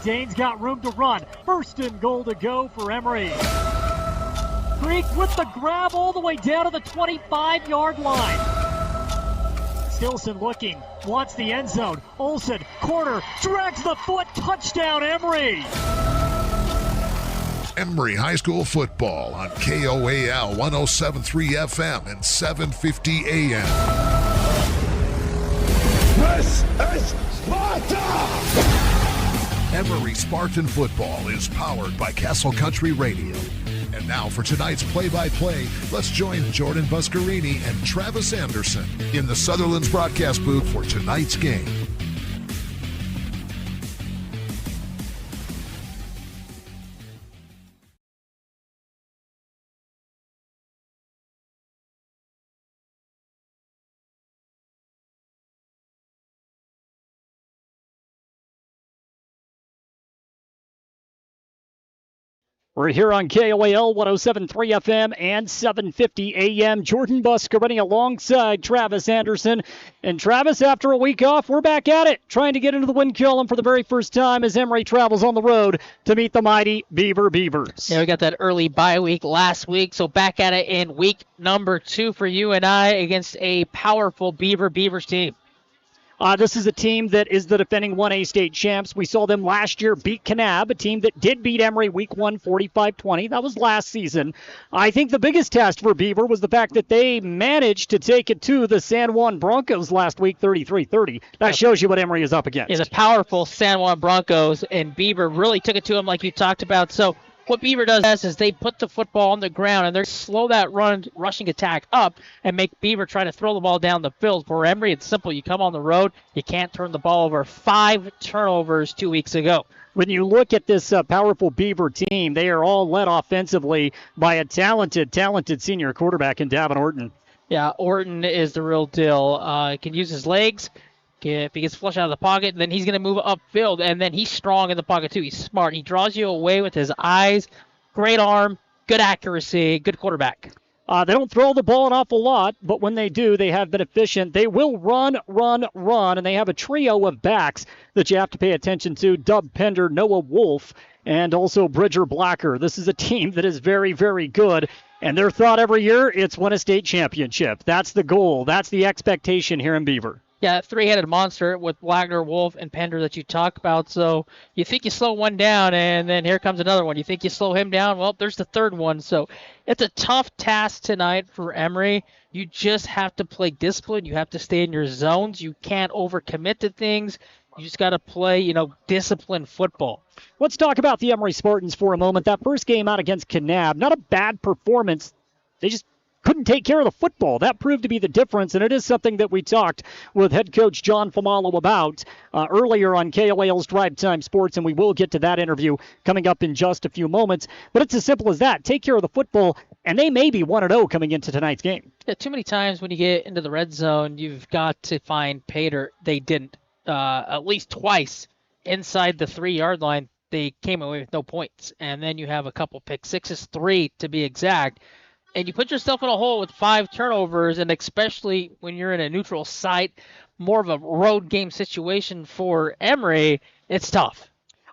Dane's got room to run. First and goal to go for Emery. Creek with the grab all the way down to the 25-yard line. Stilson looking, wants the end zone. Olsen, corner, drags the foot, touchdown Emery. Emery High School football on KOAL 107.3 FM and 750 AM. This is Sparta! Emery Spartan football is powered by Castle Country Radio. And now for tonight's play-by-play, let's join Jordan Buscarini and Travis Anderson in the Sutherland's broadcast booth for tonight's game. We're here on KOAL 107.3 FM and 750 AM. Jordan Buscarini alongside Travis Anderson. And Travis, after a week off, we're back at it, trying to get into the win column for the very first time as Emery travels on the road to meet the mighty Beaver Beavers. Yeah, we got that early bye week last week, so back at it in week number 2 for you and I against a powerful Beaver Beavers team. This is a team that is the defending 1A state champs. We saw them last year beat Kanab, a team that did beat Emery week 1, 45-20. That was last season. I think the biggest test for Beaver was the fact that they managed to take it to the San Juan Broncos last week, 33-30. That shows you what Emery is up against. It's a powerful San Juan Broncos, and Beaver really took it to them like you talked about. So what Beaver does is they put the football on the ground and they slow that rushing attack up and make Beaver try to throw the ball down the field. For Emery, it's simple. You come on the road, you can't turn the ball over. 5 turnovers 2 weeks ago. When you look at this powerful Beaver team, they are all led offensively by a talented senior quarterback in Davin Orton. Yeah, Orton is the real deal. He can use his legs. If he gets flushed out of the pocket, then he's going to move upfield, and then he's strong in the pocket too. He's smart. He draws you away with his eyes. Great arm, good accuracy, good quarterback. They don't throw the ball an awful lot, but when they do, they have been efficient. They will run, and they have a trio of backs that you have to pay attention to. Dub Pender, Noah Wolf, and also Bridger Blacker. This is a team that is very, very good, and their thought every year, it's win a state championship. That's the goal. That's the expectation here in Beaver. Yeah, three-headed monster with Wagner, Wolf, and Pender that you talk about. So you think you slow one down, and then here comes another one. You think you slow him down? Well, there's the third one. So it's a tough task tonight for Emery. You just have to play discipline. You have to stay in your zones. You can't overcommit to things. You just got to play, disciplined football. Let's talk about the Emery Spartans for a moment. That first game out against Kanab, not a bad performance. They just couldn't take care of the football. That proved to be the difference, and it is something that we talked with head coach John Famalo about earlier on KOAL's Drive Time Sports, and we will get to that interview coming up in just a few moments. But it's as simple as that. Take care of the football, and they may be 1-0 coming into tonight's game. Yeah, too many times when you get into the red zone, you've got to find Pater. They didn't. At least twice inside the 3-yard line, they came away with no points. And then you have a couple pick sixes, 3 to be exact. And you put yourself in a hole with 5 turnovers, and especially when you're in a neutral site, more of a road game situation for Emery, it's tough.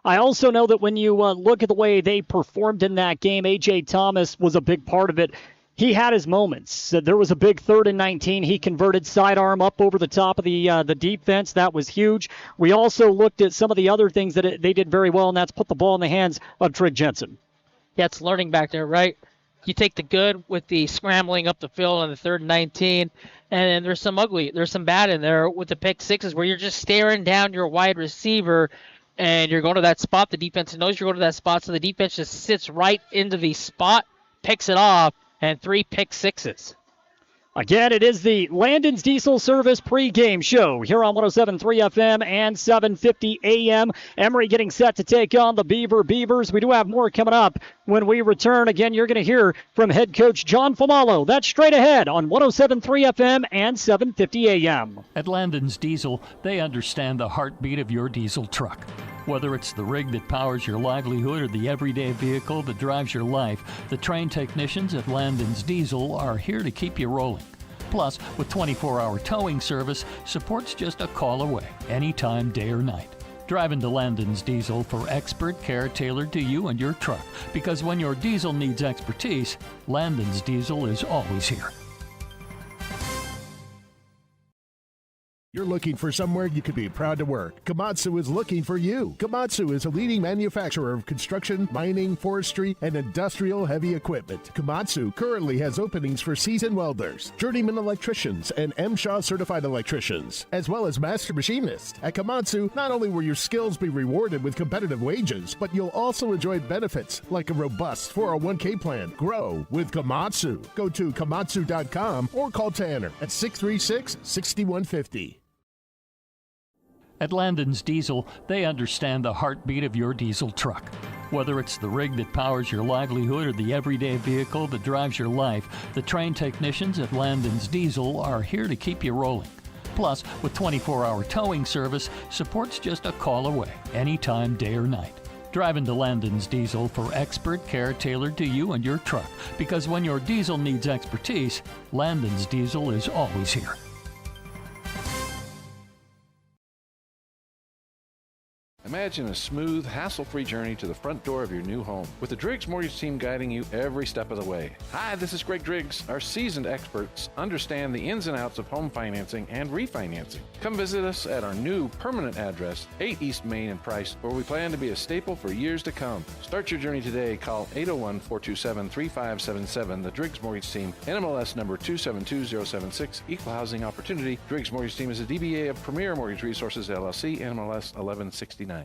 I also know that when you look at the way they performed in that game, A.J. Thomas was a big part of it. He had his moments. There was a big 3rd and 19. He converted sidearm up over the top of the defense. That was huge. We also looked at some of the other things that they did very well, and that's put the ball in the hands of Trig Jensen. Yeah, it's learning back there, right? You take the good with the scrambling up the field on the 3rd and 19, and there's some ugly, there's some bad in there with the pick sixes where you're just staring down your wide receiver and you're going to that spot. The defense knows you're going to that spot, so the defense just sits right into the spot, picks it off, and 3 pick sixes. Again, it is the Landon's Diesel Service pregame show here on 107.3 FM and 750 AM. Emery getting set to take on the Beaver Beavers. We do have more coming up when we return. Again, you're going to hear from head coach John Famalo. That's straight ahead on 107.3 FM and 750 AM. At Landon's Diesel, they understand the heartbeat of your diesel truck. Whether it's the rig that powers your livelihood or the everyday vehicle that drives your life, the trained technicians at Landon's Diesel are here to keep you rolling. Plus, with 24-hour towing service, support's just a call away, anytime, day or night. Drive into Landon's Diesel for expert care tailored to you and your truck. Because when your diesel needs expertise, Landon's Diesel is always here. You're looking for somewhere you could be proud to work. Komatsu is looking for you. Komatsu is a leading manufacturer of construction, mining, forestry, and industrial heavy equipment. Komatsu currently has openings for seasoned welders, journeyman electricians, and MSHA certified electricians, as well as master machinists. At Komatsu, not only will your skills be rewarded with competitive wages, but you'll also enjoy benefits like a robust 401k plan. Grow with Komatsu. Go to komatsu.com or call Tanner at 636-6150. At Landon's Diesel, they understand the heartbeat of your diesel truck. Whether it's the rig that powers your livelihood or the everyday vehicle that drives your life, the trained technicians at Landon's Diesel are here to keep you rolling. Plus, with 24-hour towing service, support's just a call away, anytime, day or night. Drive into Landon's Diesel for expert care tailored to you and your truck. Because when your diesel needs expertise, Landon's Diesel is always here. Imagine a smooth, hassle-free journey to the front door of your new home with the Driggs Mortgage Team guiding you every step of the way. Hi, this is Greg Driggs. Our seasoned experts understand the ins and outs of home financing and refinancing. Come visit us at our new permanent address, 8 East Main in Price, where we plan to be a staple for years to come. Start your journey today. Call 801-427-3577. The Driggs Mortgage Team, NMLS number 272076, Equal Housing Opportunity. Driggs Mortgage Team is a DBA of Premier Mortgage Resources, LLC, NMLS 1169.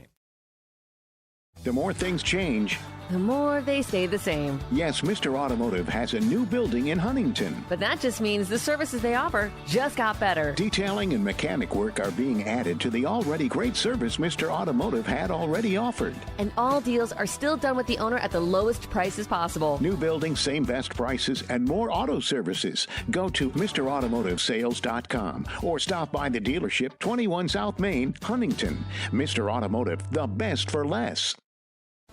The more things change, the more they stay the same. Yes, Mr. Automotive has a new building in Huntington. But that just means the services they offer just got better. Detailing and mechanic work are being added to the already great service Mr. Automotive had already offered. And all deals are still done with the owner at the lowest prices possible. New building, same best prices, and more auto services. Go to MrAutomotiveSales.com or stop by the dealership, 21 South Main, Huntington. Mr. Automotive, the best for less.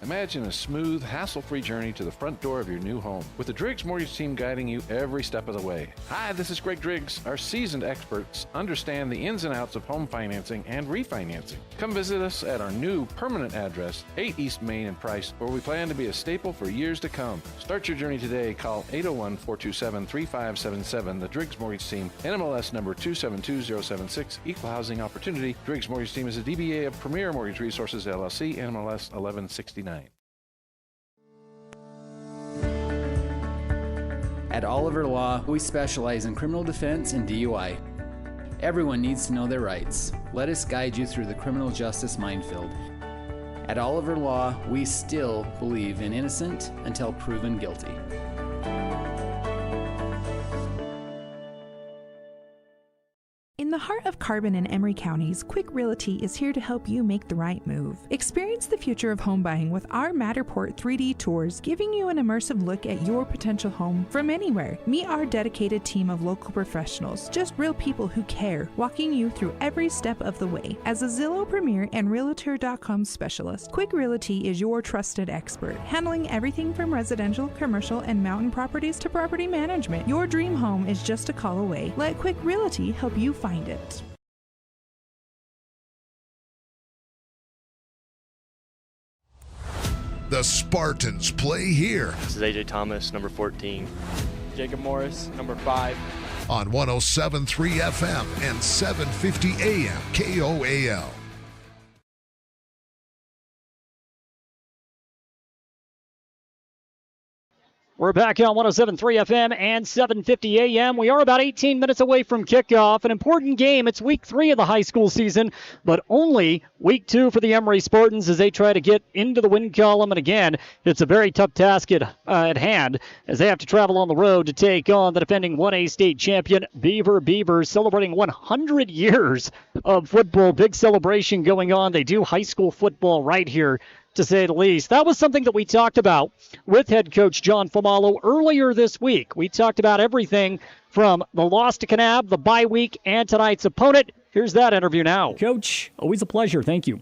Imagine a smooth, hassle-free journey to the front door of your new home with the Driggs Mortgage Team guiding you every step of the way. Hi, this is Greg Driggs. Our seasoned experts understand the ins and outs of home financing and refinancing. Come visit us at our new permanent address, 8 East Main in Price, where we plan to be a staple for years to come. Start your journey today. Call 801-427-3577. The Driggs Mortgage Team, NMLS number 272076, Equal Housing Opportunity. Driggs Mortgage Team is a DBA of Premier Mortgage Resources, LLC, NMLS 1169. At Oliver Law, we specialize in criminal defense and DUI. Everyone needs to know their rights. Let us guide you through the criminal justice minefield. At Oliver Law, we still believe in innocent until proven guilty. In the heart of Carbon and Emery counties, Quick Realty is here to help you make the right move. Experience the future of home buying with our Matterport 3D tours, giving you an immersive look at your potential home from anywhere. Meet our dedicated team of local professionals, just real people who care, walking you through every step of the way. As a Zillow Premier and Realtor.com specialist, Quick Realty is your trusted expert, handling everything from residential, commercial, and mountain properties to property management. Your dream home is just a call away. Let Quick Realty help you find it. The Spartans play here. This is AJ Thomas, number 14. Jacob Morris, number 5. On 107.3 FM and 750 AM KOAL. We're back on 107.3 FM and 750 AM. We are about 18 minutes away from kickoff. An important game. It's week 3 of the high school season, but only week 2 for the Emery Spartans as they try to get into the win column. And again, it's a very tough task at hand as they have to travel on the road to take on the defending 1A state champion Beaver Beavers, celebrating 100 years of football. Big celebration going on. They do high school football right here, to say the least. That was something that we talked about with head coach John Famalo earlier this week. We talked about everything from the loss to Kanab, the bye week, and tonight's opponent. Here's that interview now. Coach, always a pleasure. Thank you.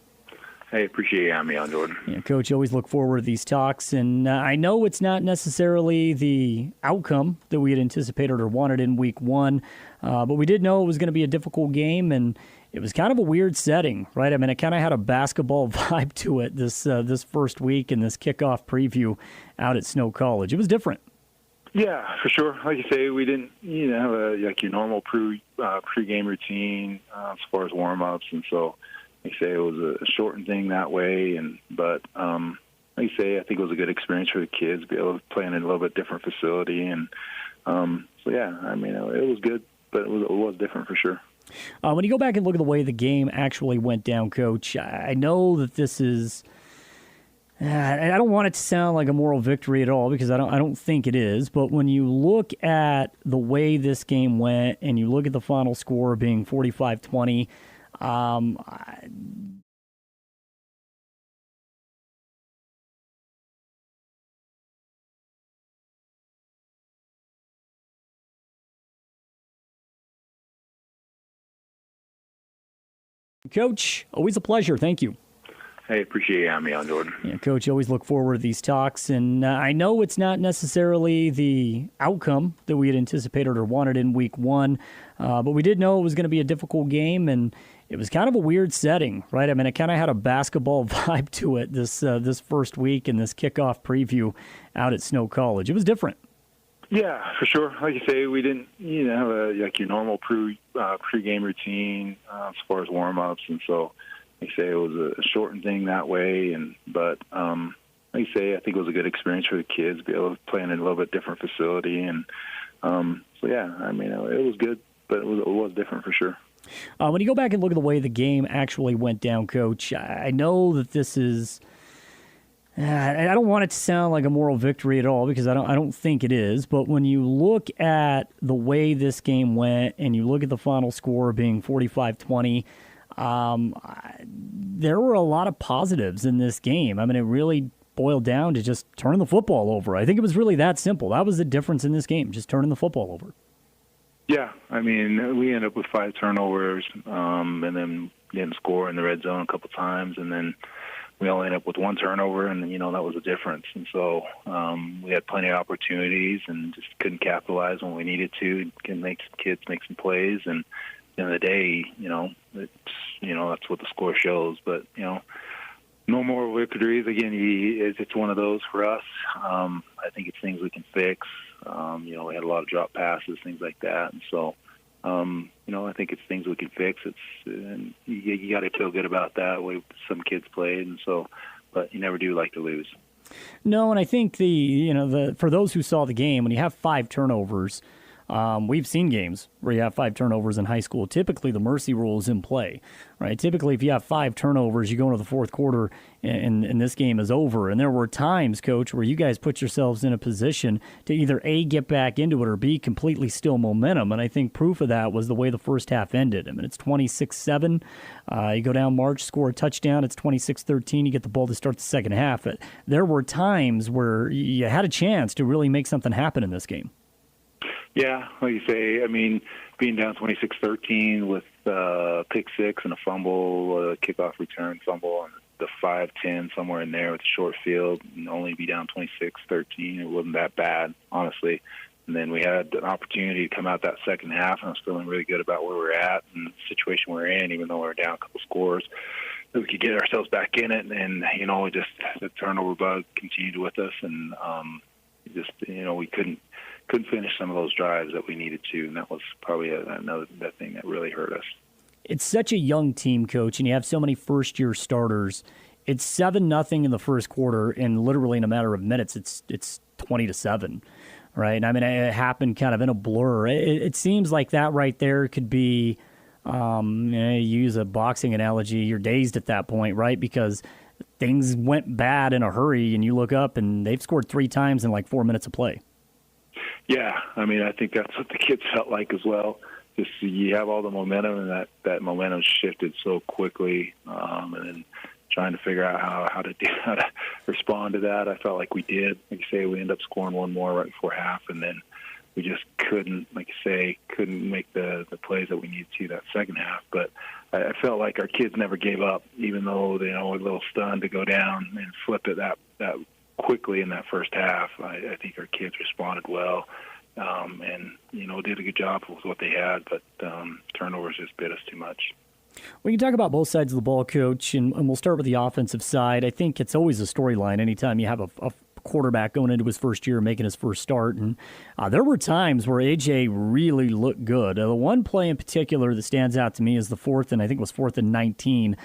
Hey, appreciate you having me on, Jordan. Yeah, Coach, always look forward to these talks, and I know it's not necessarily the outcome that we had anticipated or wanted in week 1, but we did know it was going to be a difficult game, and it was kind of a weird setting, right? I mean, it kind of had a basketball vibe to it this first week in this kickoff preview out at Snow College. It was different. Yeah, for sure. Like you say, we didn't have like your normal pregame routine as far as warm-ups, and so like you say, it was a shortened thing that way. But like you say, I think it was a good experience for the kids, be able to play in a little bit different facility, and so yeah, I mean, it was good, but it was different for sure. When you go back and look at the way the game actually went down, Coach, I know that this is. I don't want it to sound like a moral victory at all, because I don't think it is. But when you look at the way this game went, and you look at the final score being 45-20, Coach, always a pleasure. Thank you. Hey, appreciate you having me on, Jordan. Yeah, Coach, always look forward to these talks. And I know it's not necessarily the outcome that we had anticipated or wanted in week one, but we did know it was going to be a difficult game, and it was kind of a weird setting, right? I mean, it kind of had a basketball vibe to it this first week in this kickoff preview out at Snow College. It was different. Yeah, for sure. Like you say, we didn't have like your normal pregame routine as far as warm-ups, and so like you say, it was a shortened thing that way. But like you say, I think it was a good experience for the kids, be able to play in a little bit different facility, and so yeah, I mean, it was good, but it was different for sure. When you go back and look at the way the game actually went down, Coach, I know that this is. I don't want it to sound like a moral victory at all, because I don't think it is. But when you look at the way this game went, and you look at the final score being 45-20, there were a lot of positives in this game. I mean, it really boiled down to just turning the football over. I think it was really that simple. That was the difference in this game, just turning the football over. Yeah, I mean, we ended up with 5 turnovers, and then didn't score in the red zone a couple times, and then we only ended up with 1 turnover, and that was the difference. And so we had plenty of opportunities and just couldn't capitalize when we needed to. Can make some kids make some plays, and at the end of the day, it's that's what the score shows. But no more victories. Again, it's one of those for us. I think it's things we can fix. We had a lot of drop passes, things like that, and so. I think it's things we can fix. And you got to feel good about that way some kids played, and so, but you never do like to lose. No, and I think for those who saw the game, when you have 5 turnovers, we've seen games where you have 5 turnovers in high school. Typically, the mercy rule is in play, right? Typically, if you have 5 turnovers, you go into the fourth quarter, and this game is over. And there were times, Coach, where you guys put yourselves in a position to either A, get back into it, or B, completely steal momentum. And I think proof of that was the way the first half ended. I mean, it's 26-7. You go down March, score a touchdown. It's 26-13. You get the ball to start the second half. But there were times where you had a chance to really make something happen in this game. Yeah, like you say, I mean, being down 26-13 with pick 6 and a fumble, kickoff return fumble, and the 5-10 somewhere in there with a short field, and only be down 26-13, it wasn't that bad, honestly. And then we had an opportunity to come out that second half, and I was feeling really good about where we're at and the situation we're in, even though we were down a couple scores, that we could get ourselves back in it. And just the turnover bug continued with us, and we couldn't finish some of those drives that we needed to, and that was probably another thing that really hurt us. It's such a young team, Coach, and you have so many first-year starters. It's 7-0 in the first quarter, and literally in a matter of minutes, it's 20-7, right? I mean, it happened kind of in a blur. It seems like that right there could be, use a boxing analogy, you're dazed at that point, right? Because things went bad in a hurry, and you look up, and they've scored 3 times in like 4 minutes of play. Yeah, I mean, I think that's what the kids felt like as well. Just you have all the momentum, and that momentum shifted so quickly, and then trying to figure out how to respond to that. I felt like we did. Like you say, we ended up scoring 1 more right before half, and then we just couldn't make the plays that we needed to that second half. But I felt like our kids never gave up, even though they were a little stunned to go down and flip it that quickly in that first half. I think our kids responded well, and did a good job with what they had, but turnovers just bit us too much. Well, you can talk about both sides of the ball, Coach, and we'll start with the offensive side. I think it's always a storyline anytime you have a quarterback going into his first year, making his first start. And there were times where A.J. really looked good. The one play in particular that stands out to me is the fourth and 19,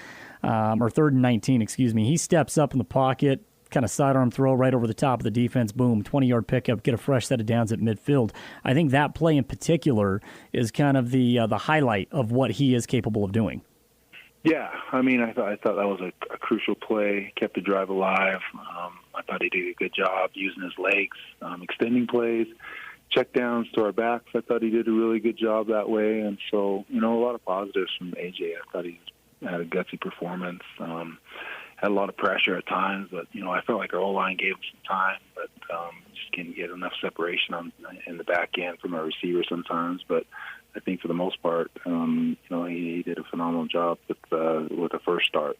or 3rd and 19, excuse me. He steps up in the pocket, kind of sidearm throw right over the top of the defense, boom, 20-yard pickup, get a fresh set of downs at midfield. I think that play in particular is kind of the highlight of what he is capable of doing. Yeah, I mean, I thought that was a crucial play, kept the drive alive. I thought he did a good job using his legs, extending plays, check downs to our backs. I thought he did a really good job that way. And so, a lot of positives from A.J. I thought he had a gutsy performance. Had a lot of pressure at times, but, I felt like our O-line gave him some time, but just couldn't get enough separation in the back end from our receiver sometimes. But I think for the most part, he did a phenomenal job with the first start.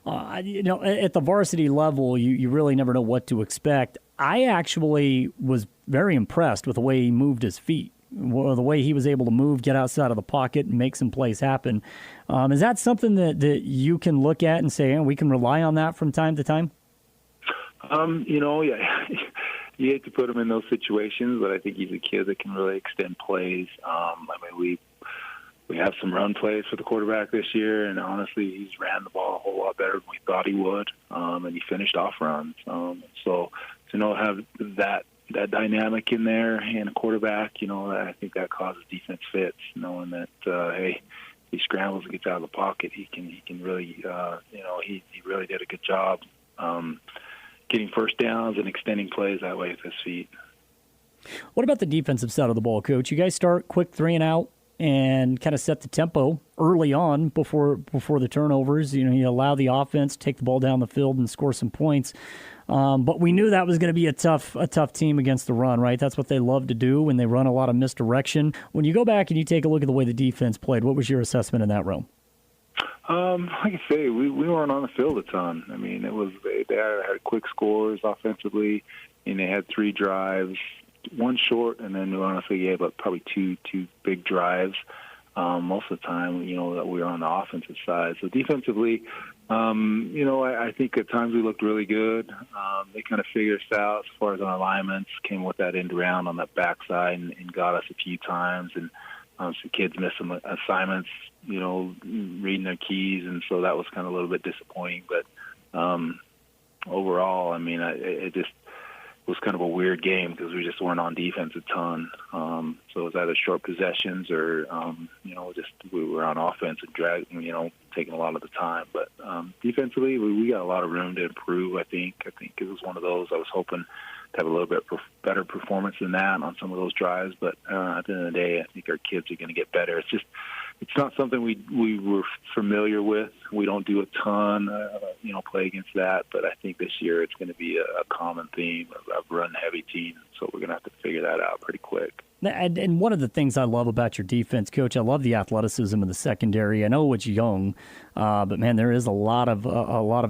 At the varsity level, you really never know what to expect. I actually was very impressed with the way he moved his feet. The way he was able to move, get outside of the pocket, and make some plays happen. Is that something that you can look at and say, we can rely on that from time to time? Yeah. You hate to put him in those situations, but I think he's a kid that can really extend plays. We have some run plays for the quarterback this year, and honestly, he's ran the ball a whole lot better than we thought he would, and he finished off runs. So to have that dynamic in there and a quarterback, I think that causes defense fits, knowing that, hey, he scrambles and gets out of the pocket. He can really, he really did a good job getting first downs and extending plays that way with his feet. What about the defensive side of the ball, Coach? You guys start quick 3 and out and kind of set the tempo early on before the turnovers. You allow the offense to take the ball down the field and score some points. But we knew that was going to be a tough team against the run, right? That's what they love to do when they run a lot of misdirection. When you go back and you take a look at the way the defense played, what was your assessment in that realm? Like I say, we weren't on the field a ton. I mean, they had quick scores offensively, and they had 3 drives, 1 short, and then honestly gave up probably two big drives. Most of the time, that we were on the offensive side. So defensively, I think at times we looked really good. They kind of figured us out as far as our alignments, came with that end around on that backside and got us a few times. And some kids missed some assignments, reading their keys, and so that was kind of a little bit disappointing. But overall, I mean, it just was kind of a weird game because we just weren't on defense a ton. So it was either short possessions or, just we were on offense and taking a lot of the time. But defensively, we got a lot of room to improve, I think. I think it was one of those I was hoping to have a little bit better performance than that on some of those drives. But at the end of the day, I think our kids are going to get better. It's not something we were familiar with. We don't do a ton, play against that. But I think this year it's going to be a common theme of run-heavy teams. So we're going to have to figure that out pretty quick. And one of the things I love about your defense, Coach, I love the athleticism in the secondary. I know it's young, but man, there is a lot of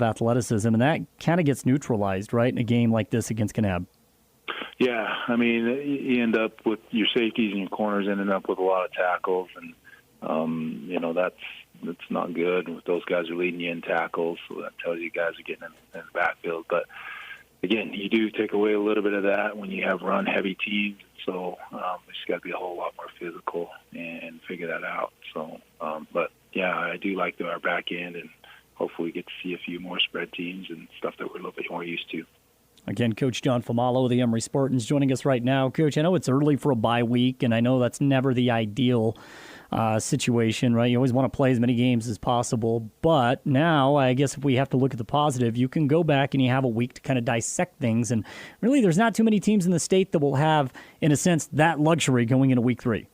athleticism, and that kind of gets neutralized, right, in a game like this against Kanab. Yeah, I mean, you end up with your safeties and your corners ending up with a lot of tackles, and that's not good. With those guys are leading you in tackles, so that tells you guys are getting in the backfield. But again, you do take away a little bit of that when you have run-heavy teams. So we just got to be a whole lot more physical and figure that out. So, but yeah, I do like our back end, and hopefully we get to see a few more spread teams and stuff that we're a little bit more used to. Again, Coach John Famalo of the Emery Spartans joining us right now. Coach, I know it's early for a bye week, and I know that's never the ideal situation, right? You always want to play as many games as possible. But now, I guess if we have to look at the positive, you can go back and you have a week to kind of dissect things. And really, there's not too many teams in the state that will have, in a sense, that luxury going into week 3.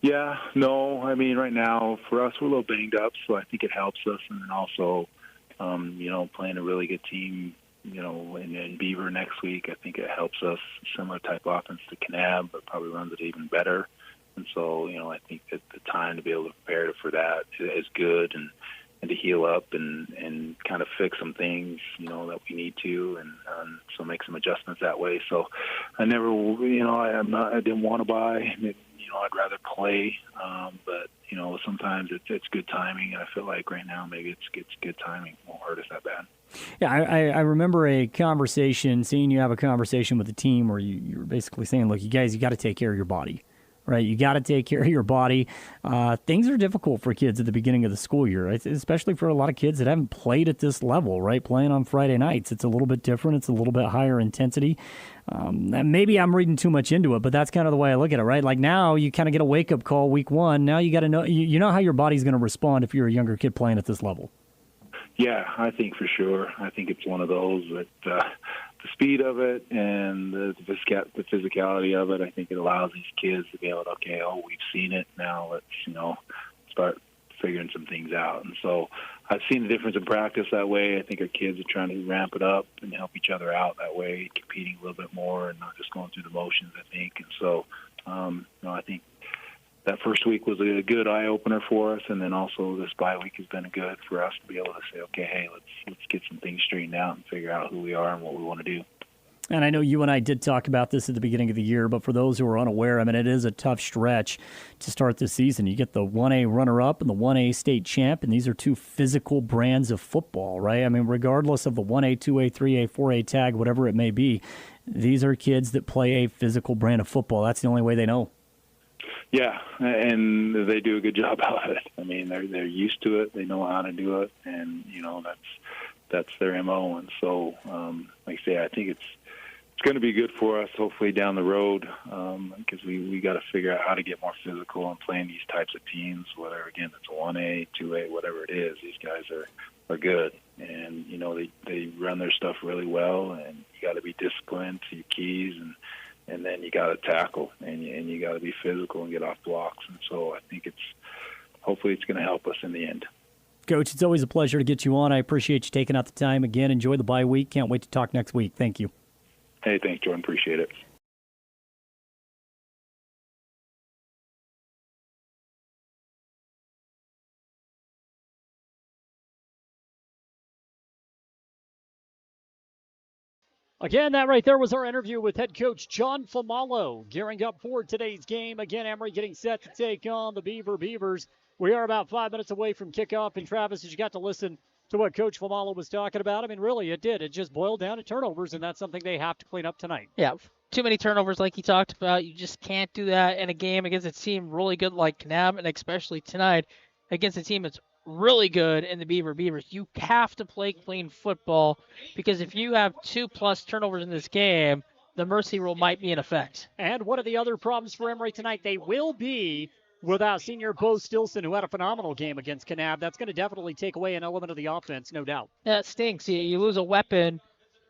Yeah, no. I mean, right now, for us, we're a little banged up, so I think it helps us. And then also, playing a really good team, in Beaver next week, I think it helps us. Similar type offense to Kanab, but probably runs it even better. And so, I think that the time to be able to prepare for that is good and to heal up and kind of fix some things, that we need to, and so make some adjustments that way. So I never, I didn't want to buy. I'd rather play, but sometimes it's good timing, and I feel like right now maybe it's good timing. It won't hurt us that bad. Yeah, I remember seeing you have a conversation with the team where you're basically saying, look, you guys, you got to take care of your body, right? You got to take care of your body. Things are difficult for kids at the beginning of the school year, right? Especially for a lot of kids that haven't played at this level, right? Playing on Friday nights, it's a little bit different. It's a little bit higher intensity. Maybe I'm reading too much into it, but that's kind of the way I look at it, right? Like now you kind of get a wake-up call week one. Now you got to know, you know how your body's going to respond if you're a younger kid playing at this level. Yeah, I think for sure. I think it's one of those that the speed of it and the physicality of it, I think it allows these kids to be able to, we've seen it, now let's, start figuring some things out. And so I've seen the difference in practice that way. I think our kids are trying to ramp it up and help each other out that way, competing a little bit more and not just going through the motions, I think. And so, I think that first week was a good eye-opener for us, and then also this bye week has been good for us to be able to say, okay, hey, let's get some things straightened out and figure out who we are and what we want to do. And I know you and I did talk about this at the beginning of the year, but for those who are unaware, I mean, it is a tough stretch to start the season. You get the 1A runner-up and the 1A state champ, and these are two physical brands of football, right? I mean, regardless of the 1A, 2A, 3A, 4A tag, whatever it may be, these are kids that play a physical brand of football. That's the only way they know. Yeah, and they do a good job of it. I mean, they're used to it. They know how to do it, and that's their MO. And so, like I say, I think it's going to be good for us, hopefully down the road, because we got to figure out how to get more physical and playing these types of teams. Whether again it's a 1A, 2A, whatever it is, these guys are good, and they run their stuff really well. And you got to be disciplined to your keys and then you got to tackle, and you got to be physical and get off blocks. And so I think hopefully it's going to help us in the end. Coach, it's always a pleasure to get you on. I appreciate you taking out the time again. Enjoy the bye week. Can't wait to talk next week. Thank you. Hey, thanks, Jordan. Appreciate it. Again, that right there was our interview with head coach John Famalo, gearing up for today's game. Again, Emery getting set to take on the Beaver Beavers. We are about 5 minutes away from kickoff. And Travis, as you got to listen to what Coach Famalo was talking about, I mean, really, it did. It just boiled down to turnovers, and that's something they have to clean up tonight. Yeah, too many turnovers like he talked about. You just can't do that in a game against a team really good like Kanab, and especially tonight against a team that's really good in the Beaver Beavers. You have to play clean football, because if you have 2+ turnovers in this game, the mercy rule might be in effect. And one of the other problems for Emery tonight, they will be without senior Bo Stilson, who had a phenomenal game against Kanab. That's going to definitely take away an element of the offense, no doubt. Yeah, it stinks. You lose a weapon,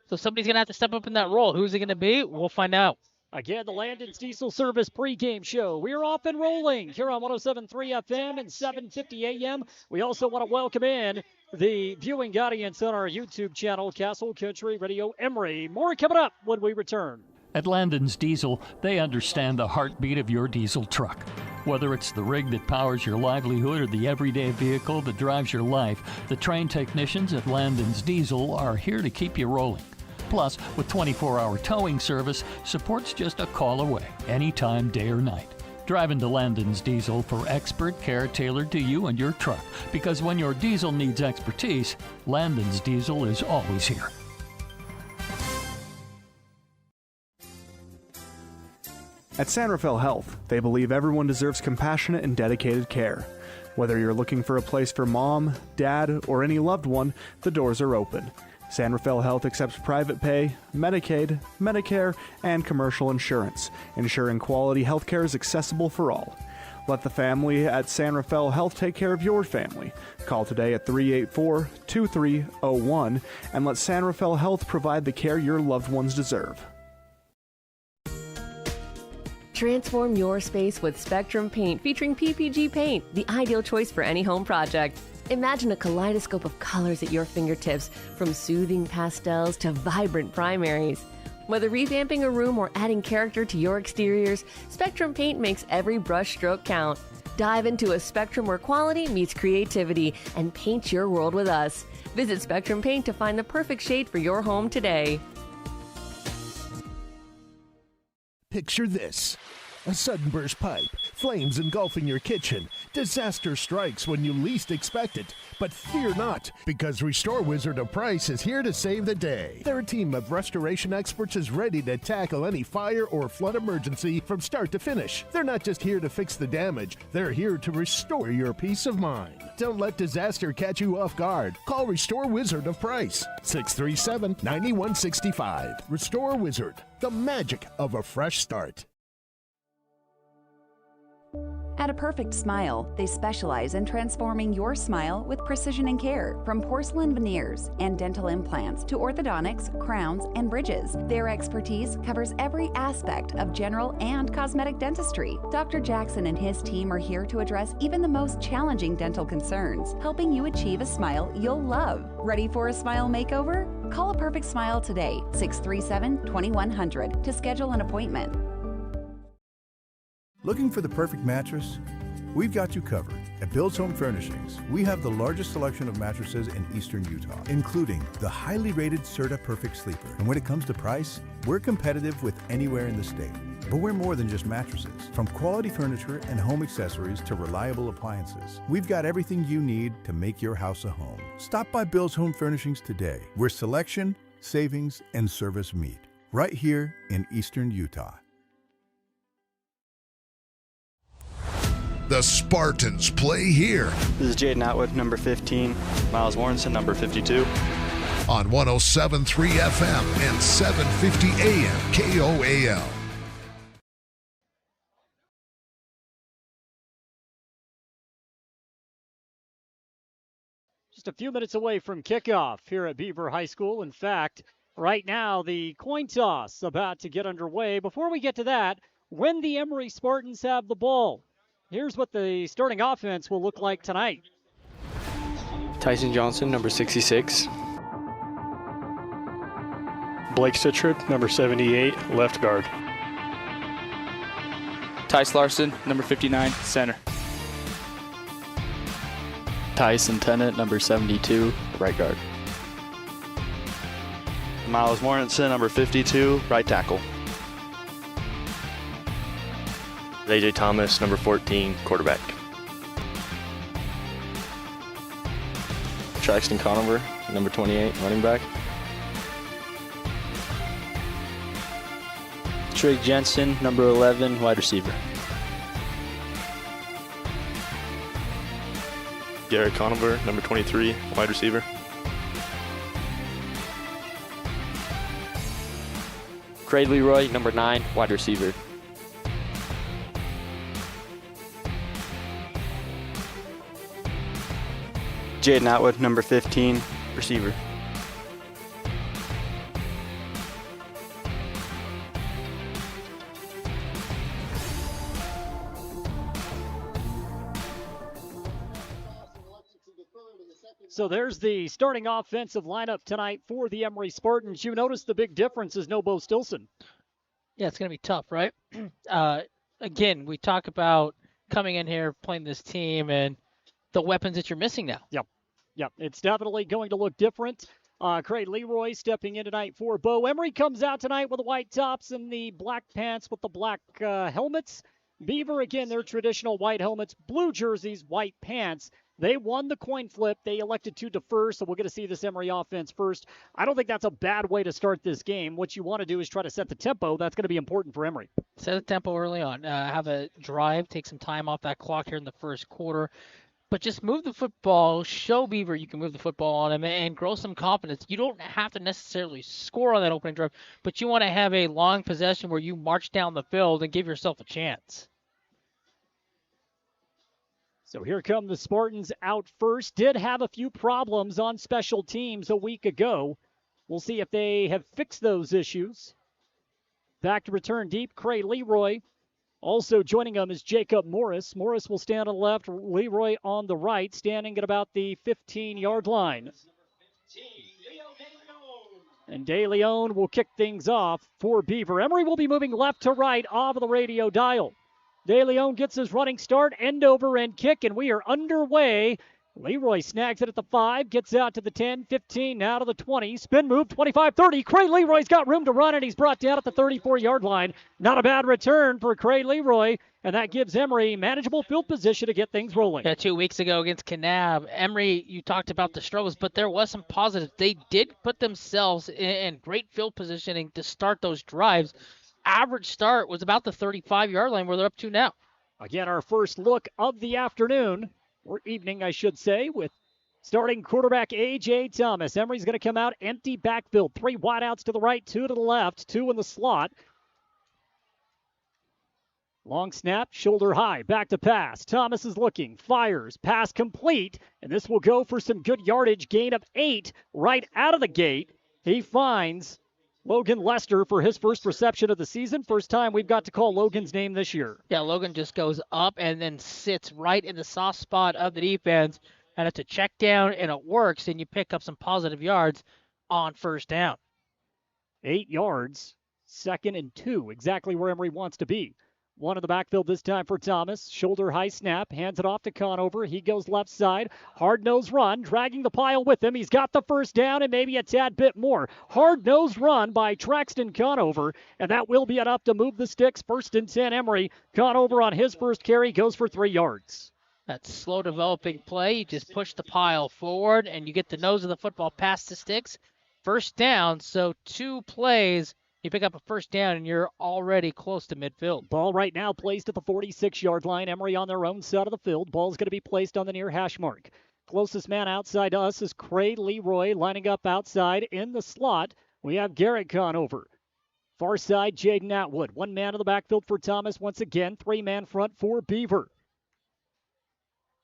so somebody's going to have to step up in that role. Who's it going to be? We'll find out. Again, the Landon's Diesel Service pregame show. We're off and rolling here on 107.3 FM and 7:50 a.m. We also want to welcome in the viewing audience on our YouTube channel, Castle Country Radio Emery. More coming up when we return. At Landon's Diesel, they understand the heartbeat of your diesel truck. Whether it's the rig that powers your livelihood or the everyday vehicle that drives your life, the trained technicians at Landon's Diesel are here to keep you rolling. Plus, with 24-hour towing service, support's just a call away, anytime, day or night. Drive into Landon's Diesel for expert care tailored to you and your truck, because when your diesel needs expertise, Landon's Diesel is always here. At San Rafael Health, they believe everyone deserves compassionate and dedicated care. Whether you're looking for a place for mom, dad, or any loved one, the doors are open. San Rafael Health accepts private pay, Medicaid, Medicare, and commercial insurance, ensuring quality health care is accessible for all. Let the family at San Rafael Health take care of your family. Call today at 384-2301 and let San Rafael Health provide the care your loved ones deserve. Transform your space with Spectrum Paint featuring PPG paint, the ideal choice for any home project. Imagine a kaleidoscope of colors at your fingertips, from soothing pastels to vibrant primaries. Whether revamping a room or adding character to your exteriors, Spectrum Paint makes every brush stroke count. Dive into a spectrum where quality meets creativity and paint your world with us. Visit Spectrum Paint to find the perfect shade for your home today. Picture this. A sudden burst pipe, flames engulfing your kitchen. Disaster strikes when you least expect it. But fear not, because Restore Wizard of Price is here to save the day. Their team of restoration experts is ready to tackle any fire or flood emergency from start to finish. They're not just here to fix the damage, they're here to restore your peace of mind. Don't let disaster catch you off guard. Call Restore Wizard of Price, 637-9165. Restore Wizard, the magic of a fresh start. At A Perfect Smile, they specialize in transforming your smile with precision and care. From porcelain veneers and dental implants to orthodontics, crowns, and bridges, their expertise covers every aspect of general and cosmetic dentistry. Dr. Jackson and his team are here to address even the most challenging dental concerns, helping you achieve a smile you'll love. Ready for a smile makeover? Call A Perfect Smile today, 637-2100, to schedule an appointment. Looking for the perfect mattress? We've got you covered. At Bill's Home Furnishings, we have the largest selection of mattresses in eastern Utah, including the highly rated Serta Perfect Sleeper. And when it comes to price, we're competitive with anywhere in the state. But we're more than just mattresses. From quality furniture and home accessories to reliable appliances, we've got everything you need to make your house a home. Stop by Bill's Home Furnishings today, where selection, savings, and service meet. Right here in eastern Utah. The Spartans play here. This is Jaden Atwood, number 15. Miles Warrenson, number 52. On 107.3 FM and 750 AM KOAL. Just a few minutes away from kickoff here at Beaver High School. In fact, right now the coin toss about to get underway. Before we get to that, when the Emery Spartans have the ball, here's what the starting offense will look like tonight. Tyson Johnson, number 66. Blake Stitchard, number 78, left guard. Tice Larson, number 59, center. Tyson Tennant, number 72, right guard. Miles Warrenson, number 52, right tackle. AJ Thomas, number 14, quarterback. Traxton Conover, number 28, running back. Trig Jensen, number 11, wide receiver. Garrett Conover, number 23, wide receiver. Craig Leroy, number 9, wide receiver. Jaden Atwood, number 15, receiver. So there's the starting offensive lineup tonight for the Emery Spartans. You notice the big difference is no Bo Stilson. Yeah, it's going to be tough, right? Again, we talk about coming in here, playing this team, and the weapons that you're missing now. Yep. It's definitely going to look different. Craig Leroy stepping in tonight for Bo. Emery comes out tonight with the white tops and the black pants with the black helmets. Beaver, again, their traditional white helmets, blue jerseys, white pants. They won the coin flip. They elected to defer, so we're going to see this Emery offense first. I don't think that's a bad way to start this game. What you want to do is try to set the tempo. That's going to be important for Emery. Set the tempo early on. Have a drive, take some time off that clock here in the first quarter. But just move the football, show Beaver you can move the football on him, and grow some confidence. You don't have to necessarily score on that opening drive, but you want to have a long possession where you march down the field and give yourself a chance. So here come the Spartans out first. Did have a few problems on special teams a week ago. We'll see if they have fixed those issues. Back to return deep, Craig Leroy. Also joining them is Jacob Morris. Morris will stand on the left, Leroy on the right, standing at about the 15-yard line. And De Leon will kick things off for Beaver. Emery will be moving left to right off of the radio dial. De Leon gets his running start, end over and kick, and we are underway Leroy snags it at the 5, gets out to the 10, 15, now to the 20. Spin move, 25, 30. Cray Leroy's got room to run, and he's brought down at the 34-yard line. Not a bad return for Cray Leroy, and that gives Emery manageable field position to get things rolling. Yeah, 2 weeks ago against Kanab, Emery, you talked about the struggles, but there was some positives. They did put themselves in great field positioning to start those drives. Average start was about the 35-yard line where they're up to now. Again, our first look of the afternoon, or evening, I should say, with starting quarterback A.J. Thomas. Emery's going to come out empty backfield. 3 wideouts to the right, 2 to the left, 2 in the slot. Long snap, shoulder high, back to pass. Thomas is looking, fires, pass complete, and this will go for some good yardage, gain of 8 right out of the gate. He finds Logan Lester for his first reception of the season. First time we've got to call Logan's name this year. Yeah, Logan just goes up and then sits right in the soft spot of the defense, and it's a check down, and it works, and you pick up some positive yards on first down. 8 yards, 2nd and 2, exactly where Emery wants to be. 1 in the backfield this time for Thomas. Shoulder high snap, hands it off to Conover. He goes left side. Hard-nosed run, dragging the pile with him. He's got the first down and maybe a tad bit more. Hard-nosed run by Traxton Conover, and that will be enough to move the sticks. 1st and 10, Emery. Conover on his first carry goes for 3 yards. That slow developing play, you just push the pile forward, and you get the nose of the football past the sticks. First down, so 2 plays. You pick up a first down, and you're already close to midfield. Ball right now placed at the 46-yard line. Emery on their own side of the field. Ball's going to be placed on the near hash mark. Closest man outside to us is Cray Leroy lining up outside in the slot. We have Garrett Conover. Far side, Jaden Atwood. 1 man in the backfield for Thomas once again. 3-man front for Beaver.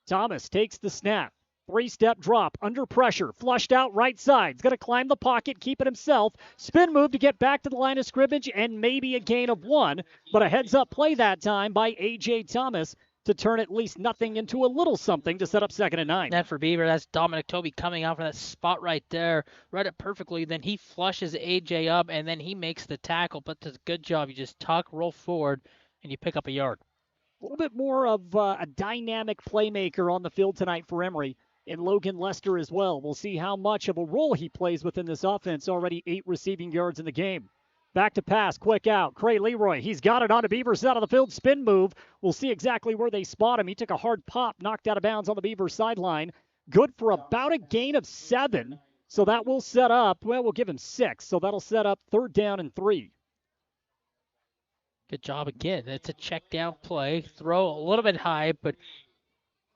Thomas takes the snap. 3-step drop, under pressure, flushed out right side. He's going to climb the pocket, keep it himself. Spin move to get back to the line of scrimmage, and maybe a gain of 1. But a heads-up play that time by A.J. Thomas to turn at least nothing into a little something to set up 2nd and 9. Net for Beaver, that's Dominic Toby coming out from that spot right there. Read it perfectly. Then he flushes A.J. up, and then he makes the tackle. But does a good job. You just tuck, roll forward, and you pick up a yard. A little bit more of a dynamic playmaker on the field tonight for Emery. And Logan Lester as well. We'll see how much of a role he plays within this offense. Already 8 receiving yards in the game. Back to pass, quick out. Cray Leroy, he's got it on to Beaver's side of the field. Spin move. We'll see exactly where they spot him. He took a hard pop, knocked out of bounds on the Beaver sideline. Good for about a gain of 7. So that will set up, well, we'll give him 6. So that'll set up 3rd down and 3. Good job again. It's a check down play. Throw a little bit high, but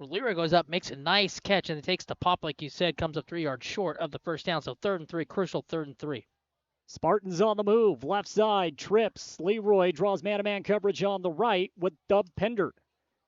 Leroy goes up, makes a nice catch, and it takes the pop, like you said, comes up 3 yards short of the first down. So 3rd and 3, crucial 3rd and 3. Spartans on the move, left side, trips. Leroy draws man-to-man coverage on the right with Dub Pender.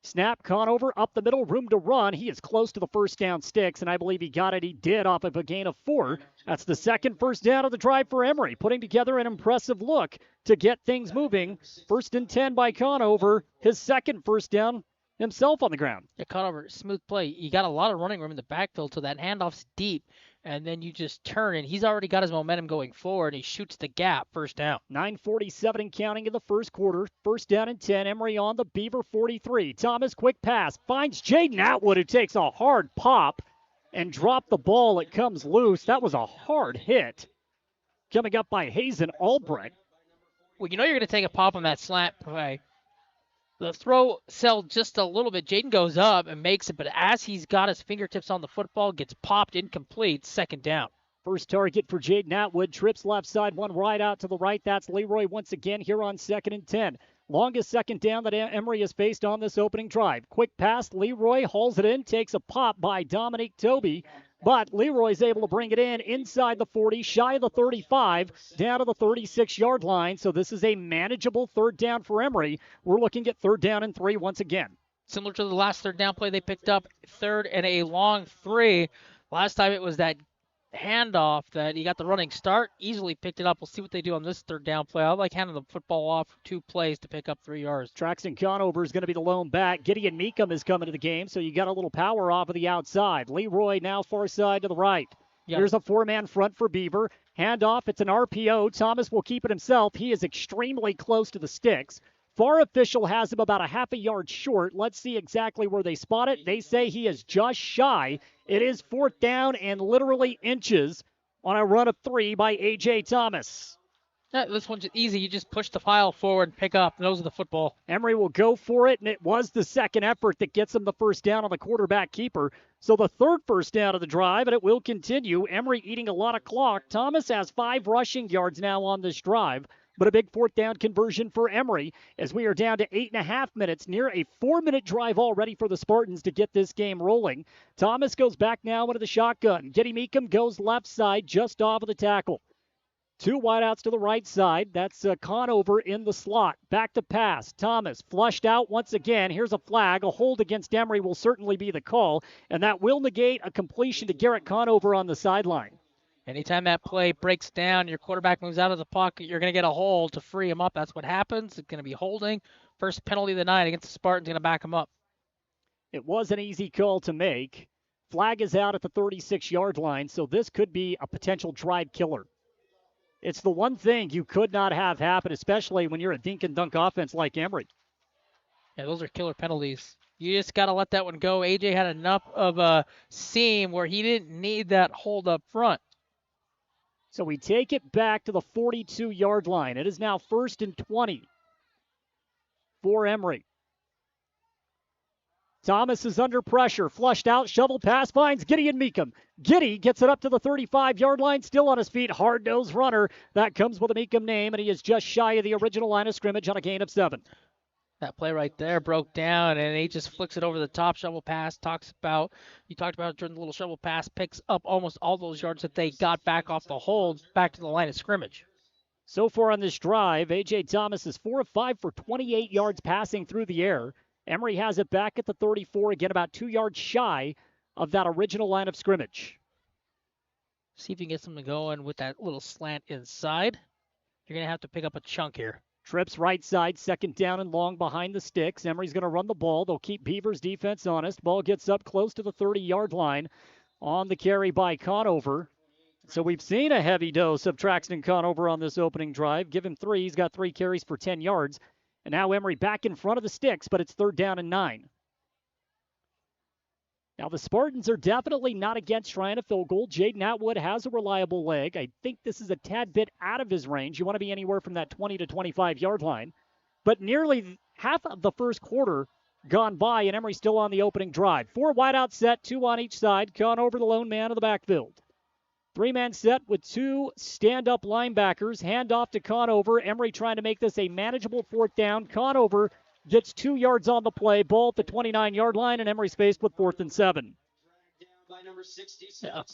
Snap, Conover up the middle, room to run. He is close to the first down sticks, and I believe he got it. He did off of a gain of 4. That's the 2nd first down of the drive for Emery, putting together an impressive look to get things moving. 1st and 10 by Conover, his 2nd first down himself on the ground. Yeah, Conover, smooth play. You got a lot of running room in the backfield, so that handoff's deep, and then you just turn, and he's already got his momentum going forward, and he shoots the gap, first down. 9:47 and counting in the first quarter. 1st down and 10. Emery on the Beaver 43. Thomas, quick pass, finds Jaden Atwood, who takes a hard pop and dropped the ball. It comes loose. That was a hard hit. Coming up by Hazen Albrecht. Well, you know you're going to take a pop on that slant play. The throw sell just a little bit. Jaden goes up and makes it, but as he's got his fingertips on the football, gets popped incomplete, 2nd down. First target for Jaden Atwood. Trips left side, 1 right out to the right. That's Leroy once again here on 2nd and 10. Longest 2nd down that Emery has faced on this opening drive. Quick pass. Leroy hauls it in, takes a pop by Dominic Toby. But Leroy's able to bring it in inside the 40, shy of the 35, down to the 36-yard line. So this is a manageable 3rd down for Emery. We're looking at 3rd down and 3 once again. Similar to the last 3rd down play they picked up, 3rd and a long 3. Last time it was that handoff that he got the running start, easily picked it up. We'll see what they do on this 3rd down play. I like handing the football off for 2 plays to pick up 3 yards. Traxton Conover is going to be the lone back. Gideon Meekum is coming to the game, so you got a little power off of the outside. Leroy now far side to the right. Yep. Here's a 4-man front for Beaver. Handoff, it's an RPO. Thomas will keep it himself. He is extremely close to the sticks. VAR official has him about a half a yard short. Let's see exactly where they spot it. They say he is just shy. It is 4th down and literally inches on a run of 3 by A.J. Thomas. Yeah, this one's easy. You just push the file forward and pick up. Those are the football. Emery will go for it, and it was the second effort that gets him the first down on the quarterback keeper. So the third first down of the drive, and it will continue. Emery eating a lot of clock. Thomas has 5 rushing yards now on this drive, but a big 4th down conversion for Emery as we are down to 8.5 minutes, near a 4-minute drive already for the Spartans to get this game rolling. Thomas goes back now into the shotgun. Getty Meekum goes left side just off of the tackle. 2 wideouts to the right side. That's Conover in the slot. Back to pass. Thomas flushed out once again. Here's a flag. A hold against Emery will certainly be the call, and that will negate a completion to Garrett Conover on the sideline. Anytime that play breaks down, your quarterback moves out of the pocket, you're going to get a hold to free him up. That's what happens. It's going to be holding. First penalty of the night against the Spartans, going to back him up. It was an easy call to make. Flag is out at the 36-yard line, so this could be a potential drive killer. It's the one thing you could not have happen, especially when you're a dink and dunk offense like Emery. Yeah, those are killer penalties. You just got to let that one go. AJ had enough of a seam where he didn't need that hold up front. So we take it back to the 42-yard line. It is now 1st and 20 for Emery. Thomas is under pressure. Flushed out. Shovel pass finds Getty and Meekum. Getty gets it up to the 35-yard line. Still on his feet. Hard-nosed runner. That comes with a Meekum name, and he is just shy of the original line of scrimmage on a gain of 7. That play right there broke down, and he just flicks it over the top. Shovel pass. You talked about it during the little shovel pass. Picks up almost all those yards that they got back off the hold, back to the line of scrimmage. So far on this drive, A.J. Thomas is 4 of 5 for 28 yards passing through the air. Emery has it back at the 34, again about 2 yards shy of that original line of scrimmage. See if you can get something going with that little slant inside. You're going to have to pick up a chunk here. Trips right side, 2nd down and long behind the sticks. Emery's going to run the ball. They'll keep Beavers defense honest. Ball gets up close to the 30-yard line on the carry by Conover. So we've seen a heavy dose of Traxton Conover on this opening drive. Give him 3. He's got 3 carries for 10 yards. And now Emery back in front of the sticks, but it's 3rd down and 9. Now the Spartans are definitely not against trying a field goal. Jaden Atwood has a reliable leg. I think this is a tad bit out of his range. You want to be anywhere from that 20 to 25-yard line. But nearly half of the first quarter gone by, and Emery still on the opening drive. 4 wideout set, 2 on each side. Conover the lone man of the backfield. 3-man set with 2 stand-up linebackers. Hand off to Conover. Emery trying to make this a manageable 4th down. Conover gets 2 yards on the play. Ball at the 29-yard line, and Emery's faced with 4th and 7.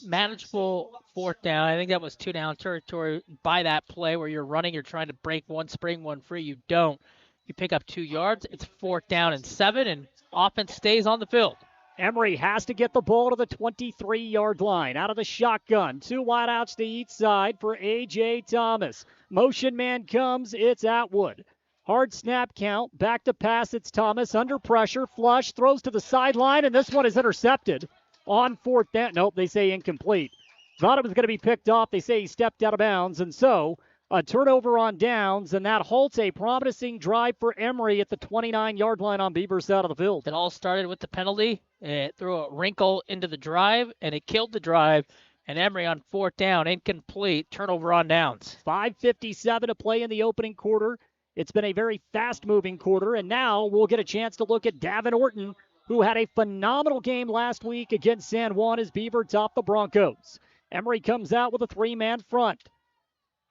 Manageable 4th down. I think that was 2-down territory by that play where you're running. You're trying to break one spring, one free. You don't. You pick up 2 yards. It's 4th down and 7, and offense stays on the field. Emery has to get the ball to the 23-yard line. Out of the shotgun. 2 wideouts to each side for A.J. Thomas. Motion man comes. It's Atwood. Hard snap count. Back to pass. It's Thomas. Under pressure. Flush. Throws to the sideline, and this one is intercepted on 4th down. Nope, they say incomplete. Thought it was going to be picked off. They say he stepped out of bounds, and so a turnover on downs, and that halts a promising drive for Emery at the 29-yard line on Beaver's side of the field. It all started with the penalty. It threw a wrinkle into the drive, and it killed the drive. And Emery on 4th down, incomplete, turnover on downs. 5:57 to play in the opening quarter. It's been a very fast-moving quarter, and now we'll get a chance to look at Davin Orton, who had a phenomenal game last week against San Juan as Beaver topped the Broncos. Emery comes out with a 3-man front.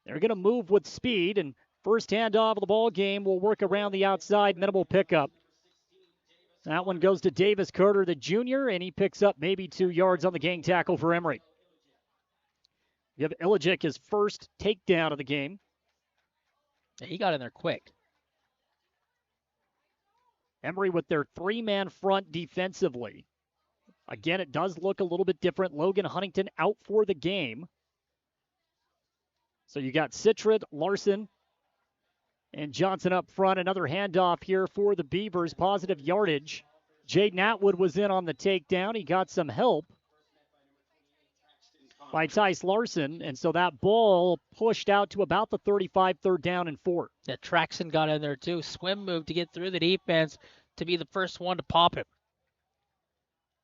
They're going to move with speed, and first handoff of the ball game will work around the outside, minimal pickup. That one goes to Davis Carter, the junior, and he picks up maybe 2 yards on the gang tackle for Emery. You have Ilijic, his first takedown of the game. Yeah, he got in there quick. Emery with their 3-man front defensively. Again, it does look a little bit different. Logan Huntington out for the game. So you got Citrid, Larson, and Johnson up front. Another handoff here for the Beavers. Positive yardage. Jaden Atwood was in on the takedown. He got some help. by Tice Larson, and so that ball pushed out to about the 35, 3rd down and 4. Yeah, Traxon got in there too. Swim move to get through the defense to be the first one to pop him.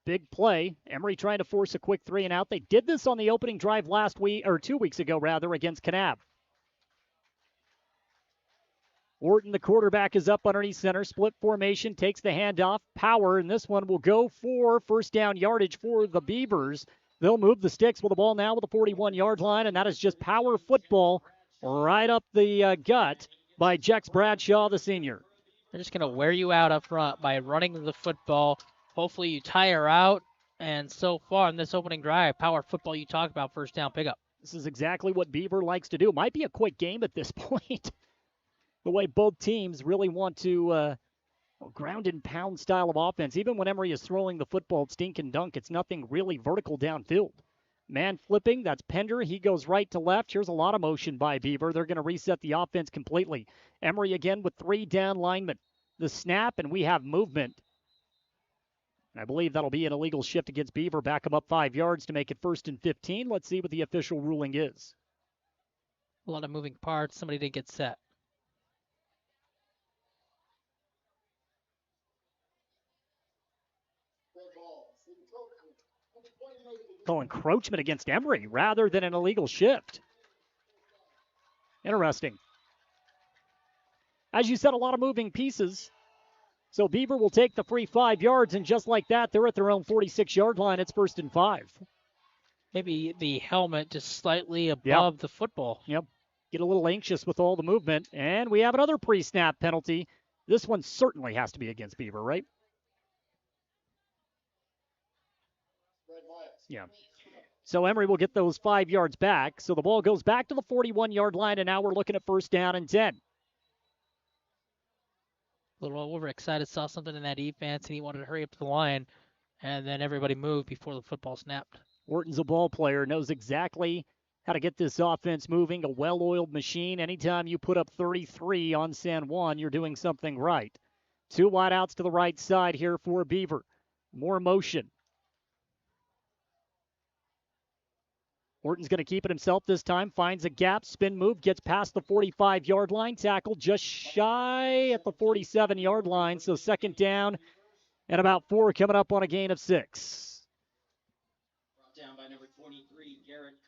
Big play. Emery trying to force a quick 3 and out. They did this on the opening drive last week, or 2 weeks ago rather, against Kanab. Orton, the quarterback, is up underneath center. Split formation, takes the handoff. Power, and this one will go for first down yardage for the Beavers. They'll move the sticks with the ball now with the 41-yard line, and that is just power football right up the gut by Jex Bradshaw, the senior. They're just going to wear you out up front by running the football. Hopefully you tire out, and so far in this opening drive, power football you talk about, first down pickup. This is exactly what Beaver likes to do. Might be a quick game at this point. The way both teams really want to ground and pound style of offense. Even when Emery is throwing the football, it's dink and dunk. It's nothing really vertical downfield. Man flipping, that's Pender. He goes right to left. Here's a lot of motion by Beaver. They're going to reset the offense completely. Emery again with 3 down linemen. The snap, and we have movement. And I believe that'll be an illegal shift against Beaver. Back them up 5 yards to make it 1st and 15. Let's see what the official ruling is. A lot of moving parts. Somebody didn't get set. Call encroachment against Emery rather than an illegal shift. Interesting. As you said, a lot of moving pieces. So Beaver will take the free 5 yards, and just like that, they're at their own 46-yard line. It's 1st and 5. Maybe the helmet just slightly above the football. Yep. Get a little anxious with all the movement. And we have another pre-snap penalty. This one certainly has to be against Beaver, right? Yeah. So Emery will get those 5 yards back. So the ball goes back to the 41-yard line, and now we're looking at 1st down and 10. A little overexcited, saw something in that defense, and he wanted to hurry up to the line, and then everybody moved before the football snapped. Orton's a ball player, knows exactly how to get this offense moving, a well-oiled machine. Anytime you put up 33 on San Juan, you're doing something right. 2 wideouts to the right side here for Beaver. More motion. Orton's going to keep it himself this time, finds a gap, spin move, gets past the 45-yard line, tackle just shy at the 47-yard line, so 2nd down and about 4 coming up on a gain of 6.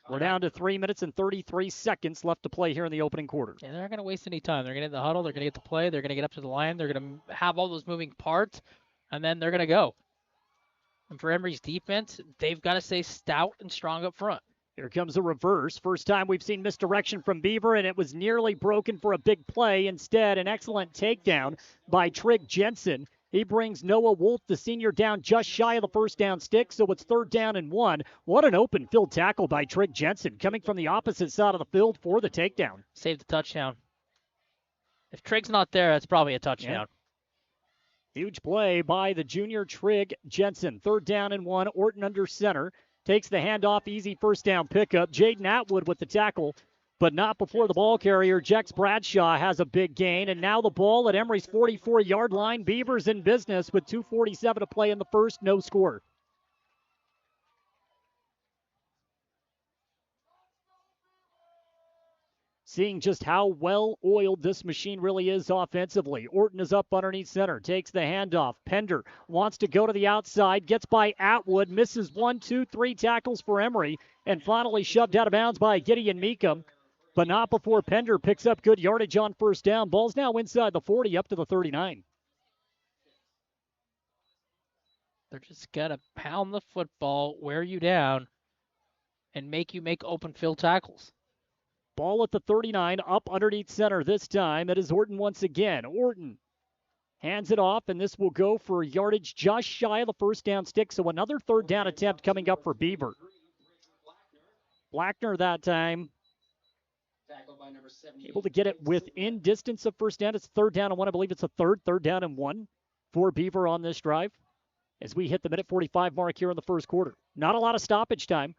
We're down to 3 minutes and 33 seconds left to play here in the opening quarter. And they're not going to waste any time. They're going to get the huddle, they're going to get the play, they're going to get up to the line, they're going to have all those moving parts, and then they're going to go. And for Emery's defense, they've got to stay stout and strong up front. Here comes a reverse. First time we've seen misdirection from Beaver, and it was nearly broken for a big play. Instead, an excellent takedown by Trig Jensen. He brings Noah Wolf, the senior, down just shy of the 1st down stick, so it's 3rd down and 1. What an open field tackle by Trig Jensen, coming from the opposite side of the field for the takedown. Saved the touchdown. If Trig's not there, that's probably a touchdown. Yeah. Huge play by the junior Trig Jensen. 3rd down and 1. Orton under center. Takes the handoff, easy 1st down pickup. Jaden Atwood with the tackle, but not before the ball carrier. Jex Bradshaw has a big gain, and now the ball at Emery's 44-yard line. Beavers in business with 2:47 to play in the first, no score. Seeing just how well-oiled this machine really is offensively. Orton is up underneath center, takes the handoff. Pender wants to go to the outside, gets by Atwood, misses 1, 2, 3 tackles for Emery, and finally shoved out of bounds by Gideon Meekum, but not before Pender picks up good yardage on 1st down. Ball's now inside the 40, up to the 39. They're just got to pound the football, wear you down, and make you make open field tackles. Ball at the 39, up underneath center this time. It is Orton once again. Orton hands it off, and this will go for yardage just shy of the 1st down stick, so another 3rd down attempt coming up for Beaver. Blackner that time able to get it within distance of 1st down. It's 3rd down and 1. I believe it's a 3rd down and 1 for Beaver on this drive as we hit the minute 45 mark here in the first quarter. Not a lot of stoppage time.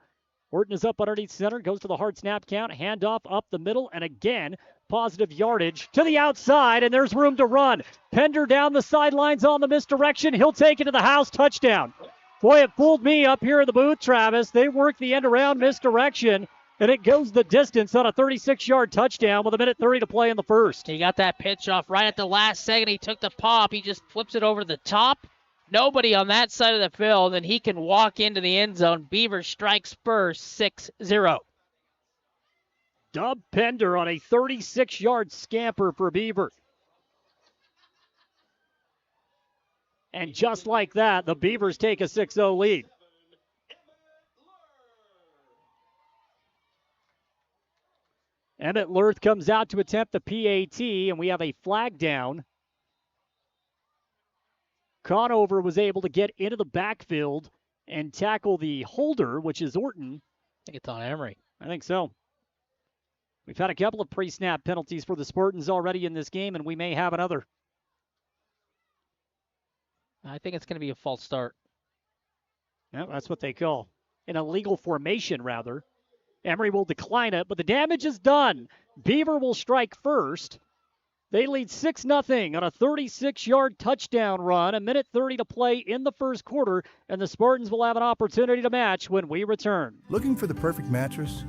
Orton is up underneath center, goes to the hard snap count, handoff up the middle, and again, positive yardage to the outside, and there's room to run. Pender down the sidelines on the misdirection. He'll take it to the house, touchdown. Boy, it fooled me up here in the booth, Travis. They work the end around misdirection, and it goes the distance on a 36-yard touchdown with 1:30 to play in the first. He got that pitch off right at the last second. He took the pop. He just flips it over the top. Nobody on that side of the field, and he can walk into the end zone. Beavers strike Spurs 6-0. Dub Pender on a 36-yard scamper for Beaver. And just like that, the Beavers take a 6-0 lead. Emmett Lurth comes out to attempt the PAT, and we have a flag down. Conover was able to get into the backfield and tackle the holder, which is Orton. I think it's on Emery. I think so. We've had a couple of pre-snap penalties for the Spartans already in this game, and we may have another. I think it's going to be a false start. Yeah, that's what they call an illegal formation, rather. Emery will decline it, but the damage is done. Beaver will strike first. They lead 6-0 on a 36-yard touchdown run. 1:30 to play in the first quarter, and the Spartans will have an opportunity to match when we return. Looking for the perfect mattress?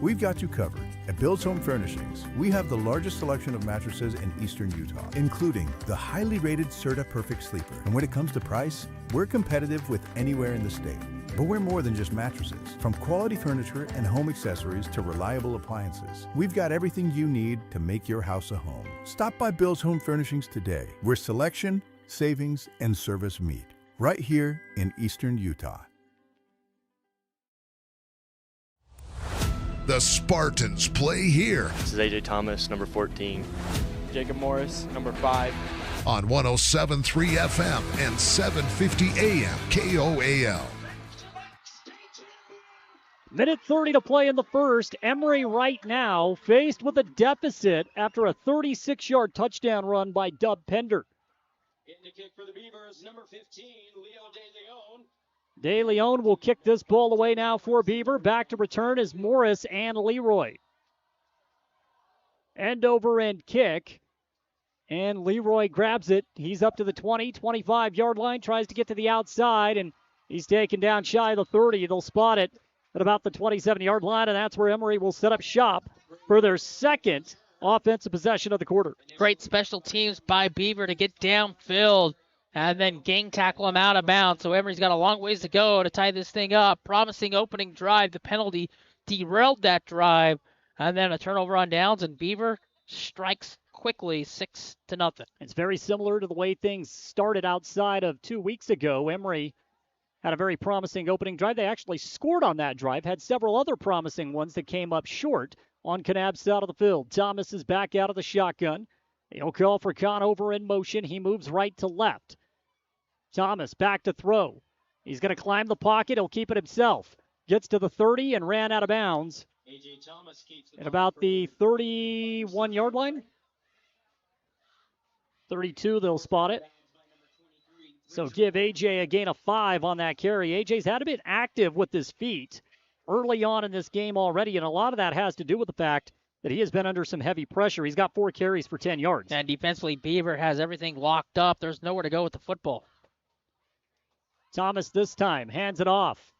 We've got you covered. At Bill's Home Furnishings, we have the largest selection of mattresses in eastern Utah, including the highly rated Serta Perfect Sleeper. And when it comes to price, we're competitive with anywhere in the state. But we're more than just mattresses. From quality furniture and home accessories to reliable appliances, we've got everything you need to make your house a home. Stop by Bill's Home Furnishings today, where selection, savings, and service meet. Right here in eastern Utah. The Spartans play here. This is AJ Thomas, number 14. Jacob Morris, number 5. On 107.3 FM and 750 AM KOAL. 1:30 to play in the first. Emery right now faced with a deficit after a 36-yard touchdown run by Dub Pender. In to kick for the Beavers, number 15, Leo De Leon. De Leon will kick this ball away now for Beaver. Back to return is Morris and Leroy. End over end kick. And Leroy grabs it. He's up to the 20, 25-yard line. Tries to get to the outside, and he's taken down shy of the 30. They'll spot it at about the 27-yard line, and that's where Emery will set up shop for their second offensive possession of the quarter. Great special teams by Beaver to get downfield and then gang tackle him out of bounds. So Emery's got a long ways to go to tie this thing up. Promising opening drive. The penalty derailed that drive. And then a turnover on downs, and Beaver strikes quickly 6-0. It's very similar to the way things started outside of 2 weeks ago. Emery had a very promising opening drive. They actually scored on that drive, had several other promising ones that came up short on Kanab's side of the field. Thomas is back out of the shotgun. He'll call for Conover in motion. He moves right to left. Thomas back to throw. He's going to climb the pocket. He'll keep it himself. Gets to the 30 and ran out of bounds at about the 31-yard line. 32, they'll spot it. So give A.J. a gain of 5 on that carry. A.J.'s had a bit active with his feet early on in this game already, and a lot of that has to do with the fact that he has been under some heavy pressure. He's got 4 carries for 10 yards. And defensively, Beaver has everything locked up. There's nowhere to go with the football. Thomas this time hands it off.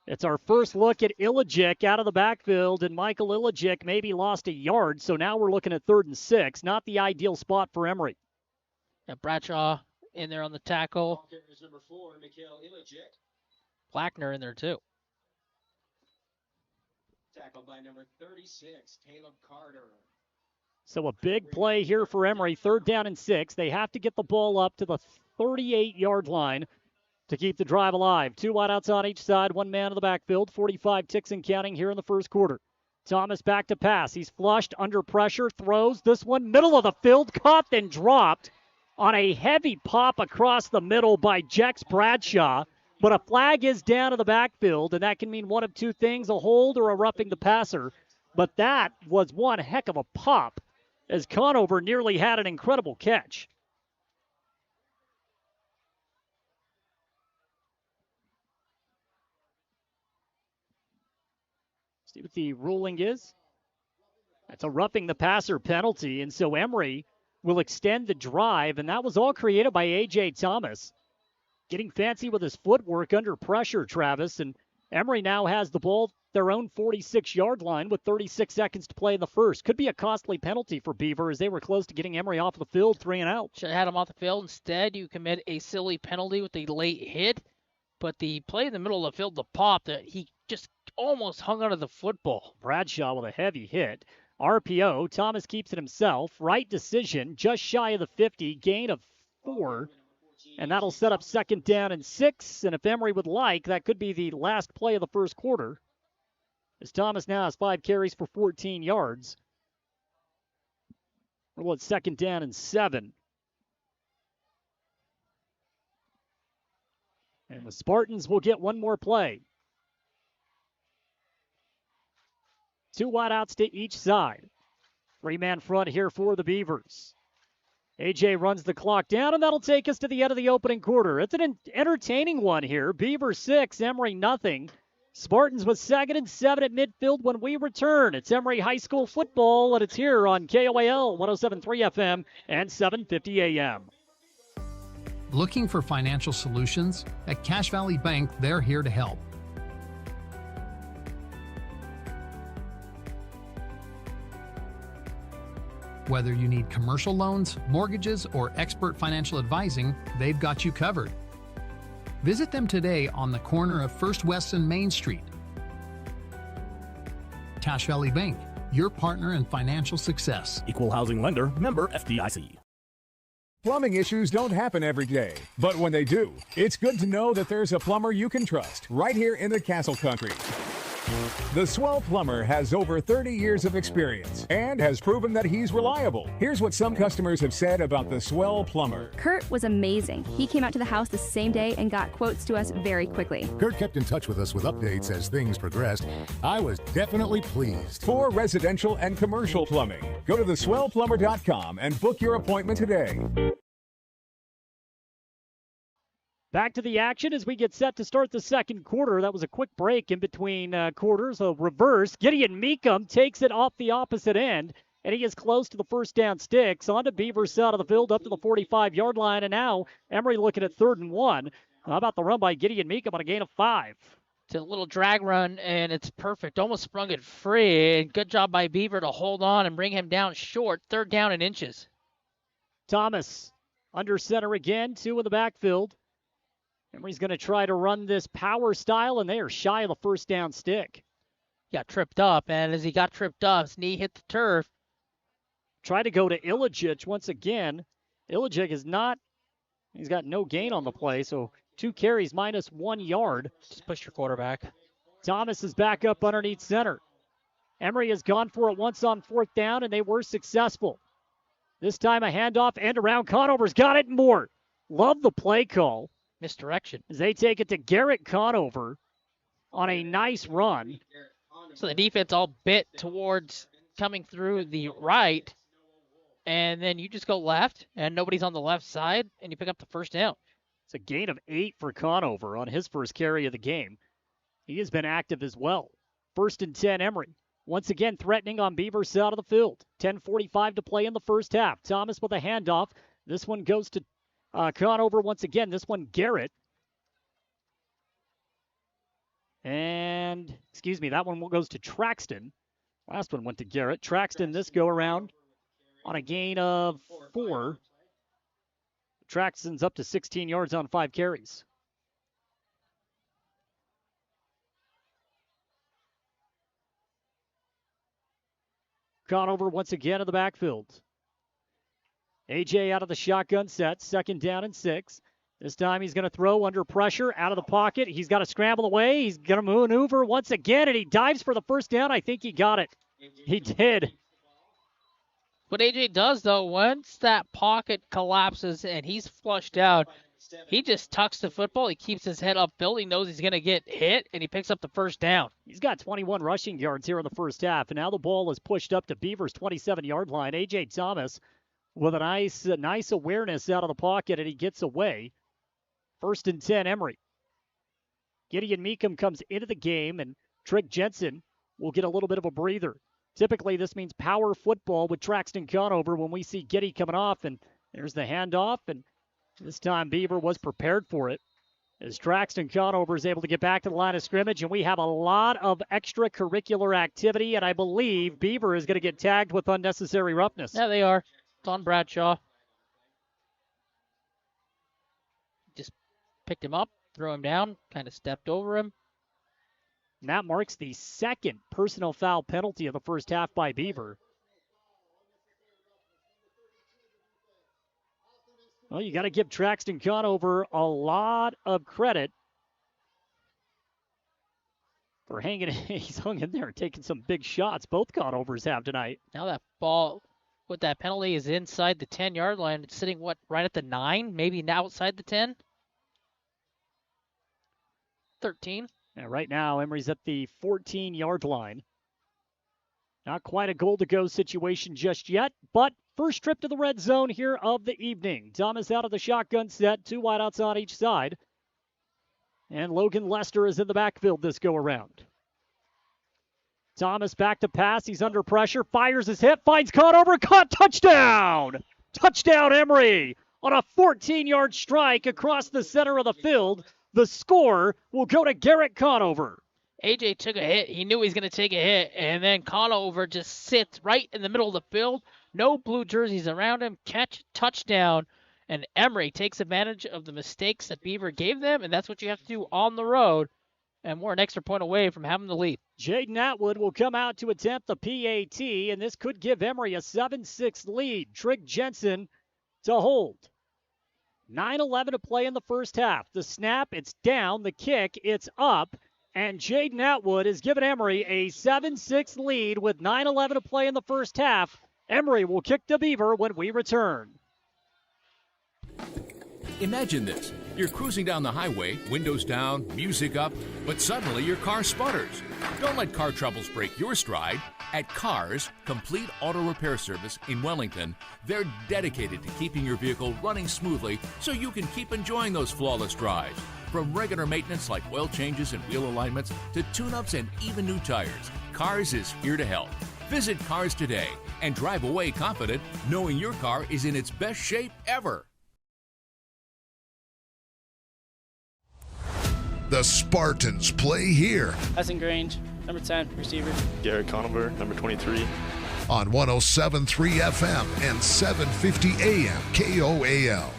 It's our first look at Ilajic out of the backfield, and Michael Ilajic maybe lost a yard, so now we're looking at 3rd and 6. Not the ideal spot for Emery. And Bradshaw in there on the tackle. Number 4, Mikhail Ilajic. Blackner in there too. Tackled by number 36, Caleb Carter. So a big play here for Emery. 3rd down and 6. They have to get the ball up to the 38-yard line to keep the drive alive. 2 wideouts on each side, 1 man in the backfield. 45 ticks and counting here in the first quarter. Thomas back to pass. He's flushed, under pressure, throws. This one middle of the field, caught then dropped on a heavy pop across the middle by Jex Bradshaw. But a flag is down in the backfield, and that can mean one of 2 things, a hold or a roughing the passer. But that was one heck of a pop, as Conover nearly had an incredible catch. See what the ruling is. That's a roughing the passer penalty, and so Emery will extend the drive, and that was all created by A.J. Thomas. getting fancy with his footwork under pressure, Travis. And Emery now has the ball their own 46-yard line with 36 seconds to play in the first. Could be a costly penalty for Beaver as they were close to getting Emery off the field, 3 and out. Should have had him off the field. Instead, you commit a silly penalty with a late hit. But the play in the middle of the field, the pop, that he just almost hung onto the football. Bradshaw with a heavy hit. RPO, Thomas keeps it himself. Right decision, just shy of the 50, gain of 4. And that'll set up 2nd down and 6. And if Emery would like, that could be the last play of the first quarter. As Thomas now has 5 carries for 14 yards. Well, it's 2nd down and 7. And the Spartans will get one more play. 2 wideouts to each side. 3-man front here for the Beavers. AJ runs the clock down, and that'll take us to the end of the opening quarter. It's an entertaining one here. Beavers 6, Emery nothing. Spartans with 2nd and 7 at midfield when we return. It's Emery High School football, and it's here on KOAL 107.3 FM and 750 AM. Looking for financial solutions? At Cache Valley Bank, they're here to help. Whether you need commercial loans, mortgages, or expert financial advising, they've got you covered. Visit them today on the corner of First West and Main Street. Cache Valley Bank, your partner in financial success. Equal housing lender, member FDIC. Plumbing issues don't happen every day, but when they do, it's good to know that there's a plumber you can trust right here in the Castle Country. The Swell Plumber has over 30 years of experience and has proven that he's reliable. Here's what some customers have said about the Swell Plumber. Kurt was amazing. He came out to the house the same day and got quotes to us very quickly. Kurt kept in touch with us with updates as things progressed. I was definitely pleased. For residential and commercial plumbing, go to theswellplumber.com and book your appointment today. Back to the action as we get set to start the second quarter. That was a quick break in between quarters. A reverse. Gideon Meekum takes it off the opposite end, and he is close to the first down sticks. On to Beavers side of the field up to the 45-yard line, and now Emery looking at 3rd and 1. How about the run by Gideon Meekum on a gain of 5? It's a little drag run, and it's perfect. Almost sprung it free. And good job by Beaver to hold on and bring him down short. 3rd down and inches. Thomas under center again, 2 in the backfield. Emery's going to try to run this power style, and they are shy of the first down stick. Got tripped up, and as he got tripped up, his knee hit the turf. Try to go to Ilijic once again. Ilijic is not, he's got no gain on the play, so 2 carries minus 1 yard. Just push your quarterback. Thomas is back up underneath center. Emery has gone for it once on 4th down, and they were successful. This time a handoff and around. Conover's got it and more. Love the play call. Misdirection. As they take it to Garrett Conover on a nice run. So the defense all bit towards coming through the right, and then you just go left, and nobody's on the left side, and you pick up the first down. It's a gain of 8 for Conover on his first carry of the game. He has been active as well. 1st and 10, Emery. Once again threatening on Beaver's side of the field. 10:45 to play in the first half. Thomas with a handoff. This one goes to Conover once again. This one, Garrett. And, excuse me, that one goes to Traxton. Last one went to Garrett. Traxton this go around on a gain of 4. Traxton's up to 16 yards on 5 carries. Conover once again in the backfield. AJ out of the shotgun set, 2nd down and 6. This time he's going to throw under pressure, out of the pocket. He's got to scramble away. He's going to maneuver once again, and he dives for the first down. I think he got it. He did. What AJ does, though, once that pocket collapses and he's flushed out, he just tucks the football. He keeps his head upfield. He knows he's going to get hit, and he picks up the first down. He's got 21 rushing yards here in the first half, and now the ball is pushed up to Beavers' 27-yard line. AJ Thomas with a nice awareness out of the pocket, and he gets away. 1st and 10, Emery. Gideon Meekum comes into the game, and Trick Jensen will get a little bit of a breather. Typically, this means power football with Traxton Conover when we see Giddy coming off, and there's the handoff, and this time Beaver was prepared for it. as Traxton Conover is able to get back to the line of scrimmage, and we have a lot of extracurricular activity, and I believe Beaver is going to get tagged with unnecessary roughness. Yeah, they are. It's on Bradshaw. Just picked him up, threw him down, kind of stepped over him. And that marks the second personal foul penalty of the first half by Beaver. Well, you got to give Traxton Conover a lot of credit for hanging. He's hung in there and taking some big shots. Both Conovers have tonight. Now that ball with that penalty is inside the 10-yard line. It's sitting, right at the 9? Maybe now outside the 10? 13. And right now, Emery's at the 14-yard line. Not quite a goal-to-go situation just yet, but first trip to the red zone here of the evening. Thomas out of the shotgun set, 2 wideouts on each side. And Logan Lester is in the backfield this go-around. Thomas back to pass. He's under pressure, fires his hip, finds Conover, caught, touchdown! Touchdown, Emery! On a 14-yard strike across the center of the field. The score will go to Garrett Conover. AJ took a hit. He knew he was going to take a hit, and then Conover just sits right in the middle of the field. No blue jerseys around him. Catch, touchdown, and Emery takes advantage of the mistakes that Beaver gave them, and that's what you have to do on the road, and we're an extra point away from having the lead. Jaden Atwood will come out to attempt the PAT, and this could give Emery a 7-6 lead. Trig Jensen to hold. 9:11 to play in the first half. The snap, it's down. The kick, it's up. And Jaden Atwood has given Emery a 7-6 lead with 9:11 to play in the first half. Emery will kick to Beaver when we return. Imagine this. You're cruising down the highway, windows down, music up, but suddenly your car sputters. Don't let car troubles break your stride. At Cars, Complete Auto Repair Service in Wellington, they're dedicated to keeping your vehicle running smoothly so you can keep enjoying those flawless drives. From regular maintenance like oil changes and wheel alignments to tune-ups and even new tires, Cars is here to help. Visit Cars today and drive away confident knowing your car is in its best shape ever. The Spartans play here. Hassan Grange, number 10, receiver. Garrett Conover, number 23. On 107.3 FM and 750 AM KOAL.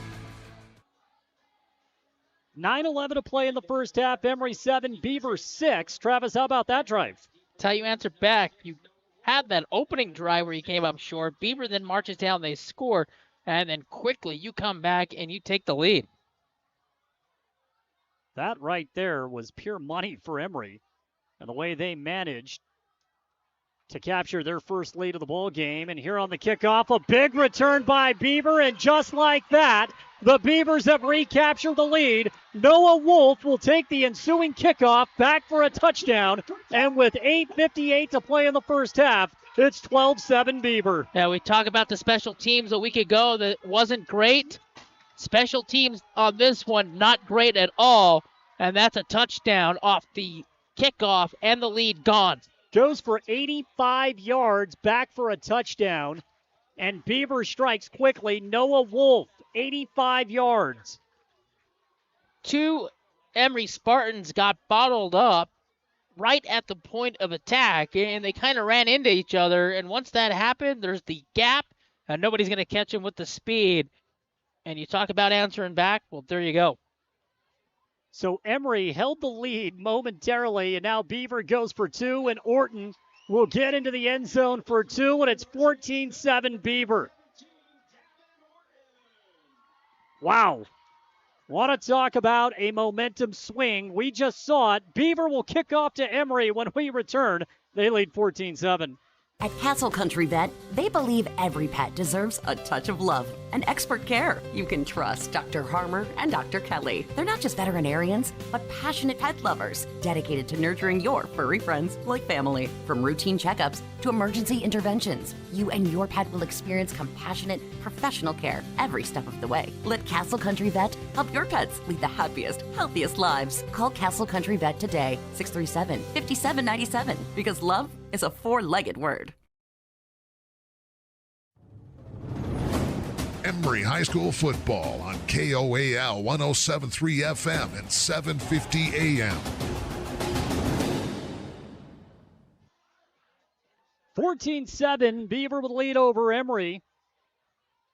9:11 to play in the first half. Emery 7, Beaver 6. Travis, how about that drive? That's how you answer back. You had that opening drive where you came up short. Beaver then marches down, they score, and then quickly you come back and you take the lead. That right there was pure money for Emery. And the way they managed to capture their first lead of the ball game. And here on the kickoff, a big return by Beaver. And just like that, the Beavers have recaptured the lead. Noah Wolf will take the ensuing kickoff back for a touchdown. And with 8:58 to play in the first half, it's 12-7 Beaver. Yeah, we talked about the special teams a week ago that wasn't great. Special teams on this one, not great at all. And that's a touchdown off the kickoff and the lead gone. Goes for 85 yards, back for a touchdown. And Beaver strikes quickly. Noah Wolf, 85 yards. 2 Emery Spartans got bottled up right at the point of attack, and they kind of ran into each other. And once that happened, there's the gap, and nobody's going to catch him with the speed. And you talk about answering back, well, there you go. So Emery held the lead momentarily, and now Beaver goes for 2, and Orton will get into the end zone for 2, and it's 14-7 Beaver. Wow. Want to talk about a momentum swing. We just saw it. Beaver will kick off to Emery when we return. They lead 14-7. At Castle Country Vet, they believe every pet deserves a touch of love and expert care. You can trust Dr. Harmer and Dr. Kelly. They're not just veterinarians, but passionate pet lovers, dedicated to nurturing your furry friends like family. From routine checkups to emergency interventions, you and your pet will experience compassionate, professional care every step of the way. Let Castle Country Vet help your pets lead the happiest, healthiest lives. Call Castle Country Vet today, 637-5797, because love is a 4-legged word. Emery High School football on KOAL 107.3 FM and 750 AM. 14-7, Beaver with lead over Emery.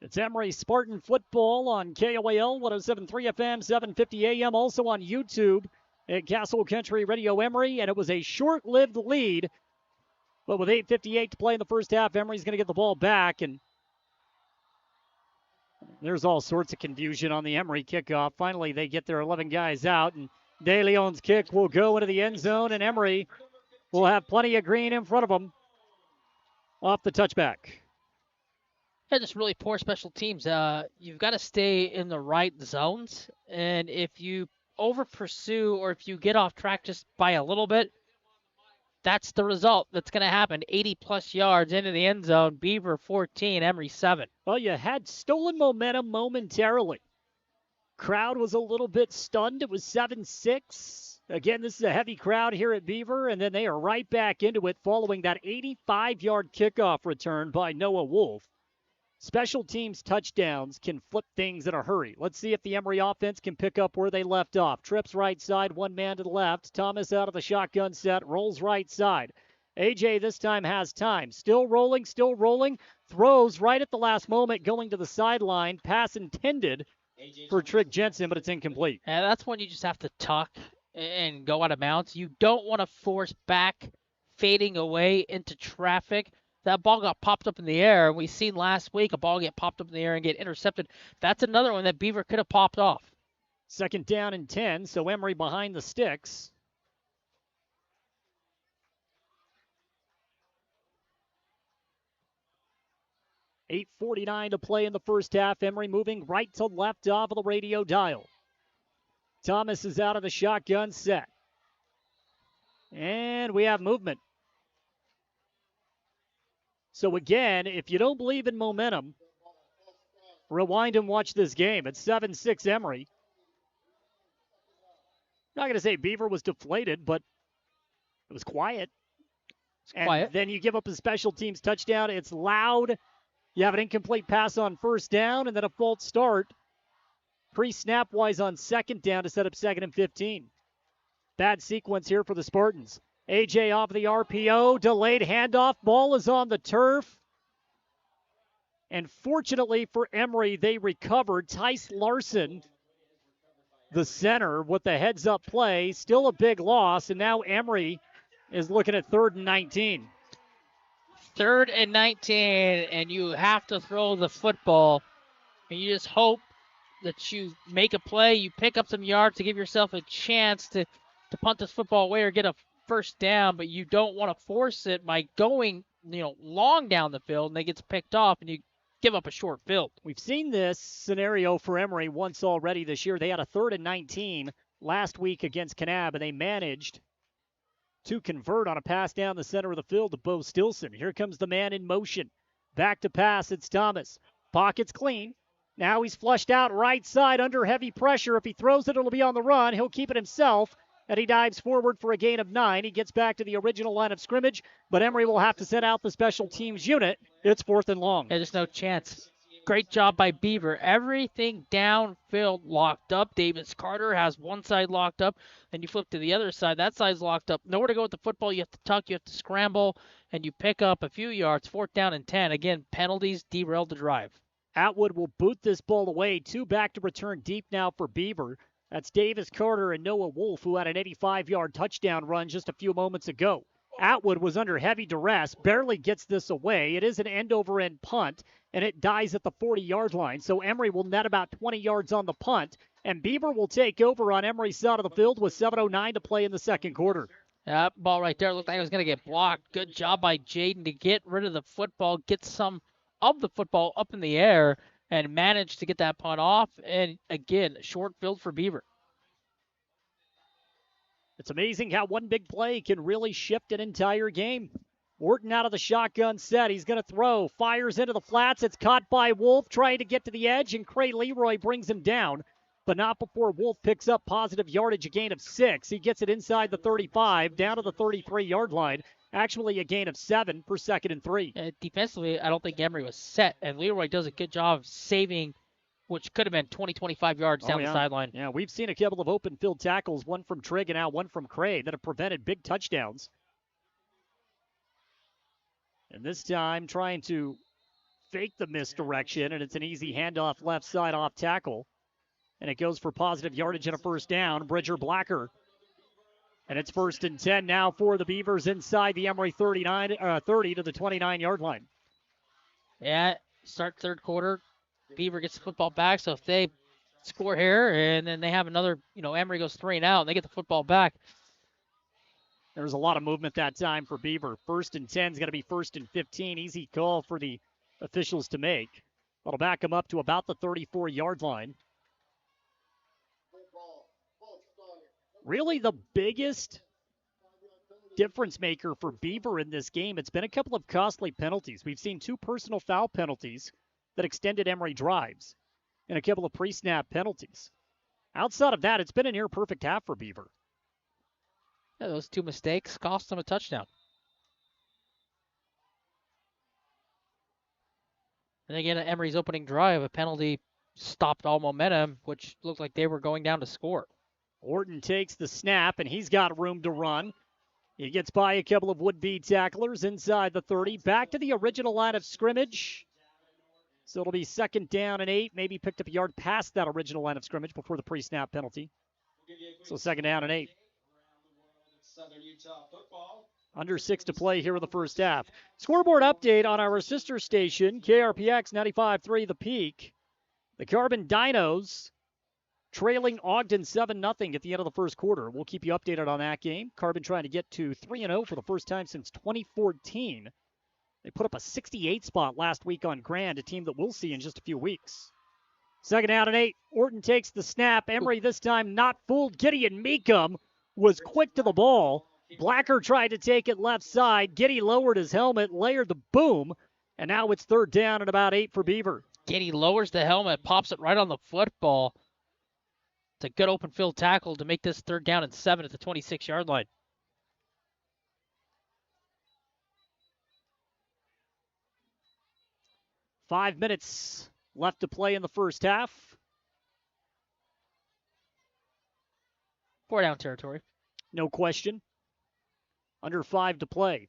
It's Emery Spartan football on KOAL 107.3 FM, 750 AM, also on YouTube at Castle Country Radio Emery, and it was a short-lived lead. But with 8:58 to play in the first half, Emery's going to get the ball back, and there's all sorts of confusion on the Emery kickoff. Finally, they get their 11 guys out, and De Leon's kick will go into the end zone, and Emery will have plenty of green in front of them off the touchback. Yeah, just really poor special teams. You've got to stay in the right zones, and if you over-pursue or if you get off track just by a little bit, that's the result that's going to happen. 80-plus yards into the end zone. Beaver 14, Emery 7. Well, you had stolen momentum momentarily. Crowd was a little bit stunned. It was 7-6. Again, this is a heavy crowd here at Beaver, and then they are right back into it following that 85-yard kickoff return by Noah Wolf. Special teams touchdowns can flip things in a hurry. Let's see if the Emery offense can pick up where they left off. Trips right side, one man to the left. Thomas out of the shotgun set, rolls right side. AJ this time has time. Still rolling. Throws right at the last moment, going to the sideline. Pass intended for Trick Jensen, but it's incomplete. And that's when you just have to tuck and go out of bounds. You don't want to force back, fading away into traffic. That ball got popped up in the air. We seen last week a ball get popped up in the air and get intercepted. That's another one that Beaver could have popped off. Second down and 10, so Emery behind the sticks. $8:49 to play in the first half. Emery moving right to left off of the radio dial. Thomas is out of the shotgun set. And we have movement. So again, if you don't believe in momentum, rewind and watch this game. It's 7-6 Emery. Not going to say Beaver was deflated, but it was quiet. And then you give up a special teams touchdown. It's loud. You have an incomplete pass on first down, and then a false start pre-snap-wise on second down to set up 2nd and 15. Bad sequence here for the Spartans. AJ off the RPO, delayed handoff, ball is on the turf. And fortunately for Emery, they recovered. Tice Larson, the center, with the heads-up play. Still a big loss, and now Emery is looking at 3rd and 19. 3rd and 19, and you have to throw the football. And you just hope that you make a play, you pick up some yards to give yourself a chance to punt this football away or get a first down, but you don't want to force it by going, long down the field, and it gets picked off, and you give up a short field. We've seen this scenario for Emery once already this year. They had a 3rd and 19 last week against Kanab, and they managed to convert on a pass down the center of the field to Bo Stilson. Here comes the man in motion. Back to pass, it's Thomas. Pocket's clean. Now he's flushed out right side under heavy pressure. If he throws it, it'll be on the run. He'll keep it himself. And he dives forward for a gain of 9. He gets back to the original line of scrimmage, but Emery will have to send out the special teams unit. It's 4th and long. Yeah, there's no chance. Great job by Beaver. Everything downfield locked up. Davis Carter has one side locked up. Then you flip to the other side. That side's locked up. Nowhere to go with the football. You have to tuck. You have to scramble. And you pick up a few yards. 4th down and 10. Again, penalties derailed the drive. Atwood will boot this ball away. 2 back to return deep now for Beaver. That's Davis Carter and Noah Wolf, who had an 85-yard touchdown run just a few moments ago. Atwood was under heavy duress, barely gets this away. It is an end-over-end punt, and it dies at the 40-yard line. So Emery will net about 20 yards on the punt, and Beaver will take over on Emery's side of the field with 7:09 to play in the second quarter. That ball right there looked like it was going to get blocked. Good job by Jaden to get rid of the football, get some of the football up in the air, and managed to get that punt off. And again, short field for Beaver. It's amazing how one big play can really shift an entire game. Orton out of the shotgun set. He's going to throw. Fires into the flats. It's caught by Wolf trying to get to the edge, and Cray Leroy brings him down. But not before Wolf picks up positive yardage, a gain of 6. He gets it inside the 35, down to the 33-yard line. Actually, a gain of 7 for 2nd and 3. Defensively, I don't think Emery was set, and Leroy does a good job of saving, which could have been 20, 25 yards down the sideline. Yeah, we've seen a couple of open field tackles, one from Trigg and now one from Cray, that have prevented big touchdowns. And this time trying to fake the misdirection, and it's an easy handoff left side off tackle. And it goes for positive yardage and a first down. Bridger Blacker. And it's 1st and 10 now for the Beavers inside the Emery 30 to the 29-yard line. Yeah, start third quarter. Beaver gets the football back, so if they score here and then they have another, Emery goes 3 and out, and they get the football back. There's a lot of movement that time for Beaver. 1st and 10 is going to be 1st and 15. Easy call for the officials to make. That'll back them up to about the 34-yard line. Really the biggest difference maker for Beaver in this game, it's been a couple of costly penalties. We've seen 2 personal foul penalties that extended Emery drives and a couple of pre-snap penalties. Outside of that, it's been a near-perfect half for Beaver. Yeah, those 2 mistakes cost them a touchdown. And again, at Emery's opening drive, a penalty stopped all momentum, which looked like they were going down to score. Orton takes the snap, and he's got room to run. He gets by a couple of would-be tacklers inside the 30. Back to the original line of scrimmage. So it'll be 2nd down and 8. Maybe picked up a yard past that original line of scrimmage before the pre-snap penalty. So 2nd down and 8. Under 6 to play here in the first half. Scoreboard update on our sister station, KRPX 95.3 The Peak. The Carbon Dinos trailing Ogden 7-0 at the end of the first quarter. We'll keep you updated on that game. Carbon trying to get to 3-0 for the first time since 2014. They put up a 68 spot last week on Grand, a team that we'll see in just a few weeks. 2nd down and 8. Orton takes the snap. Emery this time not fooled. Gideon Meekum was quick to the ball. Blacker tried to take it left side. Giddy lowered his helmet, layered the boom, and now it's 3rd down and about 8 for Beaver. Giddy lowers the helmet, pops it right on the football. It's a good open field tackle to make this 3rd down and 7 at the 26-yard line. Five minutes left to play in the first half. 4-down territory. No question. Under 5 to play.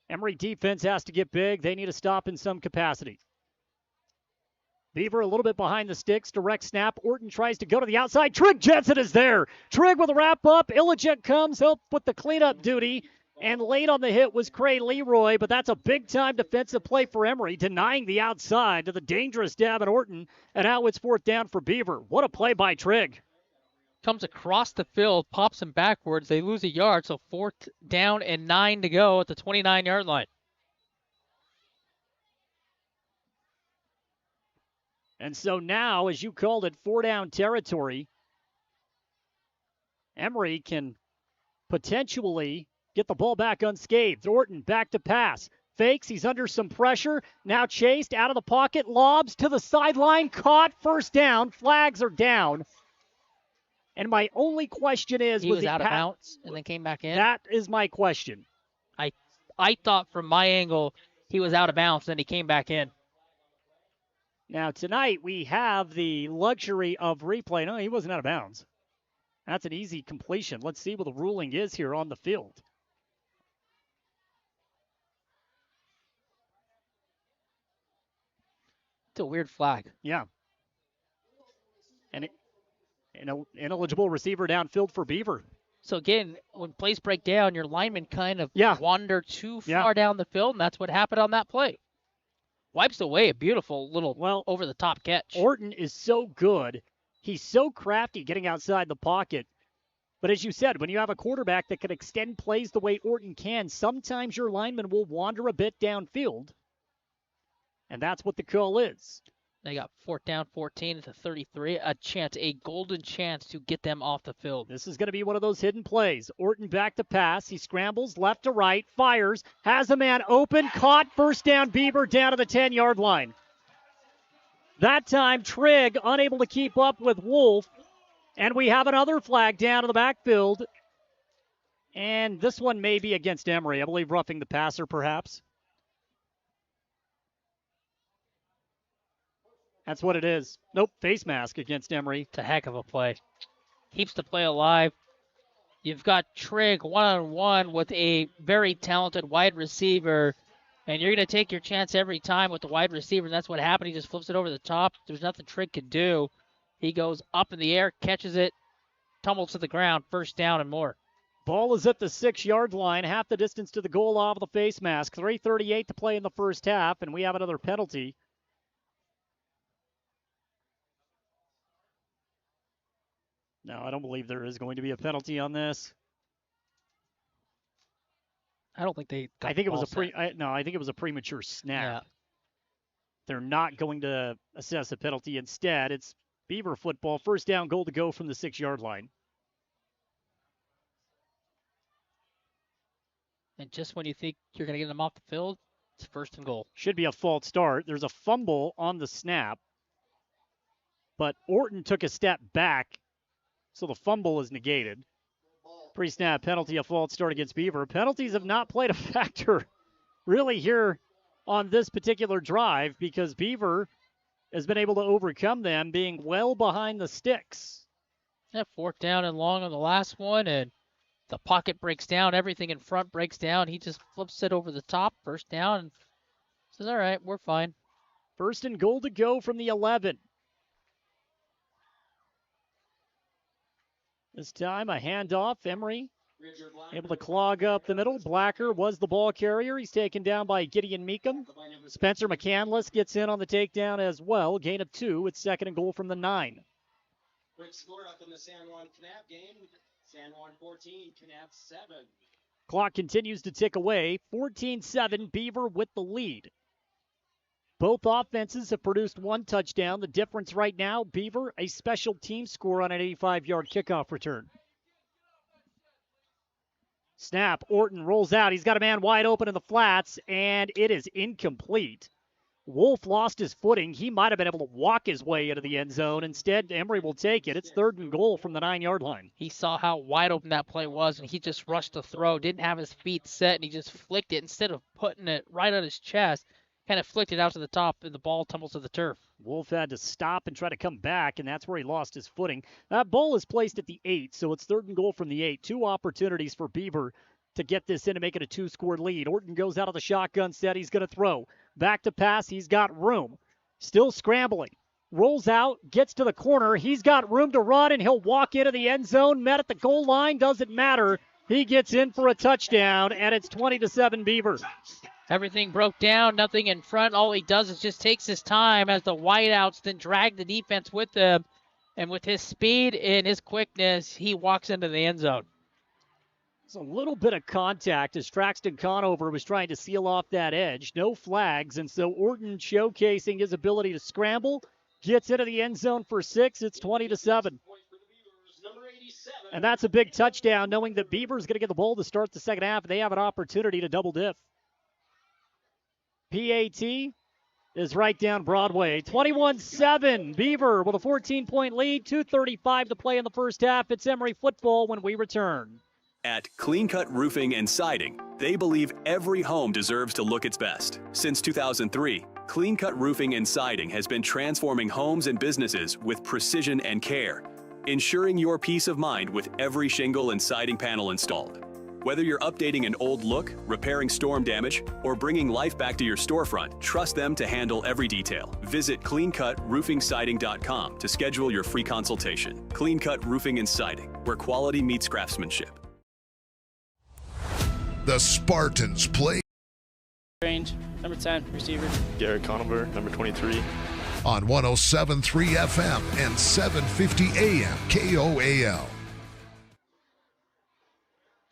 Emery defense has to get big. They need a stop in some capacity. Beaver a little bit behind the sticks. Direct snap. Orton tries to go to the outside. Trigg Jensen is there. Trigg with a wrap up. Illichek comes, help with the cleanup duty. And late on the hit was Cray Leroy, but that's a big-time defensive play for Emery, denying the outside to the dangerous Davin Orton. And now it's 4th down for Beaver. What a play by Trigg. Comes across the field, pops him backwards. They lose a yard, so 4th down and 9 to go at the 29-yard line. And so now, as you called it, 4-down territory. Emery can potentially get the ball back unscathed. Orton back to pass. Fakes. He's under some pressure. Now chased out of the pocket. Lobs to the sideline. Caught. 1st down. Flags are down. And my only question is, was he out of bounds and then came back in? That is my question. I thought from my angle he was out of bounds, then he came back in. Now tonight we have the luxury of replay. No, he wasn't out of bounds. That's an easy completion. Let's see what the ruling is here on the field. It's a weird flag. Yeah. And ineligible receiver downfield for Beaver. So again, when plays break down, your linemen kind of wander too far down the field, and that's what happened on that play. Wipes away a beautiful little over-the-top catch. Orton is so good. He's so crafty getting outside the pocket. But as you said, when you have a quarterback that can extend plays the way Orton can, sometimes your lineman will wander a bit downfield. And that's what the call is. They got 4th down, 14 at the 33. A golden chance to get them off the field. This is going to be one of those hidden plays. Orton back to pass. He scrambles left to right, fires, has a man open, caught, 1st down, Beaver down to the 10-yard line. That time, Trigg unable to keep up with Wolf, and we have another flag down in the backfield. And this one may be against Emery. I believe roughing the passer, perhaps. That's what it is. Nope, face mask against Emery. It's a heck of a play. Keeps the play alive. You've got Trigg one-on-one with a very talented wide receiver, and you're going to take your chance every time with the wide receiver, and that's what happened. He just flips it over the top. There's nothing Trigg can do. He goes up in the air, catches it, tumbles to the ground, first down and more. Ball is at the 6-yard line, half the distance to the goal off of the face mask. 3:38 to play in the first half, and we have another penalty. No, I don't believe there is going to be a penalty on this. I don't think they. I think it was I think it was a premature snap. Yeah. They're not going to assess a penalty. Instead, it's Beaver football. First down, goal to go from the 6-yard line. And just when you think you're going to get them off the field, it's first and goal. Should be a false start. There's a fumble on the snap, but Orton took a step back, so the fumble is negated. Pre-snap penalty, a false start against Beaver. Penalties have not played a factor really here on this particular drive because Beaver has been able to overcome them being well behind the sticks. Yeah, 4th down and long on the last one, and the pocket breaks down. Everything in front breaks down. He just flips it over the top, first down, and says, all right, we're fine. First and goal to go from the 11. This time a handoff. Emery able to clog up the middle. Blacker was the ball carrier. He's taken down by Gideon Meekum. Spencer McCandless gets in on the takedown as well. Gain of 2. It's second and goal from the 9. Quick score up in the San Juan Canab game. San Juan 14, Canab 7. Clock continues to tick away. 14-7, Beaver with the lead. Both offenses have produced one touchdown. The difference right now, Beaver, a special team score on an 85-yard kickoff return. Snap, Orton rolls out. He's got a man wide open in the flats, and it is incomplete. Wolf lost his footing. He might have been able to walk his way into the end zone. Instead, Emery will take it. It's third and goal from the 9-yard line. He saw how wide open that play was, and he just rushed the throw. Didn't have his feet set, and he just flicked it. Instead of putting it right on his chest, kind of flicked it out to the top, and the ball tumbles to the turf. Wolf had to stop and try to come back, and that's where he lost his footing. That ball is placed at the 8, so it's third and goal from the 8. 2 opportunities for Beaver to get this in to make it a 2-score lead. Orton goes out of the shotgun set. He's going to throw. Back to pass. He's got room. Still scrambling. Rolls out. Gets to the corner. He's got room to run, and he'll walk into the end zone. Met at the goal line. Doesn't matter. He gets in for a touchdown, and it's 20-7 Beaver. Everything broke down. Nothing in front. All he does is just takes his time as the wideouts then drag the defense with him. And with his speed and his quickness, he walks into the end zone. It's a little bit of contact as Traxton Conover was trying to seal off that edge. No flags, and so Orton showcasing his ability to scramble. Gets into the end zone for 6. It's 20-7. And that's a big touchdown, knowing that Beaver's going to get the ball to start the second half. They have an opportunity to double dip. PAT is right down Broadway. 21-7. Beaver with a 14-point lead. 2:35 to play in the first half. It's Emery football when we return. At Clean Cut Roofing and Siding, they believe every home deserves to look its best. Since 2003, Clean Cut Roofing and Siding has been transforming homes and businesses with precision and care, ensuring your peace of mind with every shingle and siding panel installed. Whether you're updating an old look, repairing storm damage, or bringing life back to your storefront, trust them to handle every detail. Visit cleancutroofingsiding.com to schedule your free consultation. Clean Cut Roofing and Siding, where quality meets craftsmanship. The Spartans play Range, number 10, receiver. Garrett Conover, number 23. On 107.3 FM and 750 AM KOAL.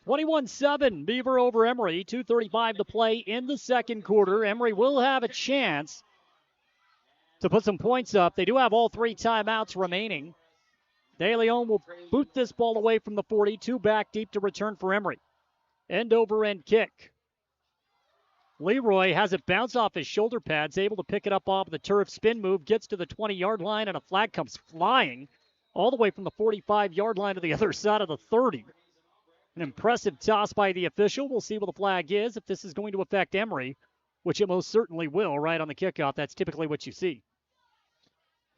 21-7, Beaver over Emery. 2:35 to play in the second quarter. Emery will have a chance to put some points up. They do have all 3 timeouts remaining. De Leon will boot this ball away from the 42, back deep to return for Emery. End over end kick. Leroy has it bounce off his shoulder pads, able to pick it up off the turf. Spin move, gets to the 20-yard line, and a flag comes flying all the way from the 45-yard line to the other side of the 30. An impressive toss by the official. We'll see what the flag is, if this is going to affect Emery, which it most certainly will right on the kickoff. That's typically what you see.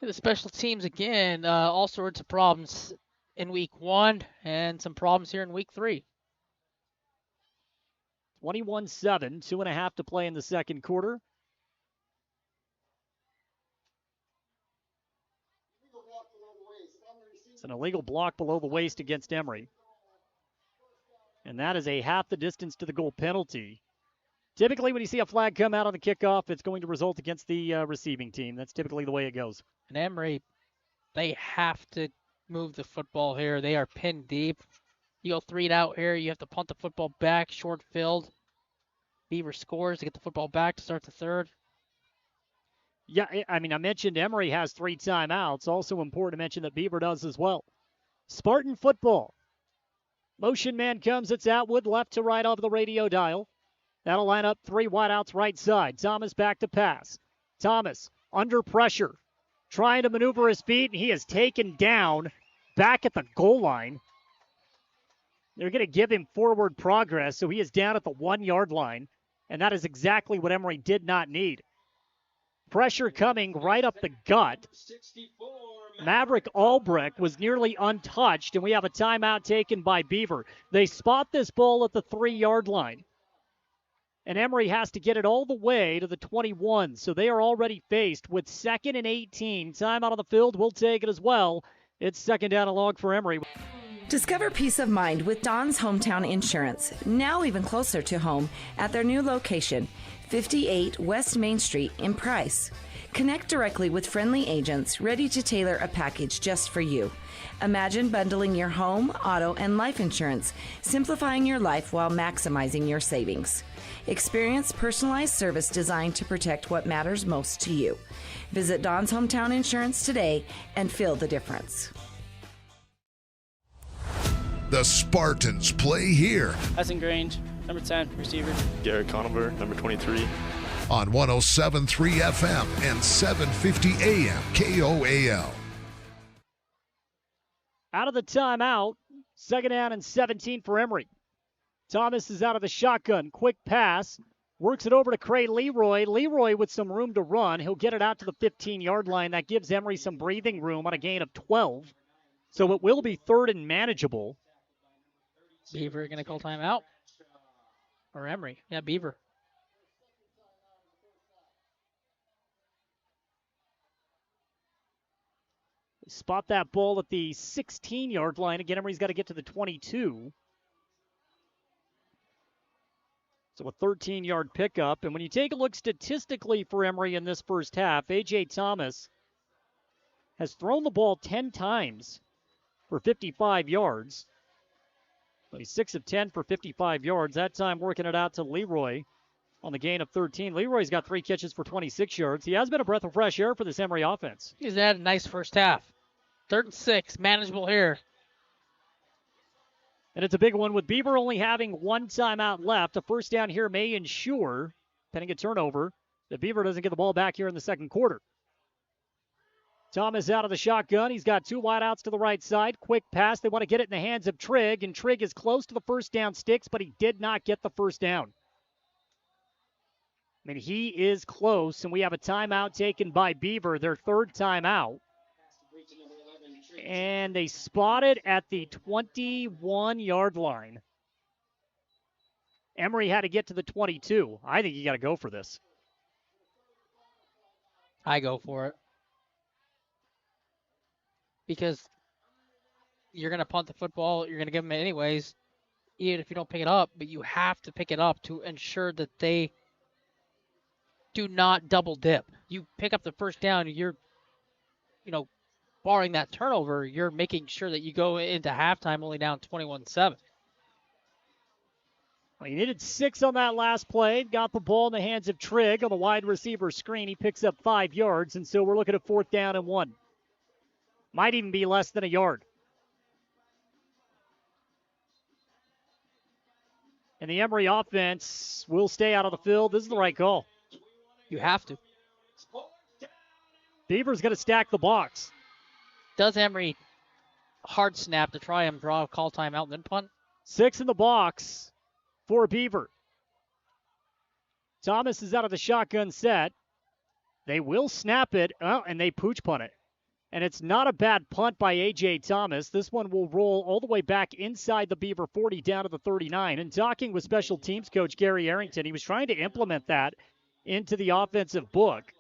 The special teams, again, all sorts of problems in week 1 and some problems here in week 3. 21-7, 2.5 to play in the second quarter. It's an illegal block below the waist against Emery. And that is a half the distance to the goal penalty. Typically, when you see a flag come out on the kickoff, it's going to result against the receiving team. That's typically the way it goes. And Emery, they have to move the football here. They are pinned deep. You go 3 and out here. You have to punt the football back, short field. Beaver scores to get the football back to start the third. Yeah, I mean, I mentioned Emery has 3 timeouts. Also important to mention that Beaver does as well. Spartan football. Motion man comes. It's Atwood left to right over the radio dial. That'll line up 3 wideouts right side. Thomas back to pass. Thomas under pressure, trying to maneuver his feet, and he is taken down back at the goal line. They're going to give him forward progress, so he is down at the 1-yard line, and that is exactly what Emery did not need. Pressure coming right up the gut. Maverick Albrecht was nearly untouched, and we have a timeout taken by Beaver. They spot this ball at the 3-yard line, and Emery has to get it all the way to the 21, so they are already faced with 2nd and 18. Timeout on the field, we'll take it as well. It's 2nd down and long for Emery. Discover peace of mind with Don's Hometown Insurance, now even closer to home at their new location, 58 West Main Street in Price. Connect directly with friendly agents ready to tailor a package just for you. Imagine bundling your home, auto, and life insurance, simplifying your life while maximizing your savings. Experience personalized service designed to protect what matters most to you. Visit Don's Hometown Insurance today and feel the difference. The Spartans play here. Essen Grange, number 10, receiver. Garrett Conover, number 23. On 107.3 FM and 750 AM KOAL. Out of the timeout, 2nd down and 17 for Emery. Thomas is out of the shotgun. Quick pass. Works it over to Cray Leroy. Leroy with some room to run. He'll get it out to the 15-yard line. That gives Emery some breathing room on a gain of 12. So it will be 3rd and manageable. Beaver going to call timeout? Or Emery? Yeah, Beaver. Spot that ball at the 16-yard line. Again, Emery's got to get to the 22. So a 13-yard pickup. And when you take a look statistically for Emery in this first half, A.J. Thomas has thrown the ball 10 times for 55 yards. But he's 6 of 10 for 55 yards. That time working it out to Leroy on the gain of 13. Leroy's got 3 catches for 26 yards. He has been a breath of fresh air for this Emery offense. He's had a nice first half. 3rd and 6, manageable here. And it's a big one with Beaver only having 1 timeout left. A first down here may ensure, pending a turnover, that Beaver doesn't get the ball back here in the second quarter. Thomas out of the shotgun. He's got 2 wideouts to the right side. Quick pass. They want to get it in the hands of Trigg, and Trigg is close to the first down sticks, but he did not get the first down. I mean, he is close, and we have a timeout taken by Beaver, their 3rd timeout. And they spot it at the 21-yard line. Emery had to get to the 22. I think you got to go for this. I go for it. Because you're going to punt the football. You're going to give them it anyways, even if you don't pick it up. But you have to pick it up to ensure that they do not double dip. You pick up the first down, you're, barring that turnover, you're making sure that you go into halftime only down 21-7. Well, he needed 6 on that last play. Got the ball in the hands of Trigg on the wide receiver screen. He picks up 5 yards, and so we're looking at 4th down and 1. Might even be less than a yard. And the Emery offense will stay out of the field. This is the right call. You have to. Beaver's going to stack the box. Does Emery hard snap to try and draw a call timeout and then punt? 6 in the box for Beaver. Thomas is out of the shotgun set. They will snap it, and they pooch punt it. And it's not a bad punt by A.J. Thomas. This one will roll all the way back inside the Beaver 40 down to the 39. And talking with special teams coach Gary Arrington, he was trying to implement that into the offensive book.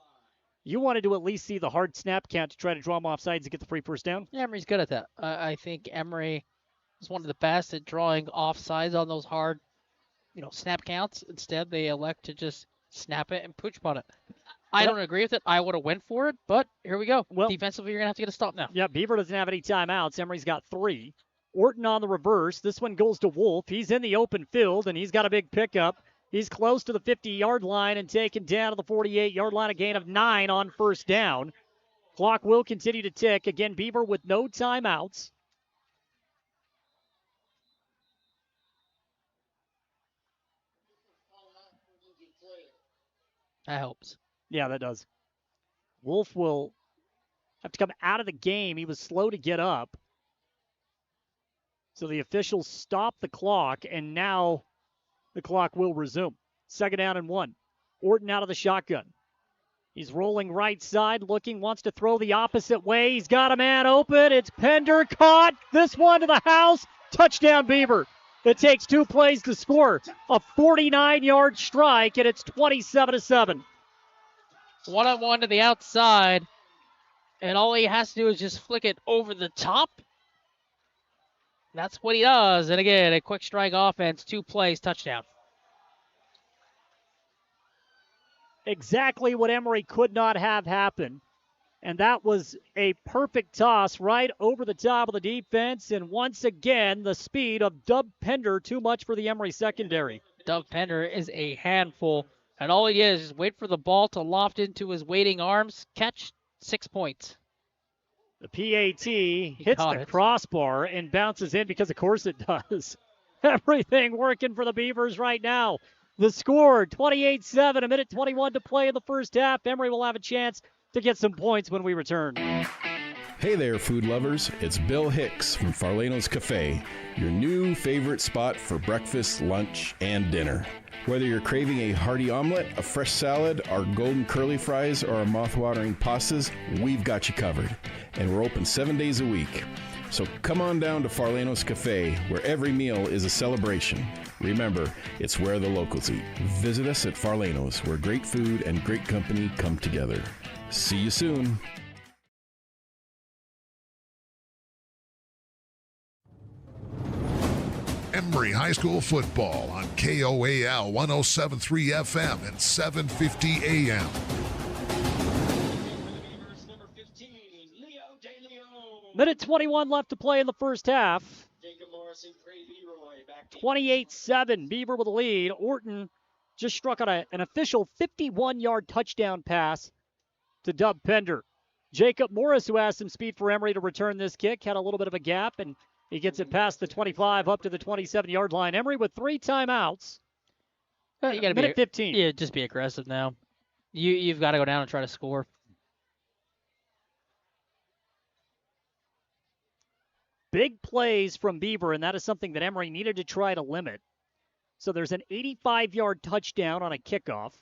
You wanted to at least see the hard snap count to try to draw him off sides and get the free first down? Yeah, Emery's good at that. I think Emery is one of the best at drawing offsides on those hard, snap counts. Instead, they elect to just snap it and pooch punt it. I don't agree with it. I would have went for it, but here we go. Well, defensively, you're going to have to get a stop now. Yeah, Beaver doesn't have any timeouts. Emery's got 3. Orton on the reverse. This one goes to Wolf. He's in the open field, and he's got a big pickup. He's close to the 50-yard line and taken down to the 48-yard line, a gain of 9 on first down. Clock will continue to tick. Again, Beaver with no timeouts. That helps. Yeah, that does. Wolf will have to come out of the game. He was slow to get up. So the officials stop the clock, and now the clock will resume. 2nd down and 1. Orton out of the shotgun. He's rolling right side, looking, wants to throw the opposite way. He's got a man open. It's Pender, caught. This one to the house. Touchdown, Beaver. It takes 2 plays to score. A 49-yard strike, and it's 27-7. 1-on-1 to the outside, and all he has to do is just flick it over the top. That's what he does. And again, a quick strike offense, 2 plays, touchdown. Exactly what Emery could not have happen. And that was a perfect toss right over the top of the defense. And once again, the speed of Dub Pender, too much for the Emery secondary. Dub Pender is a handful. And all he did is just wait for the ball to loft into his waiting arms, catch, 6 points. The PAT hits the crossbar and bounces in because, of course, it does. Everything working for the Beavers right now. The score, 28-7, 1:21 to play in the first half. Emery will have a chance to get some points when we return. Hey there, food lovers. It's Bill Hicks from Farlano's Cafe, your new favorite spot for breakfast, lunch, and dinner. Whether you're craving a hearty omelet, a fresh salad, our golden curly fries, or our mouth-watering pastas, we've got you covered. And we're open 7 days a week. So come on down to Farlano's Cafe, where every meal is a celebration. Remember, it's where the locals eat. Visit us at Farlano's, where great food and great company come together. See you soon. Emery High School football on KOAL 107.3 FM and 750 AM. Minute 21 left to play in the first half. 28-7, Beaver with a lead. Orton just struck on an official 51-yard touchdown pass to Dub Pender. Jacob Morris, who has some speed for Emery to return this kick, had a little bit of a gap, and he gets it past the 25 up to the 27-yard line. Emery with 3 timeouts. You gotta minute 15. Yeah, just be aggressive now. You've got to go down and try to score. Big plays from Beaver, and that is something that Emery needed to try to limit. So there's an 85-yard touchdown on a kickoff,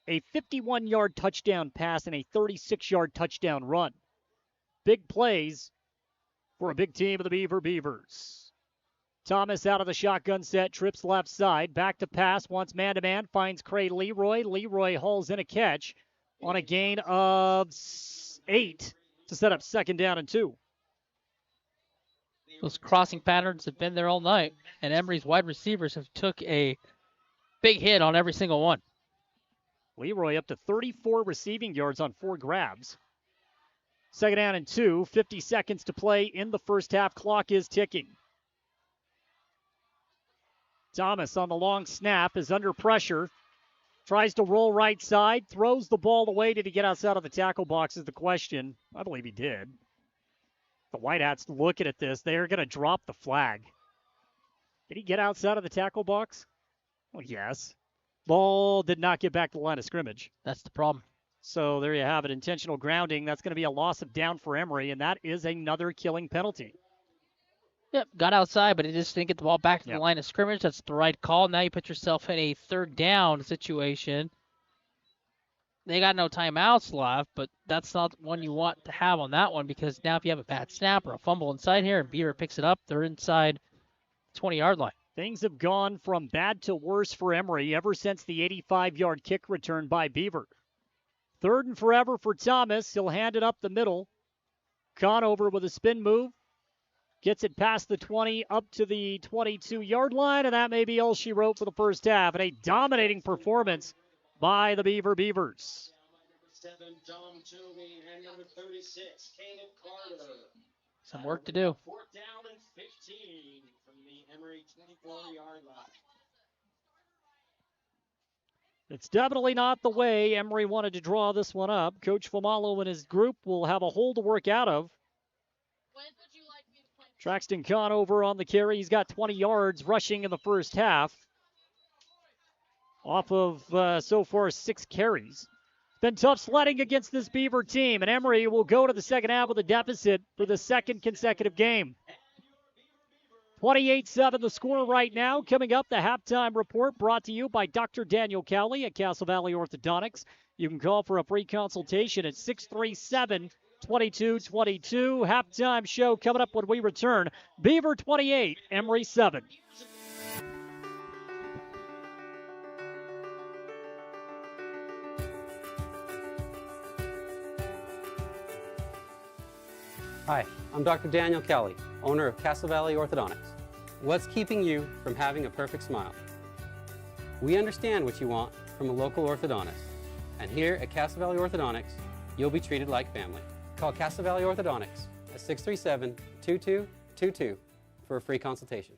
a 51-yard touchdown pass, and a 36-yard touchdown run. Big plays for a big team of the Beaver Beavers. Thomas out of the shotgun set, trips left side, back to pass, wants man-to-man, finds Cray Leroy. Leroy hauls in a catch on a gain of 8 to set up 2nd down and 2. Those crossing patterns have been there all night, and Emery's wide receivers have took a big hit on every single one. Leroy up to 34 receiving yards on 4 grabs. 2nd down and 2, 50 seconds to play in the first half. Clock is ticking. Thomas on the long snap is under pressure. Tries to roll right side, throws the ball away. Did he get outside of the tackle box is the question. I believe he did. The Whitecaps looking at this. They're going to drop the flag. Did he get outside of the tackle box? Well, yes. Ball did not get back to the line of scrimmage. That's the problem. So there you have it. Intentional grounding. That's going to be a loss of down for Emery, and that is another killing penalty. Yep, got outside, but it just didn't get the ball back to the line of scrimmage. That's the right call. Now you put yourself in a third down situation. They got no timeouts left, but that's not one you want to have on that one, because now if you have a bad snap or a fumble inside here and Beaver picks it up, they're inside the 20-yard line. Things have gone from bad to worse for Emery ever since the 85-yard kick return by Beaver. 3rd and forever for Thomas. He'll hand it up the middle. Conover with a spin move. Gets it past the 20 up to the 22-yard line, and that may be all she wrote for the first half. And a dominating performance by the Beaver Beavers. Some work to do. 4th down and 15 from the Emery 24-yard line. It's definitely not the way Emery wanted to draw this one up. Coach Famalo and his group will have a hole to work out of. Traxton Conover on the carry. He's got 20 yards rushing in the first half. Off of, so far, 6 carries. It's been tough sledding against this Beaver team, and Emery will go to the second half with a deficit for the 2nd consecutive game. 28-7 the score right now. Coming up, the halftime report brought to you by Dr. Daniel Cowley at Castle Valley Orthodontics. You can call for a free consultation at 637-2222. Halftime show coming up when we return. Beaver 28, Emery 7. Hi, I'm Dr. Daniel Kelly, owner of Castle Valley Orthodontics. What's keeping you from having a perfect smile? We understand what you want from a local orthodontist. And here at Castle Valley Orthodontics, you'll be treated like family. Call Castle Valley Orthodontics at 637-2222 for a free consultation.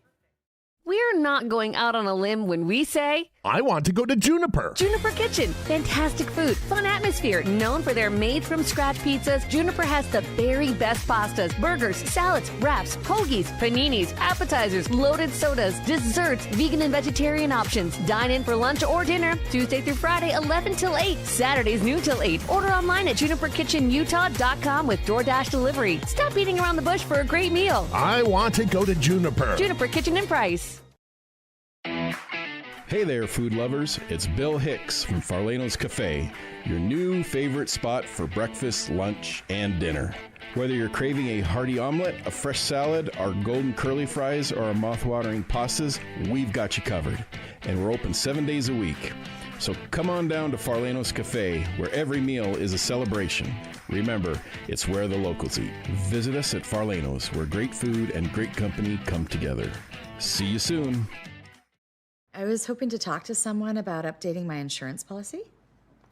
We're not going out on a limb when we say, I want to go to Juniper. Juniper Kitchen. Fantastic food, fun atmosphere. Known for their made-from-scratch pizzas, Juniper has the very best pastas, burgers, salads, wraps, hoagies, paninis, appetizers, loaded sodas, desserts, vegan and vegetarian options. Dine in for lunch or dinner, Tuesday through Friday, 11 till 8. Saturdays, noon till 8. Order online at juniperkitchenutah.com with DoorDash delivery. Stop beating around the bush for a great meal. I want to go to Juniper. Juniper Kitchen and Price. Hey there, food lovers. It's Bill Hicks from Farlano's Cafe, your new favorite spot for breakfast, lunch, and dinner. Whether you're craving a hearty omelet, a fresh salad, our golden curly fries, or our mouth-watering pastas, we've got you covered. And we're open 7 days a week. So come on down to Farlano's Cafe, where every meal is a celebration. Remember, it's where the locals eat. Visit us at Farlano's, where great food and great company come together. See you soon. I was hoping to talk to someone about updating my insurance policy.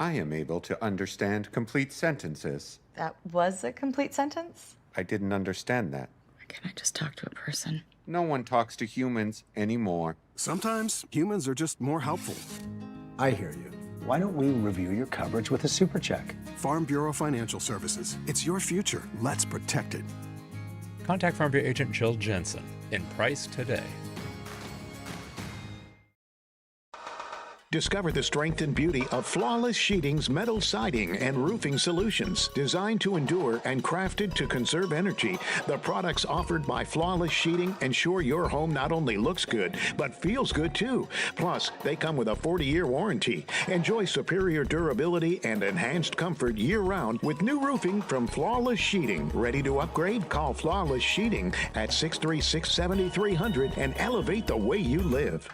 I am able to understand complete sentences. That was a complete sentence? I didn't understand that. Or can I just talk to a person? No one talks to humans anymore. Sometimes humans are just more helpful. I hear you. Why don't we review your coverage with a super check? Farm Bureau Financial Services. It's your future. Let's protect it. Contact Farm Bureau agent Jill Jensen in Price today. Discover the strength and beauty of Flawless Sheeting's metal siding and roofing solutions. Designed to endure and crafted to conserve energy, the products offered by Flawless Sheeting ensure your home not only looks good, but feels good too. Plus, they come with a 40-year warranty. Enjoy superior durability and enhanced comfort year-round with new roofing from Flawless Sheeting. Ready to upgrade? Call Flawless Sheeting at 636-7300 and elevate the way you live.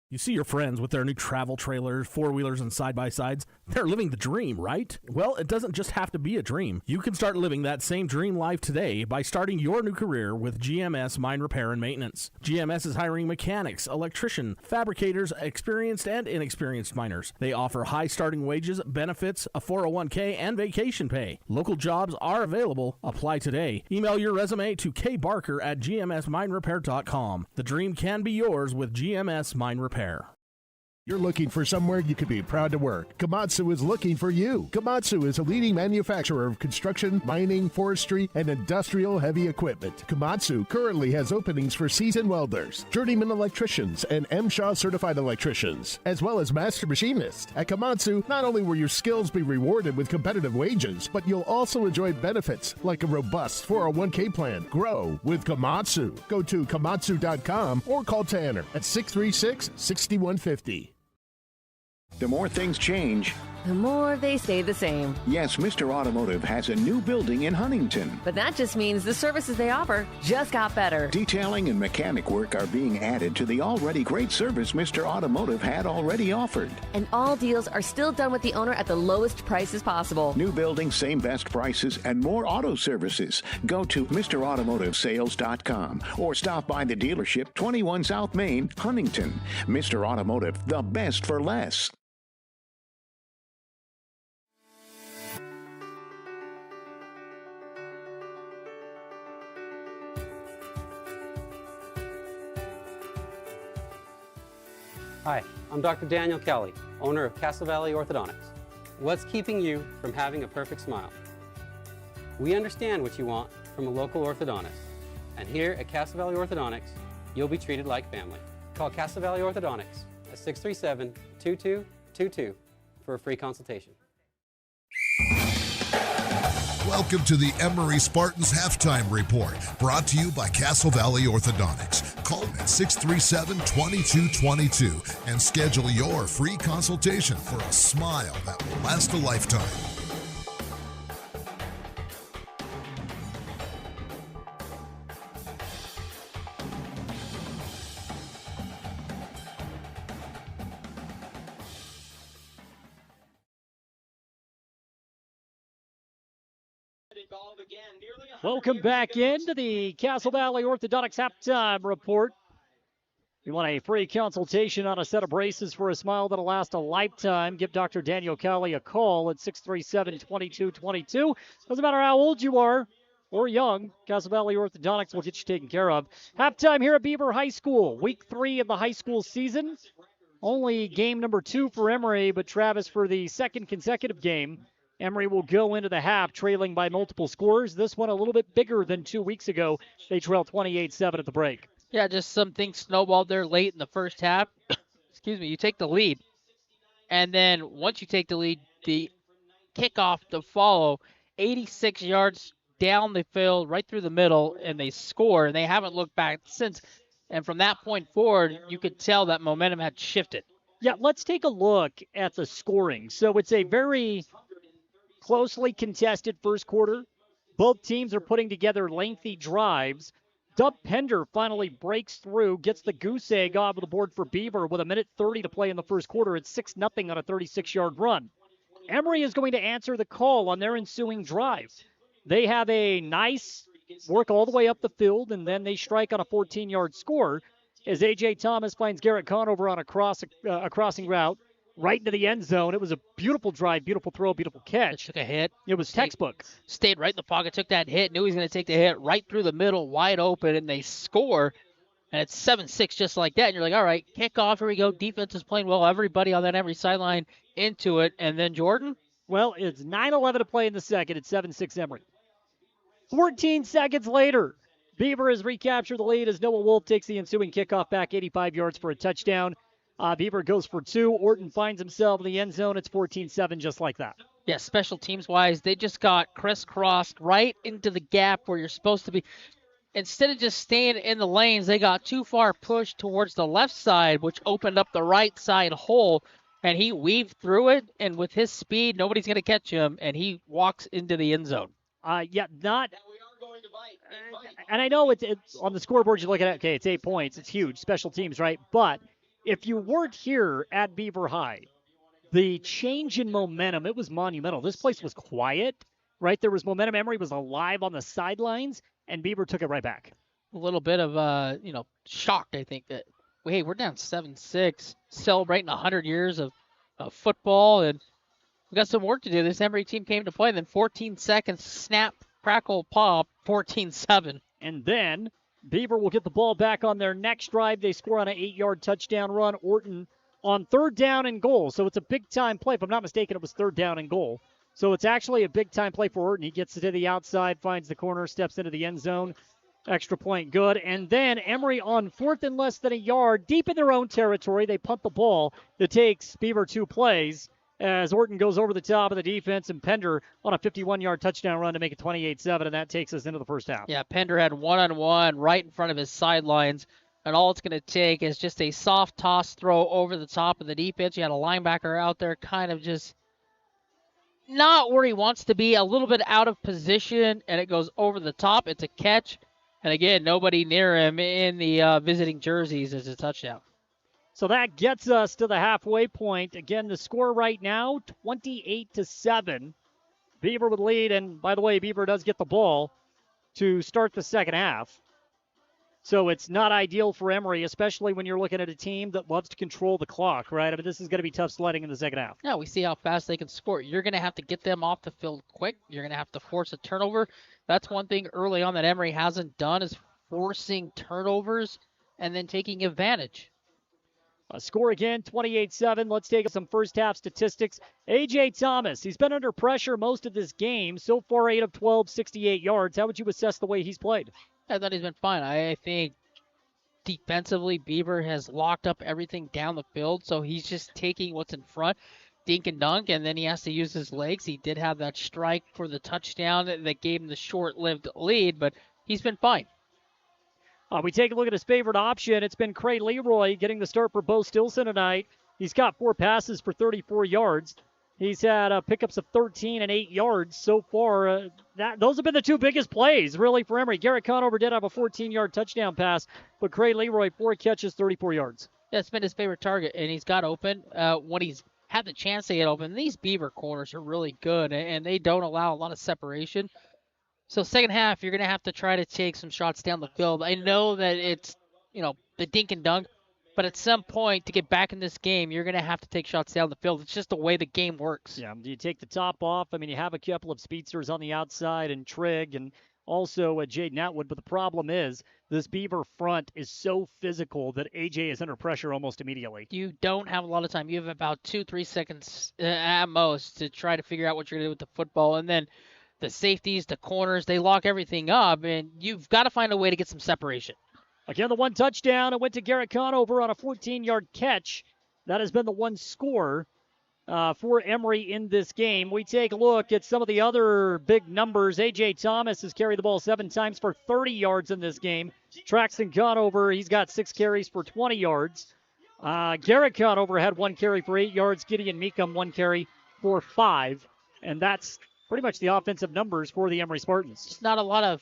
You see your friends with their new travel trailers, four-wheelers, and side-by-sides. They're living the dream, right? Well, it doesn't just have to be a dream. You can start living that same dream life today by starting your new career with GMS Mine Repair and Maintenance. GMS is hiring mechanics, electricians, fabricators, experienced and inexperienced miners. They offer high starting wages, benefits, a 401k, and vacation pay. Local jobs are available. Apply today. Email your resume to kbarker@gmsminerepair.com. The dream can be yours with GMS Mine Repair. You're looking for somewhere you could be proud to work. Komatsu is looking for you. Komatsu is a leading manufacturer of construction, mining, forestry, and industrial heavy equipment. Komatsu currently has openings for seasoned welders, journeyman electricians, and MSHA certified electricians, as well as master machinists. At Komatsu, not only will your skills be rewarded with competitive wages, but you'll also enjoy benefits like a robust 401k plan. Grow with Komatsu. Go to komatsu.com or call Tanner at 636-6150. The more things change, The more they stay the same. yes, Mr. Automotive has a new building in Huntington. But that just means the services they offer just got better. Detailing and mechanic work are being added to the already great service Mr. Automotive had already offered. And all deals are still done with the owner at the lowest prices possible. New building, same best prices, and more auto services. Go to MrAutomotiveSales.com or stop by the dealership, 21 South Main, Huntington. Mr. Automotive, the best for less. Hi, I'm Dr. Daniel Kelly, owner of Castle Valley Orthodontics. What's keeping you from having a perfect smile? We understand what you want from a local orthodontist. And here at Castle Valley Orthodontics, you'll be treated like family. Call Castle Valley Orthodontics at 637-2222 for a free consultation. Welcome to the Emery Spartans Halftime Report, brought to you by Castle Valley Orthodontics. Call them at 637-2222 and schedule your free consultation for a smile that will last a lifetime. Welcome back into the Castle Valley Orthodontics Halftime Report. If you want a free consultation on a set of braces for a smile that'll last a lifetime, give Dr. Daniel Kelly a call at 637-2222. Doesn't matter how old you are or young, Castle Valley Orthodontics will get you taken care of. Halftime here at Beaver High School, week 3 of the high school season. Only game number 2 for Emery, but Travis for the second consecutive game. Emery will go into the half trailing by multiple scores. This one a little bit bigger than 2 weeks ago. They trailed 28-7 at the break. Yeah, just some things snowballed there late in the first half. Excuse me, you take the lead. And then once you take the lead, the kickoff to follow, 86 yards down the field, right through the middle, and they score. And they haven't looked back since. And from that point forward, you could tell that momentum had shifted. Yeah, let's take a look at the scoring. So it's a very closely contested first quarter. Both teams are putting together lengthy drives. Dub Pender finally breaks through, gets the goose egg off of the board for Beaver with 1:30 to play in the first quarter. It's 6-0 on a 36-yard run. Emery is going to answer the call on their ensuing drive. They have a nice work all the way up the field, and then they strike on a 14-yard score as A.J. Thomas finds Garrett Conover on a crossing route right into the end zone. It was a beautiful drive, beautiful throw, beautiful catch. Took a hit. It was textbook. Stayed right in the pocket, took that hit, knew he was going to take the hit right through the middle, wide open, and they score. And it's 7-6 just like that. And you're like, all right, kickoff, here we go. Defense is playing well. Everybody on that Emery sideline into it. And then Jordan? Well, it's 9:11 to play in the second. It's 7-6 Emery. 14 seconds later, Beaver has recaptured the lead as Noah Wolf takes the ensuing kickoff back 85 yards for a touchdown. Beaver goes for 2. Orton finds himself in the end zone. It's 14-7 just like that. Yeah, special teams-wise, they just got crisscrossed right into the gap where you're supposed to be. Instead of just staying in the lanes, they got too far pushed towards the left side, which opened up the right side hole, and he weaved through it, and with his speed, nobody's going to catch him, and he walks into the end zone. And I know it's on the scoreboard, you look at it, okay, it's 8 points. It's huge. Special teams, right? But if you weren't here at Beaver High, the change in momentum, it was monumental. This place was quiet, right? There was momentum. Emery was alive on the sidelines, and Beaver took it right back. A little bit of, shocked, I think, that, hey, we're down 7-6, celebrating 100 years of football, and we got some work to do. This Emery team came to play, and then 14 seconds, snap, crackle, pop, 14-7. And then Beaver will get the ball back on their next drive. They score on an 8-yard touchdown run. Orton on 3rd down and goal. So it's a big-time play. If I'm not mistaken, it was 3rd down and goal. So it's actually a big-time play for Orton. He gets to the outside, finds the corner, steps into the end zone. Extra point good. And then Emery on 4th and less than a yard, deep in their own territory. They punt the ball. It takes Beaver 2 plays as Orton goes over the top of the defense and Pender on a 51-yard touchdown run to make it 28-7, and that takes us into the first half. Yeah, Pender had one-on-one right in front of his sidelines, and all it's going to take is just a soft toss throw over the top of the defense. You had a linebacker out there kind of just not where he wants to be, a little bit out of position, and it goes over the top. It's a catch. And again, nobody near him in the visiting jerseys as a touchdown. So that gets us to the halfway point. Again, the score right now, 28-7. Beaver would lead, and by the way, Beaver does get the ball to start the second half. So it's not ideal for Emery, especially when you're looking at a team that loves to control the clock, right? I mean, this is going to be tough sledding in the second half. Yeah, we see how fast they can score. You're going to have to get them off the field quick. You're going to have to force a turnover. That's one thing early on that Emery hasn't done is forcing turnovers and then taking advantage. Score again, 28-7. Let's take some first half statistics. A.J. Thomas, he's been under pressure most of this game. So far, 8 of 12, 68 yards. How would you assess the way he's played? I thought he's been fine. I think defensively, Beaver has locked up everything down the field, so he's just taking what's in front, dink and dunk, and then he has to use his legs. He did have that strike for the touchdown that gave him the short-lived lead, but he's been fine. We take a look at his favorite option. It's been Cray Leroy getting the start for Bo Stilson tonight. He's got 4 passes for 34 yards. He's had pickups of 13 and 8 yards so far. Those have been the 2 biggest plays, really, for Emery. Garrett Conover did have a 14-yard touchdown pass, but Cray Leroy, 4 catches, 34 yards. Yeah, it's been his favorite target, and he's got open. When he's had the chance to get open, these Beaver corners are really good, and they don't allow a lot of separation. So second half, you're going to have to try to take some shots down the field. I know that it's, the dink and dunk, but at some point to get back in this game, you're going to have to take shots down the field. It's just the way the game works. Yeah, do you take the top off? I mean, you have a couple of speedsters on the outside and Trigg and also Jaden Atwood, but the problem is this Beaver front is so physical that AJ is under pressure almost immediately. You don't have a lot of time. You have about 2-3 seconds at most to try to figure out what you're going to do with the football, and then the safeties, the corners, they lock everything up, and you've got to find a way to get some separation. Again, the 1 touchdown. It went to Garrett Conover on a 14-yard catch. That has been the 1 score for Emery in this game. We take a look at some of the other big numbers. A.J. Thomas has carried the ball 7 times for 30 yards in this game. Traxton Conover, he's got 6 carries for 20 yards. Garrett Conover had 1 carry for 8 yards. Gideon Meekum, 1 carry for 5. And that's pretty much the offensive numbers for the Emery Spartans. Just not a lot of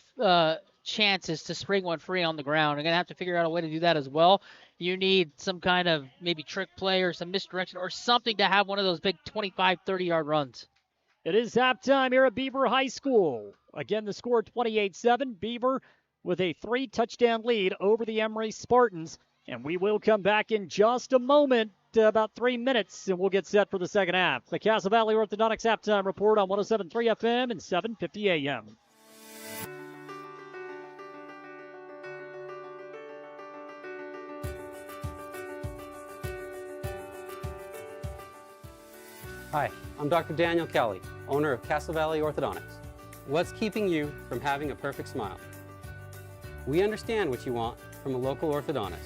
chances to spring one free on the ground. You're going to have to figure out a way to do that as well. You need some kind of maybe trick play or some misdirection or something to have one of those big 25, 30-yard runs. It is halftime here at Beaver High School. Again, the score 28-7. Beaver with a 3-touchdown lead over the Emery Spartans. And we will come back in just a moment, about 3 minutes, and we'll get set for the second half. The Castle Valley Orthodontics halftime report on 107.3 FM and 750 AM. Hi, I'm Dr. Daniel Kelly, owner of Castle Valley Orthodontics. What's keeping you from having a perfect smile? We understand what you want from a local orthodontist.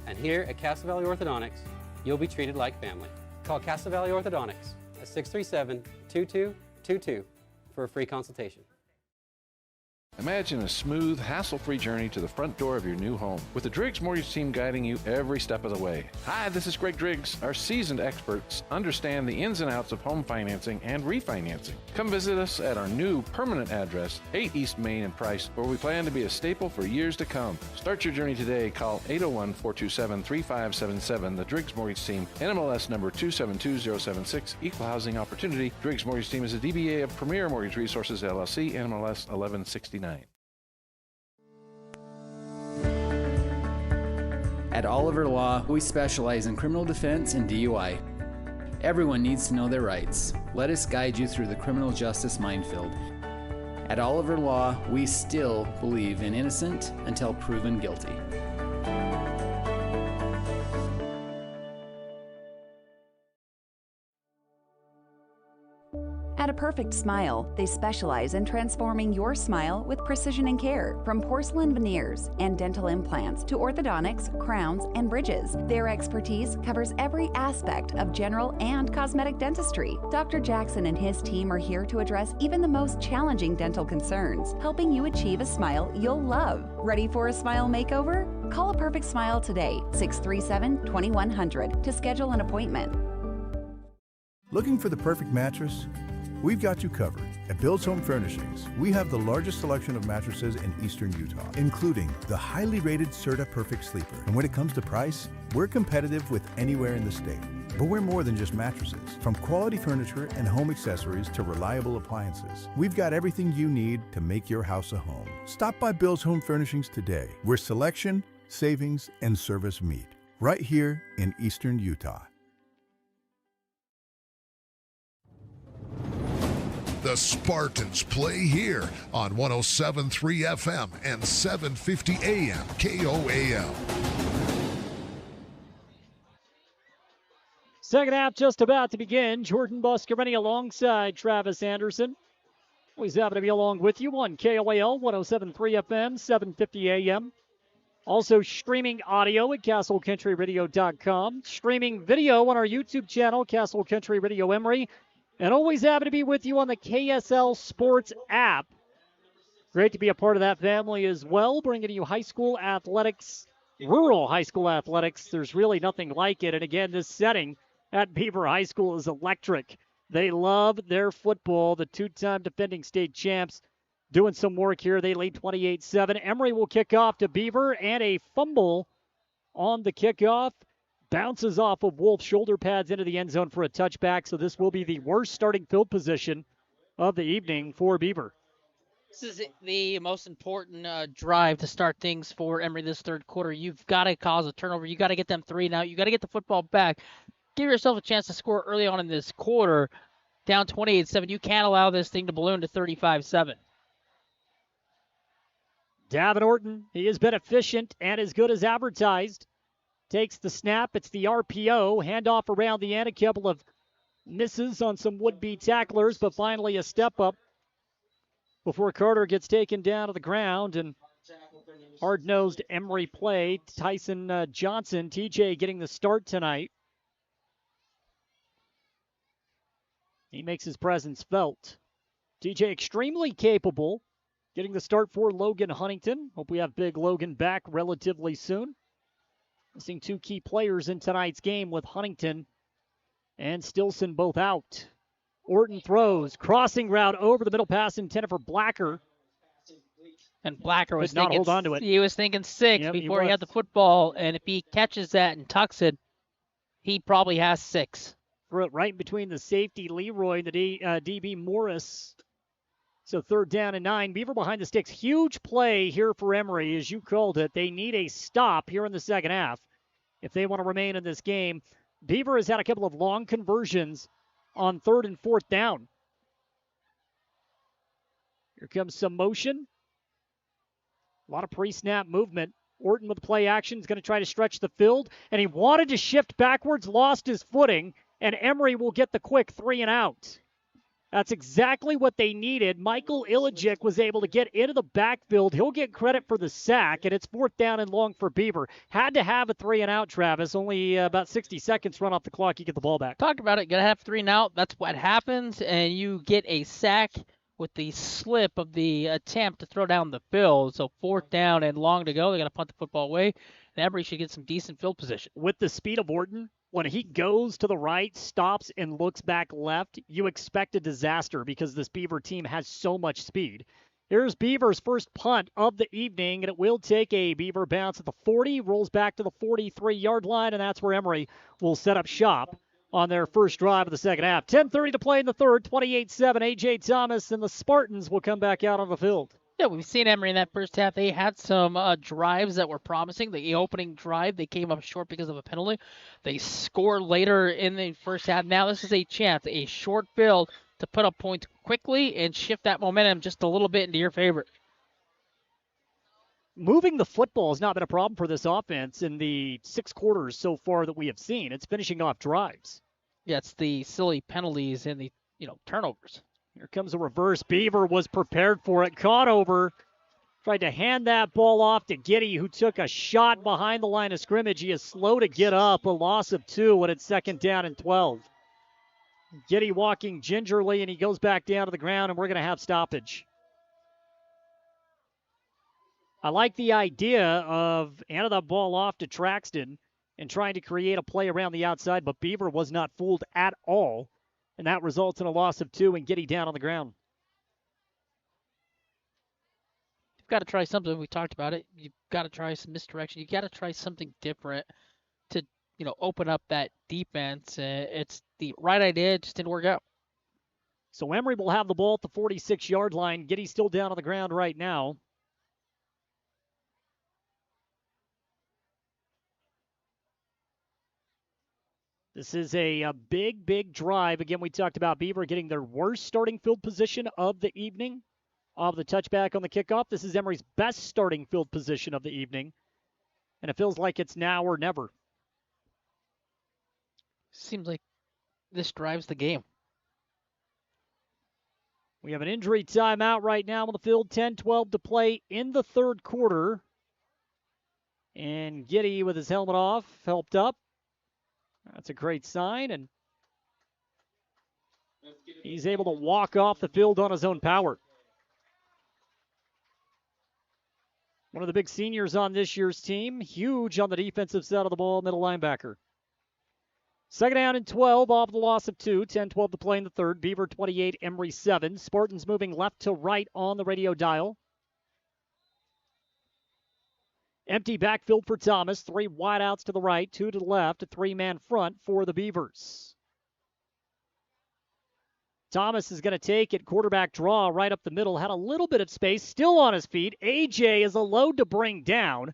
And here at Castle Valley Orthodontics, you'll be treated like family. Call Castle Valley Orthodontics at 637-2222 for a free consultation. Imagine a smooth, hassle-free journey to the front door of your new home with the Driggs Mortgage Team guiding you every step of the way. Hi, this is Greg Driggs. Our seasoned experts understand the ins and outs of home financing and refinancing. Come visit us at our new permanent address, 8 East Main in Price, where we plan to be a staple for years to come. Start your journey today. Call 801-427-3577. The Driggs Mortgage Team, NMLS number 272076, Equal Housing Opportunity. Driggs Mortgage Team is a DBA of Premier Mortgage Resources, LLC, NMLS 1169. At Oliver Law, we specialize in criminal defense and DUI. Everyone needs to know their rights. Let us guide you through the criminal justice minefield. At Oliver Law, we still believe in innocent until proven guilty. At A Perfect Smile, they specialize in transforming your smile with precision and care. From porcelain veneers and dental implants to orthodontics, crowns, and bridges, their expertise covers every aspect of general and cosmetic dentistry. Dr. Jackson and his team are here to address even the most challenging dental concerns, helping you achieve a smile you'll love. Ready for a smile makeover? Call A Perfect Smile today, 637-2100, to schedule an appointment. Looking for the perfect mattress? We've got you covered. At Bill's Home Furnishings, we have the largest selection of mattresses in eastern Utah, including the highly rated Serta Perfect Sleeper. And when it comes to price, we're competitive with anywhere in the state. But we're more than just mattresses. From quality furniture and home accessories to reliable appliances, we've got everything you need to make your house a home. Stop by Bill's Home Furnishings today, where selection, savings, and service meet. Right here in eastern Utah. The Spartans play here on 107.3 FM and 750 AM KOAL. Second half just about to begin. Jordan Buscarini alongside Travis Anderson. Always happy to be along with you on KOAL 107.3 FM, 750 AM. Also streaming audio at castlecountryradio.com. Streaming video on our YouTube channel, Castle Country Radio Emery. And always happy to be with you on the KSL Sports app. Great to be a part of that family as well, bringing you high school athletics, rural high school athletics. There's really nothing like it. And again, this setting at Beaver High School is electric. They love their football. The two-time defending state champs doing some work here. They lead 28-7. Emery will kick off to Beaver, and a fumble on the kickoff. Bounces off of Wolf's shoulder pads into the end zone for a touchback, so this will be the worst starting field position of the evening for Beaver. This is the most important drive to start things for Emery this third quarter. You've got to cause a turnover. You've got to get them 3 now. You've got to get the football back. Give yourself a chance to score early on in this quarter. Down 28-7. You can't allow this thing to balloon to 35-7. Davin Orton, he has been efficient and as good as advertised. Takes the snap. It's the RPO. Handoff around the end. A couple of misses on some would-be tacklers, but finally a step up before Carter gets taken down to the ground. And hard-nosed Emery play. Tyson Johnson, TJ getting the start tonight. He makes his presence felt. TJ extremely capable. Getting the start for Logan Huntington. Hope we have big Logan back relatively soon. Missing 2 key players in tonight's game with Huntington and Stilson both out. Orton throws, crossing route over the middle, pass intended for Blacker. And Blacker was not hold on to it. He was thinking 6 before he had the football, and if he catches that and tucks it, he probably has 6. Threw it right between the safety Leroy and the DB Morris. So 3rd down and 9. Beaver behind the sticks. Huge play here for Emery, as you called it. They need a stop here in the second half if they want to remain in this game. Beaver has had a couple of long conversions on 3rd and 4th down. Here comes some motion. A lot of pre-snap movement. Orton with play action is going to try to stretch the field, and he wanted to shift backwards, lost his footing, and Emery will get the quick 3 and out. That's exactly what they needed. Michael Ilijic was able to get into the backfield. He'll get credit for the sack, and it's 4th down and long for Beaver. Had to have a 3 and out, Travis. Only about 60 seconds run off the clock. You get the ball back. Talked about it. Got to have 3 and out. That's what happens, and you get a sack with the slip of the attempt to throw down the field. So 4th down and long to go. They're going to punt the football away, and Emery should get some decent field position. With the speed of Orton, when he goes to the right, stops, and looks back left, you expect a disaster because this Beaver team has so much speed. Here's Beaver's first punt of the evening, and it will take a Beaver bounce at the 40, rolls back to the 43-yard line, and that's where Emery will set up shop on their first drive of the second half. 10:30 to play in the third, 28-7. A.J. Thomas and the Spartans will come back out on the field. Yeah, we've seen Emery in that first half. They had some drives that were promising. The opening drive, they came up short because of a penalty. They scored later in the first half. Now this is a chance, a short field to put up points quickly and shift that momentum just a little bit into your favor. Moving the football has not been a problem for this offense in the 6 quarters so far that we have seen. It's finishing off drives. Yeah, it's the silly penalties and the turnovers. Here comes a reverse. Beaver was prepared for it. Caught over. Tried to hand that ball off to Giddy, who took a shot behind the line of scrimmage. He is slow to get up. A loss of 2 when it's 2nd down and 12. Giddy walking gingerly, and he goes back down to the ground, and we're going to have stoppage. I like the idea of handing that ball off to Traxton and trying to create a play around the outside, but Beaver was not fooled at all, and that results in a loss of 2 and Giddy down on the ground. You've got to try something. We talked about it. You've got to try some misdirection. You've got to try something different to, open up that defense. It's the right idea. It just didn't work out. So Emery will have the ball at the 46-yard line. Giddy's still down on the ground right now. This is a big, big drive. Again, we talked about Beaver getting their worst starting field position of the evening of the touchback on the kickoff. This is Emery's best starting field position of the evening, and it feels like it's now or never. Seems like this drives the game. We have an injury timeout right now on the field. 10-12 to play in the third quarter. And Giddy with his helmet off, helped up. That's a great sign, and he's able to walk off the field on his own power. One of the big seniors on this year's team, huge on the defensive side of the ball, middle linebacker. 2nd down and 12 off the loss of 2. 10-12 to play in the third. Beaver 28, Emery 7. Spartans moving left to right on the radio dial. Empty backfield for Thomas. 3 wideouts to the right, 2 to the left, a 3-man front for the Beavers. Thomas is going to take it. Quarterback draw right up the middle. Had a little bit of space. Still on his feet. AJ is a load to bring down.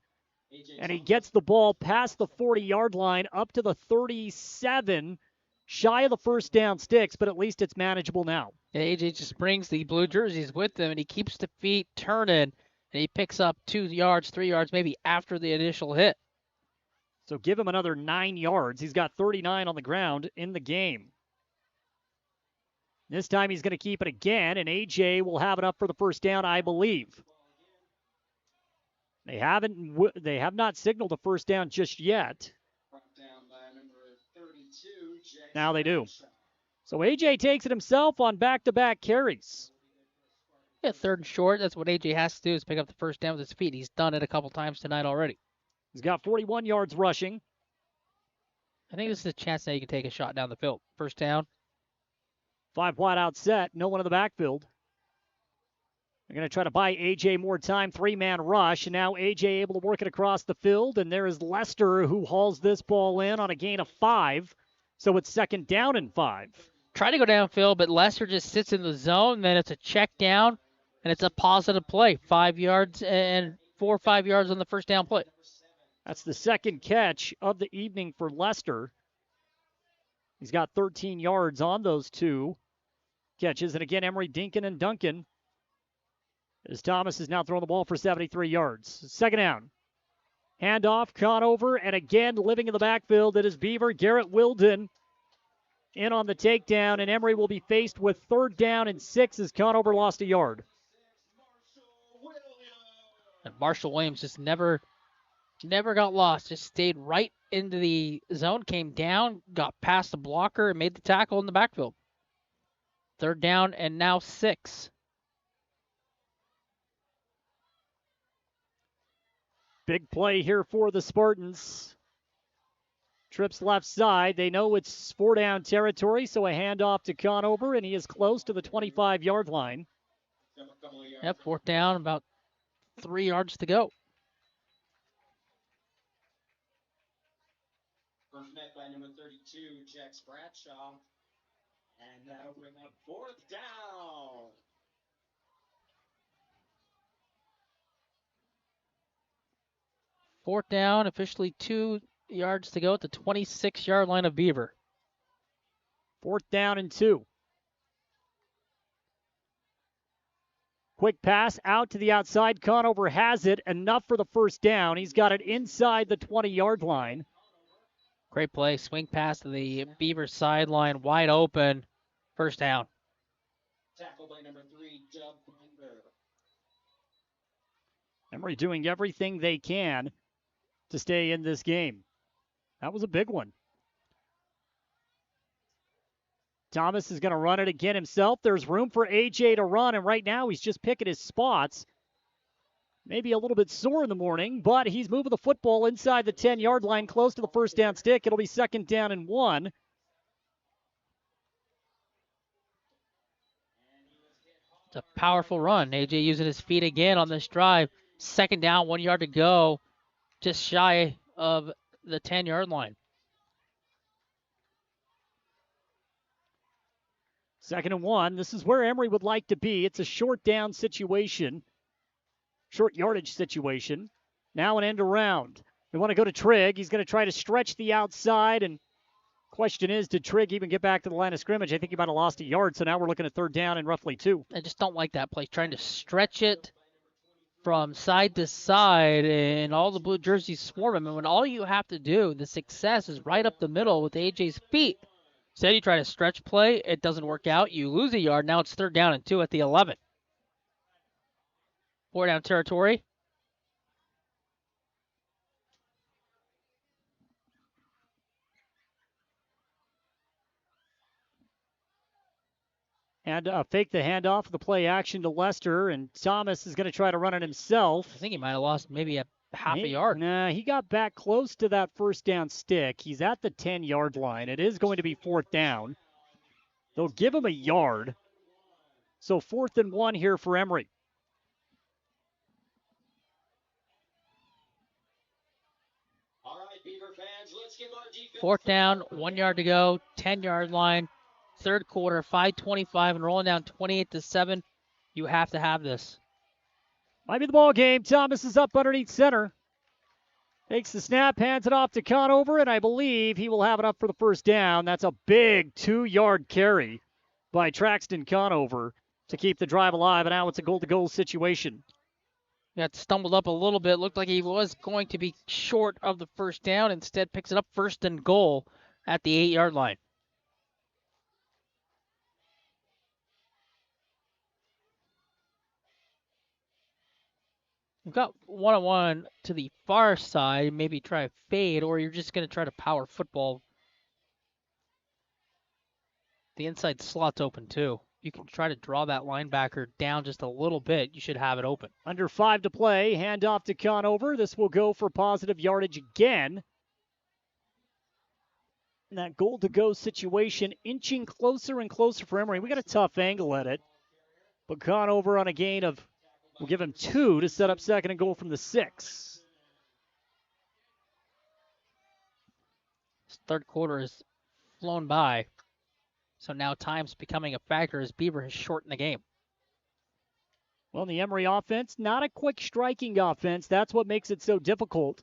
And he gets the ball past the 40-yard line up to the 37. Shy of the first down sticks, but at least it's manageable now. Yeah, AJ just brings the blue jerseys with him, and he keeps the feet turning. And he picks up 2 yards, 3 yards, maybe after the initial hit. So give him another 9 yards. He's got 39 on the ground in the game. This time he's going to keep it again, and AJ will have it up for the first down, I believe. They have not signaled a first down just yet. Now they do. So AJ takes it himself on back-to-back carries. Yeah, 3rd and short. That's what AJ has to do, is pick up the first down with his feet. He's done it a couple times tonight already. He's got 41 yards rushing. I think this is a chance now you can take a shot down the field. First down. 5 wide out set. No one in the backfield. They're going to try to buy AJ more time. 3-man rush. And now AJ able to work it across the field. And there is Lester who hauls this ball in on a gain of 5. So it's 2nd down and 5. Try to go downfield, but Lester just sits in the zone. Then it's a check down. And it's a positive play. 5 yards and 4 or 5 yards on the first down play. That's the 2nd catch of the evening for Lester. He's got 13 yards on those 2 catches. And again, Emery, Dinkin, and Duncan. As Thomas is now throwing the ball for 73 yards. 2nd down. Handoff, Conover, and again living in the backfield. It is Beaver, Garrett Wilden in on the takedown. And Emery will be faced with 3rd down and 6 as Conover lost a yard. And Marshall Williams just never got lost. Just stayed right into the zone, came down, got past the blocker, and made the tackle in the backfield. 3rd down and now 6. Big play here for the Spartans. Trips left side. They know it's 4-down territory, so a handoff to Conover, and he is close to the 25-yard line. Yep, 4th down, about 3 yards to go. First met by number 32, Jack Bradshaw. And that'll bring up 4th down. Fourth down, officially 2 yards to go at the 26-yard line of Beaver. 4th down and 2. Quick pass out to the outside. Conover has it. Enough for the first down. He's got it inside the 20-yard line. Great play. Swing pass to the Beaver sideline. Wide open. First down. Tackled by number 3, Doug Binder. Emery doing everything they can to stay in this game. That was a big one. Thomas is going to run it again himself. There's room for AJ to run, and right now he's just picking his spots. Maybe a little bit sore in the morning, but he's moving the football inside the 10-yard line, close to the first down stick. It'll be 2nd down and 1. It's a powerful run. AJ using his feet again on this drive. 2nd down, 1 yard to go, just shy of the 10-yard line. 2nd and 1. This is where Emery would like to be. It's a short down situation, short yardage situation. Now an end around. We want to go to Trigg. He's going to try to stretch the outside, and question is, did Trigg even get back to the line of scrimmage? I think he might have lost a yard, so now we're looking at 3rd down and roughly 2. I just don't like that play, trying to stretch it from side to side, and all the blue jerseys swarm him. And when all you have to do, the success is right up the middle with AJ's feet. Instead, you try to stretch play, it doesn't work out. You lose a yard. Now it's 3rd down and 2 at the 11. 4 down territory. And fake the handoff, the play action to Lester, and Thomas is going to try to run it himself. I think he might have lost maybe a half a yard. Nah, he got back close to that first down stick. He's at the 10-yard line. It is going to be 4th down. They'll give him a yard. So 4th and 1 here for Emery. All right, Beaver fans, let's give our defense. 4th down, 1 yard to go, 10-yard line. 3rd quarter, 5:25, and rolling down 28-7. You have to have this. Might be the ball game. Thomas is up underneath center. Takes the snap, hands it off to Conover, and I believe he will have it up for the first down. That's a big 2-yard carry by Traxton Conover to keep the drive alive, and now it's a goal-to-goal situation. Got stumbled up a little bit. Looked like he was going to be short of the first down. Instead, picks it up 1st and goal at the 8-yard line. We've got one-on-one to the far side, maybe try a fade, or you're just going to try to power football. The inside slot's open, too. You can try to draw that linebacker down just a little bit. You should have it open. Under 5 to play, handoff to Conover. This will go for positive yardage again. And that goal-to-go situation inching closer and closer for Emery. We got a tough angle at it. But Conover on a gain of, we'll give him 2 to set up 2nd and goal from the 6. This 3rd quarter has flown by. So now time's becoming a factor as Beaver has shortened the game. Well, the Emery offense, not a quick striking offense. That's what makes it so difficult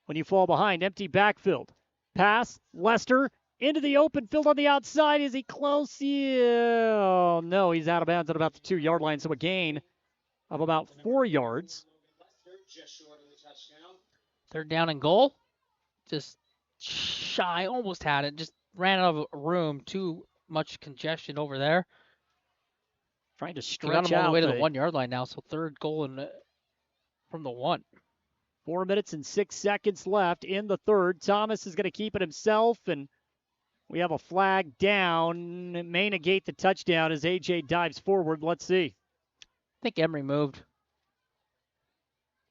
when you fall behind. Empty backfield. Pass, Lester, into the open field on the outside. Is he close? Yeah. Oh, no, he's out of bounds at about the 2-yard line. So a gain of about 4 yards. 3rd down and goal. Just shy, almost had it. Just ran out of room. Too much congestion over there. Trying to stretch got him all the way to the 1-yard line now. So 3rd goal and from the 1. 4 minutes and 6 seconds left in the 3rd. Thomas is going to keep it himself, and we have a flag down. It may negate the touchdown as AJ dives forward. Let's see. I think Emery moved.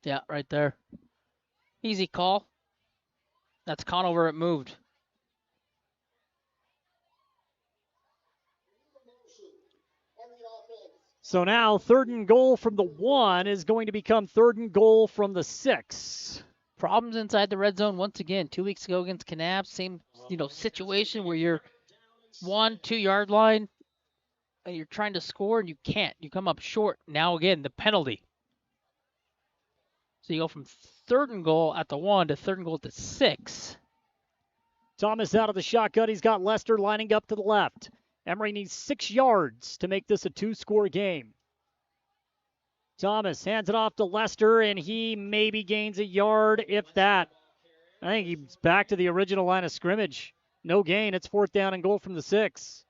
Yeah, right there. Easy call. That's Conover. It moved. So now 3rd and goal from the 1 is going to become 3rd and goal from the 6. Problems inside the red zone once again. 2 weeks ago against Kanab, same situation where you're 1-2 yard line and you're trying to score and you can't. You come up short. Now again, the penalty. So you go from 3rd and goal at the 1 to 3rd and goal at the 6. Thomas out of the shotgun. He's got Lester lining up to the left. Emery needs 6 yards to make this a 2-score game. Thomas hands it off to Lester, and he maybe gains a yard, if that. I think he's back to the original line of scrimmage. No gain. It's 4th down and goal from the 6.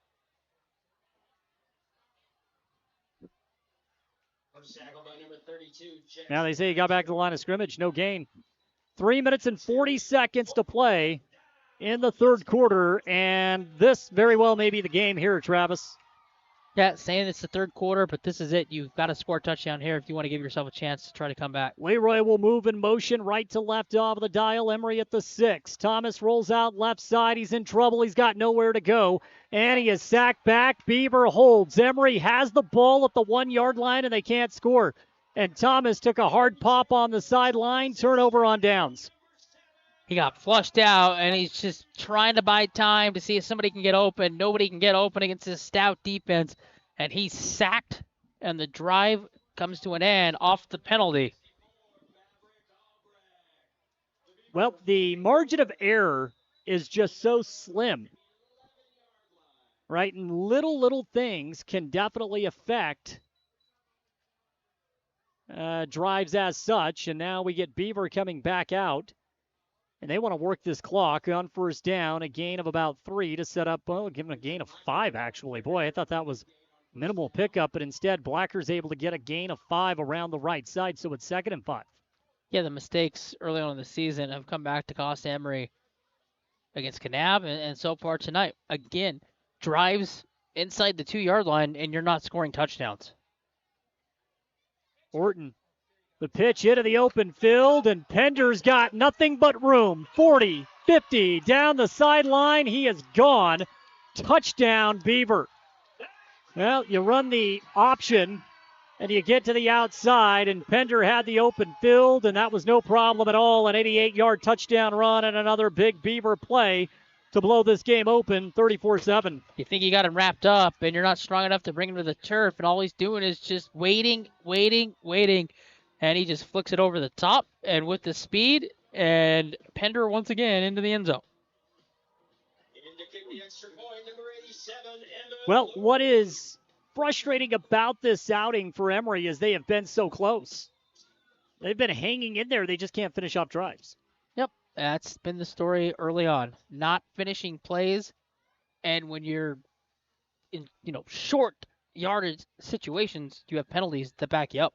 Now they say he got back to the line of scrimmage, no gain. 3 minutes and 40 seconds to play in the third quarter, and this very well may be the game here, Travis. Yeah, saying it's the third quarter, but this is it. You've got to score a touchdown here if you want to give yourself a chance to try to come back. Leroy will move in motion right to left off the dial. Emery at the 6. Thomas rolls out left side. He's in trouble. He's got nowhere to go, and he is sacked back. Beaver holds. Emery has the ball at the 1 yard line, and they can't score. And Thomas took a hard pop on the sideline. Turnover on downs. He got flushed out, and he's just trying to buy time to see if somebody can get open. Nobody can get open against this stout defense, and he's sacked, and the drive comes to an end off the penalty. Well, the margin of error is just so slim, right? And little things can definitely affect drives as such, and now we get Beaver coming back out. And they want to work this clock on first down, a gain of about 3 to set up, well, give them a gain of 5, actually. Boy, I thought that was minimal pickup, but instead Blacker's able to get a gain of 5 around the right side, so it's 2nd and 5. Yeah, the mistakes early on in the season have come back to cost Emery against Kanab, and so far tonight. Again, drives inside the 2 yard line, and you're not scoring touchdowns. Orton. The pitch into the open field, and Pender's got nothing but room. 40, 50, down the sideline. He is gone. Touchdown, Beaver. Well, you run the option, and you get to the outside, and Pender had the open field, and that was no problem at all. An 88-yard touchdown run and another big Beaver play to blow this game open, 34-7. You think you got him wrapped up, and you're not strong enough to bring him to the turf, and all he's doing is just waiting. And he just flicks it over the top, and with the speed, and Pender once again into the end zone. Well, what is frustrating about this outing for Emery is they have been so close. They've been hanging in there. They just can't finish off drives. Yep, that's been the story early on. Not finishing plays, and when you're in short yardage situations, you have penalties that back you up.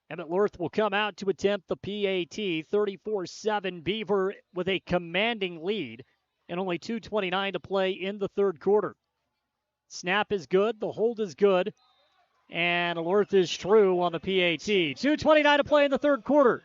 Emmett Lurth will come out to attempt the PAT. 34-7, Beaver with a commanding lead and only 2:29 to play in the third quarter. Snap is good. The hold is good. And Lurth is true on the PAT. 2:29 to play in the third quarter.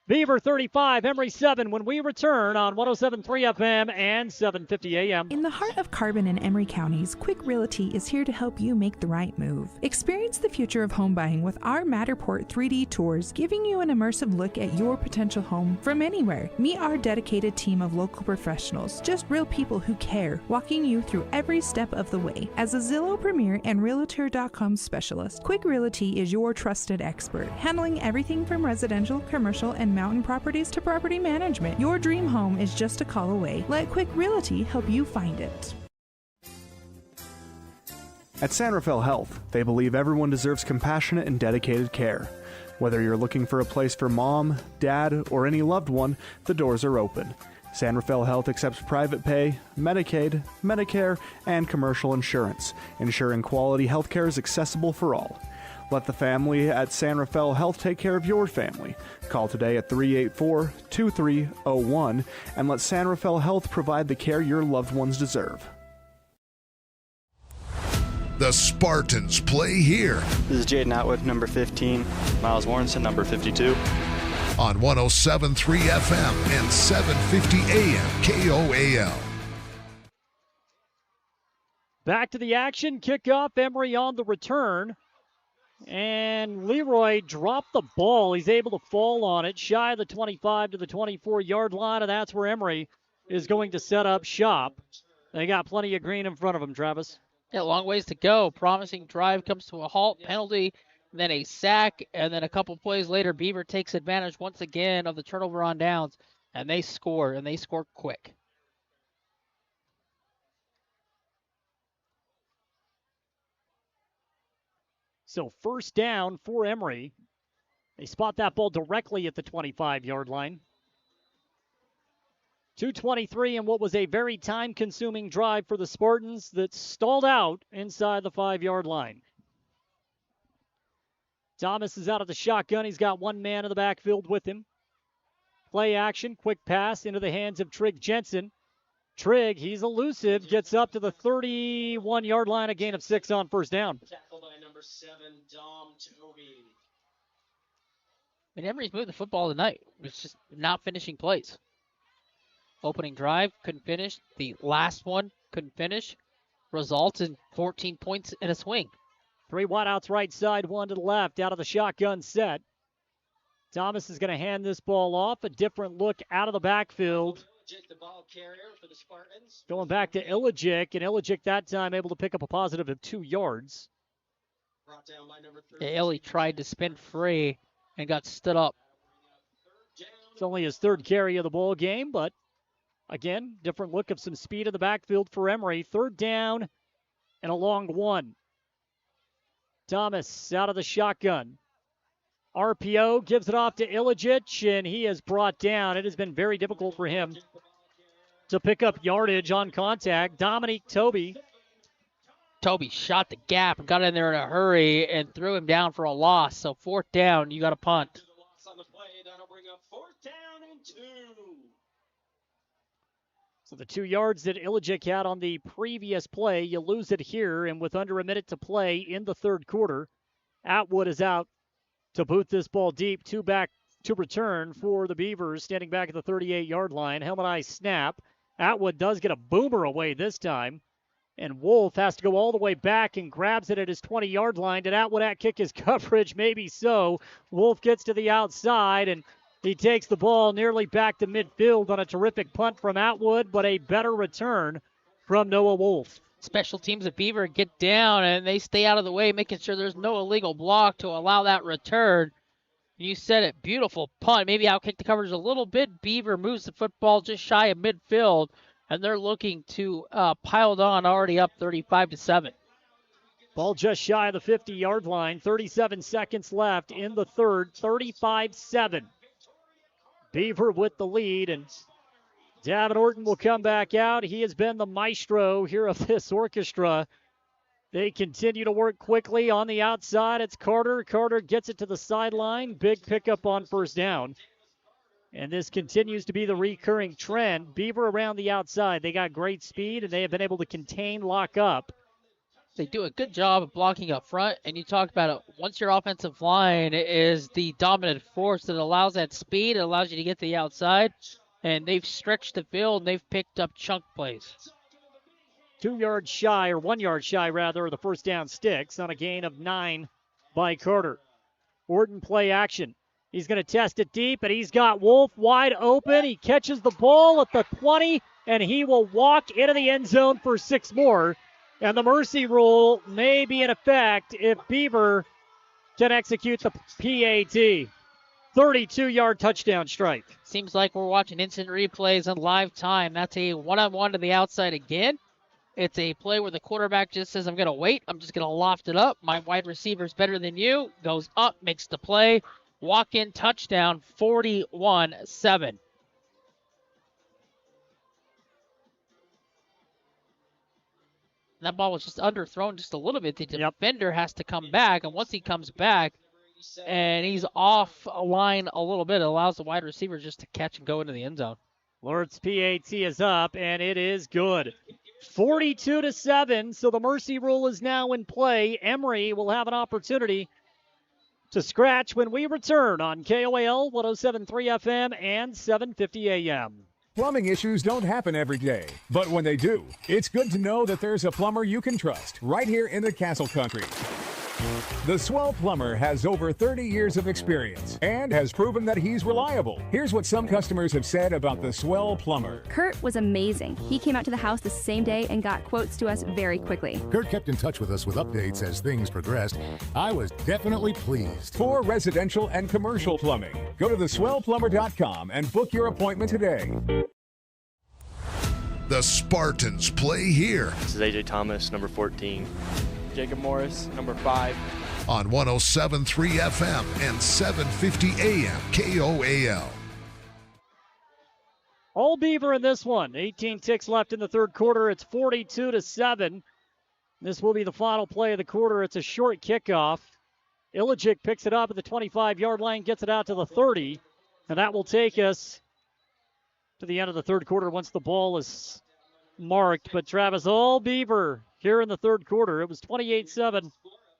Beaver 35, Emery 7 when we return on 107.3 FM and 750 AM. In the heart of Carbon and Emery counties, Quick Realty is here to help you make the right move. Experience the future of home buying with our Matterport 3D tours, giving you an immersive look at your potential home from anywhere. Meet our dedicated team of local professionals, just real people who care, walking you through every step of the way. As a Zillow Premier and Realtor.com specialist, Quick Realty is your trusted expert, handling everything from residential, commercial, and mountain properties to property management. Your dream home is just a call away. Let Quick Realty help you find it. At San Rafael Health, they believe everyone deserves compassionate and dedicated care. Whether you're looking for a place for mom, dad, or any loved one, the doors are open. San Rafael Health accepts private pay, Medicaid, Medicare, and commercial insurance, ensuring quality health care is accessible for all. Let the family at San Rafael Health take care of your family. Call today at 384-2301 and let San Rafael Health provide the care your loved ones deserve. The Spartans play here. This is Jaden Atwood, number 15. Miles Warrenson, number 52. On 107.3 FM and 750 AM KOAL. Back to the action. Kickoff. Emery on the return. And Leroy dropped the ball. He's able to fall on it, shy of the 25 to the 24-yard line, and that's where Emery is going to set up shop. They got plenty of green in front of them, Travis. Yeah, long ways to go. Promising drive comes to a halt, penalty, then a sack, and then a couple plays later, Beaver takes advantage once again of the turnover on downs, and they score quick. So first down for Emery. They spot that ball directly at the 25-yard line. 2:23 in what was a very time-consuming drive for the Spartans that stalled out inside the 5-yard line. Thomas is out of the shotgun. He's got one man in the backfield with him. Play action, quick pass into the hands of Trig Jensen. Trig, he's elusive, gets up to the 31-yard line, a gain of 6 on first down. Tackled by number 7, Dom Toby. And Emery's moved the football tonight. It's just not finishing plays. Opening drive, couldn't finish. The last one, couldn't finish. Results in 14 points in a swing. 3 wideouts right side, 1 to the left, out of the shotgun set. Thomas is going to hand this ball off. A different look out of the backfield. The ball carrier for the Spartans. Going back to Ilijic, and Ilijic that time able to pick up a positive of 2 yards. Brought down by number 3. Illy tried to spin free and got stood up. It's only his 3rd carry of the ball game, but again, different look of some speed in the backfield for Emery. 3rd down and a long 1. Thomas out of the shotgun. RPO gives it off to Ilijic, and he is brought down. It has been very difficult for him to pick up yardage on contact. Dominique Toby. Toby shot the gap and got in there in a hurry and threw him down for a loss. So 4th down, you got to punt. On the play, that'll bring up 4th down and 2. So the 2 yards that Ilijic had on the previous play, you lose it here, and with under a minute to play in the 3rd quarter, Atwood is out to boot this ball deep. 2 back to return for the Beavers, standing back at the 38-yard line. Helmet eye snap. Atwood does get a boomer away this time, and Wolf has to go all the way back and grabs it at his 20-yard line. Did Atwood outkick his coverage? Maybe so. Wolf gets to the outside, and he takes the ball nearly back to midfield on a terrific punt from Atwood, but a better return from Noah Wolf. Special teams at Beaver get down, and they stay out of the way, making sure there's no illegal block to allow that return. You said it, beautiful punt. Maybe outkick the coverage a little bit. Beaver moves the football just shy of midfield, and they're looking to pile it on, already up 35-7. Ball just shy of the 50-yard line. 37 seconds left in the 3rd. 35-7. Beaver with the lead, and Davin Orton will come back out. He has been the maestro here of this orchestra. They continue to work quickly on the outside. It's Carter. Carter gets it to the sideline. Big pickup on first down. And this continues to be the recurring trend. Beaver around the outside. They got great speed, and they have been able to contain, lock up. They do a good job of blocking up front, and you talked about it. Once your offensive line is the dominant force that allows that speed, it allows you to get to the outside, and they've stretched the field, and they've picked up chunk plays. 1 yard shy of the first down sticks on a gain of 9 by Carter. Orton play action. He's going to test it deep, and he's got Wolf wide open. He catches the ball at the 20, and he will walk into the end zone for 6 more. And the mercy rule may be in effect if Beaver can execute the PAT. 32-yard touchdown strike. Seems like we're watching instant replays in live time. That's a one-on-one to the outside again. It's a play where the quarterback just says, I'm going to wait. I'm just going to loft it up. My wide receiver's better than you. Goes up, makes the play. Walk-in touchdown, 41-7. That ball was just underthrown just a little bit. The defender has to come back, and once he comes back and he's off a line a little bit, it allows the wide receiver just to catch and go into the end zone. Lawrence PAT is up, and it is good. 42-7, so the mercy rule is now in play. Emery will have an opportunity to scratch when we return on KOAL 107.3 FM and 750 AM. Plumbing issues don't happen every day, but when they do, it's good to know that there's a plumber you can trust right here in the Castle Country. The Swell Plumber has over 30 years of experience and has proven that he's reliable. Here's what some customers have said about the Swell Plumber. Kurt was amazing. He came out to the house the same day and got quotes to us very quickly. Kurt kept in touch with us with updates as things progressed. I was definitely pleased. For residential and commercial plumbing, go to theswellplumber.com and book your appointment today. The Spartans play here. This is AJ Thomas, number 14. Jacob Morris, number 5. On 107.3 FM and 750 AM KOAL. All Beaver in this one. 18 ticks left in the 3rd quarter. It's 42-7. This will be the final play of the quarter. It's a short kickoff. Ilijic picks it up at the 25-yard line, gets it out to the 30, and that will take us to the end of the third quarter once the ball is marked. But Travis, all Beaver here in the third quarter. It was 28-7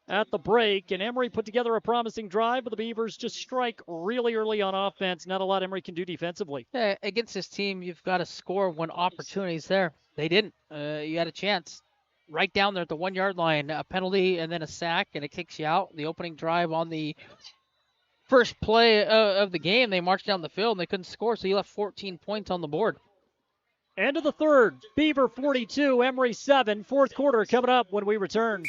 at the break, and Emery put together a promising drive, but the Beavers just strike really early on offense. Not a lot Emery can do defensively. Yeah, against this team, you've got to score when opportunity's there. They didn't. You had a chance right down there at the 1-yard line, a penalty and then a sack, and it kicks you out. The opening drive on the first play of the game, they marched down the field and they couldn't score, so you left 14 points on the board. End of the third, Beaver 42, Emery 7. Fourth quarter coming up when we return.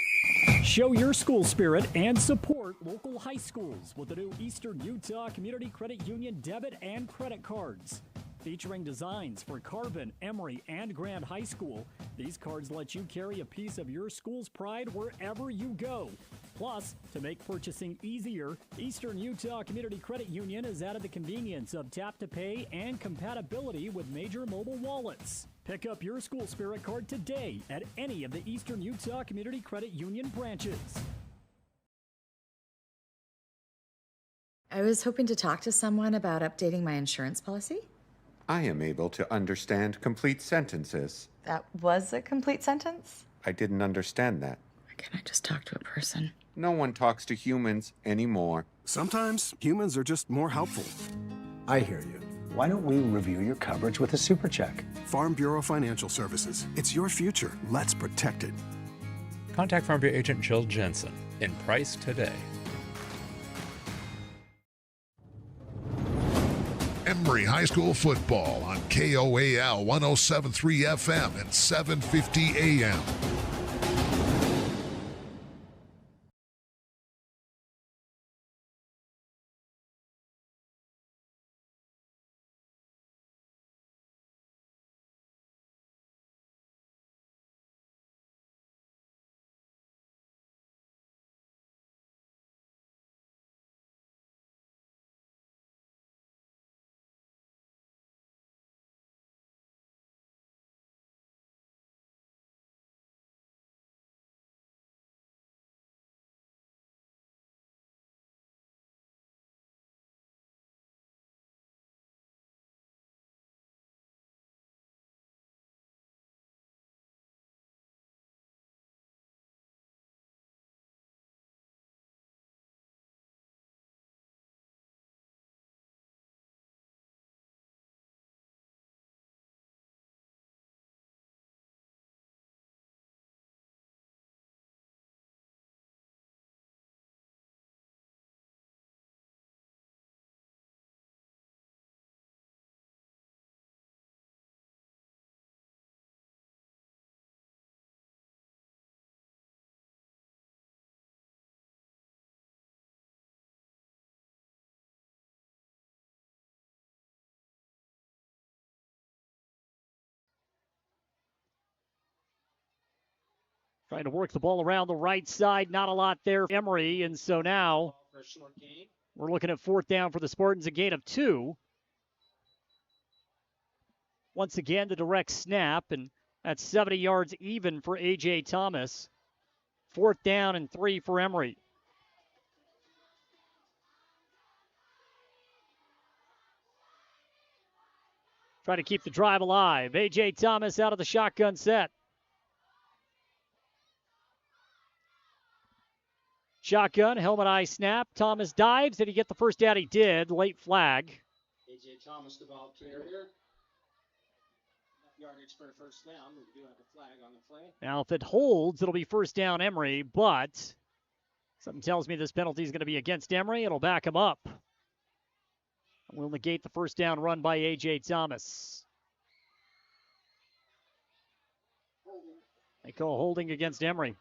Show your school spirit and support local high schools with the new Eastern Utah Community Credit Union debit and credit cards. Featuring designs for Carbon, Emery, and Grand High School, these cards let you carry a piece of your school's pride wherever you go. Plus, to make purchasing easier, Eastern Utah Community Credit Union has added the convenience of tap-to-pay and compatibility with major mobile wallets. Pick up your school spirit card today at any of the Eastern Utah Community Credit Union branches. I was hoping to talk to someone about updating my insurance policy. I am able to understand complete sentences. That was a complete sentence? I didn't understand that. Can I just talk to a person? No one talks to humans anymore. Sometimes humans are just more helpful. I hear you. Why don't we review your coverage with a super check? Farm Bureau Financial Services. It's your future. Let's protect it. Contact Farm Bureau agent Jill Jensen in Price today. Emery High School football on KOAL 107.3 FM and 750 AM. Trying to work the ball around the right side. Not a lot there for Emery. And so now we're looking at fourth down for the Spartans, a gain of 2. Once again, the direct snap, and that's 70 yards even for A.J. Thomas. Fourth down and 3 for Emery. Try to keep the drive alive. A.J. Thomas out of the shotgun set. Shotgun, helmet eye snap. Thomas dives. Did he get the first down? He did. Late flag. A.J. Thomas, the ball carrier. Yardage for a first down. We do have a flag on the play. Now, if it holds, it'll be first down Emery, but something tells me this penalty is going to be against Emery. It'll back him up. We'll negate the first down run by A.J. Thomas. They call holding against Emery.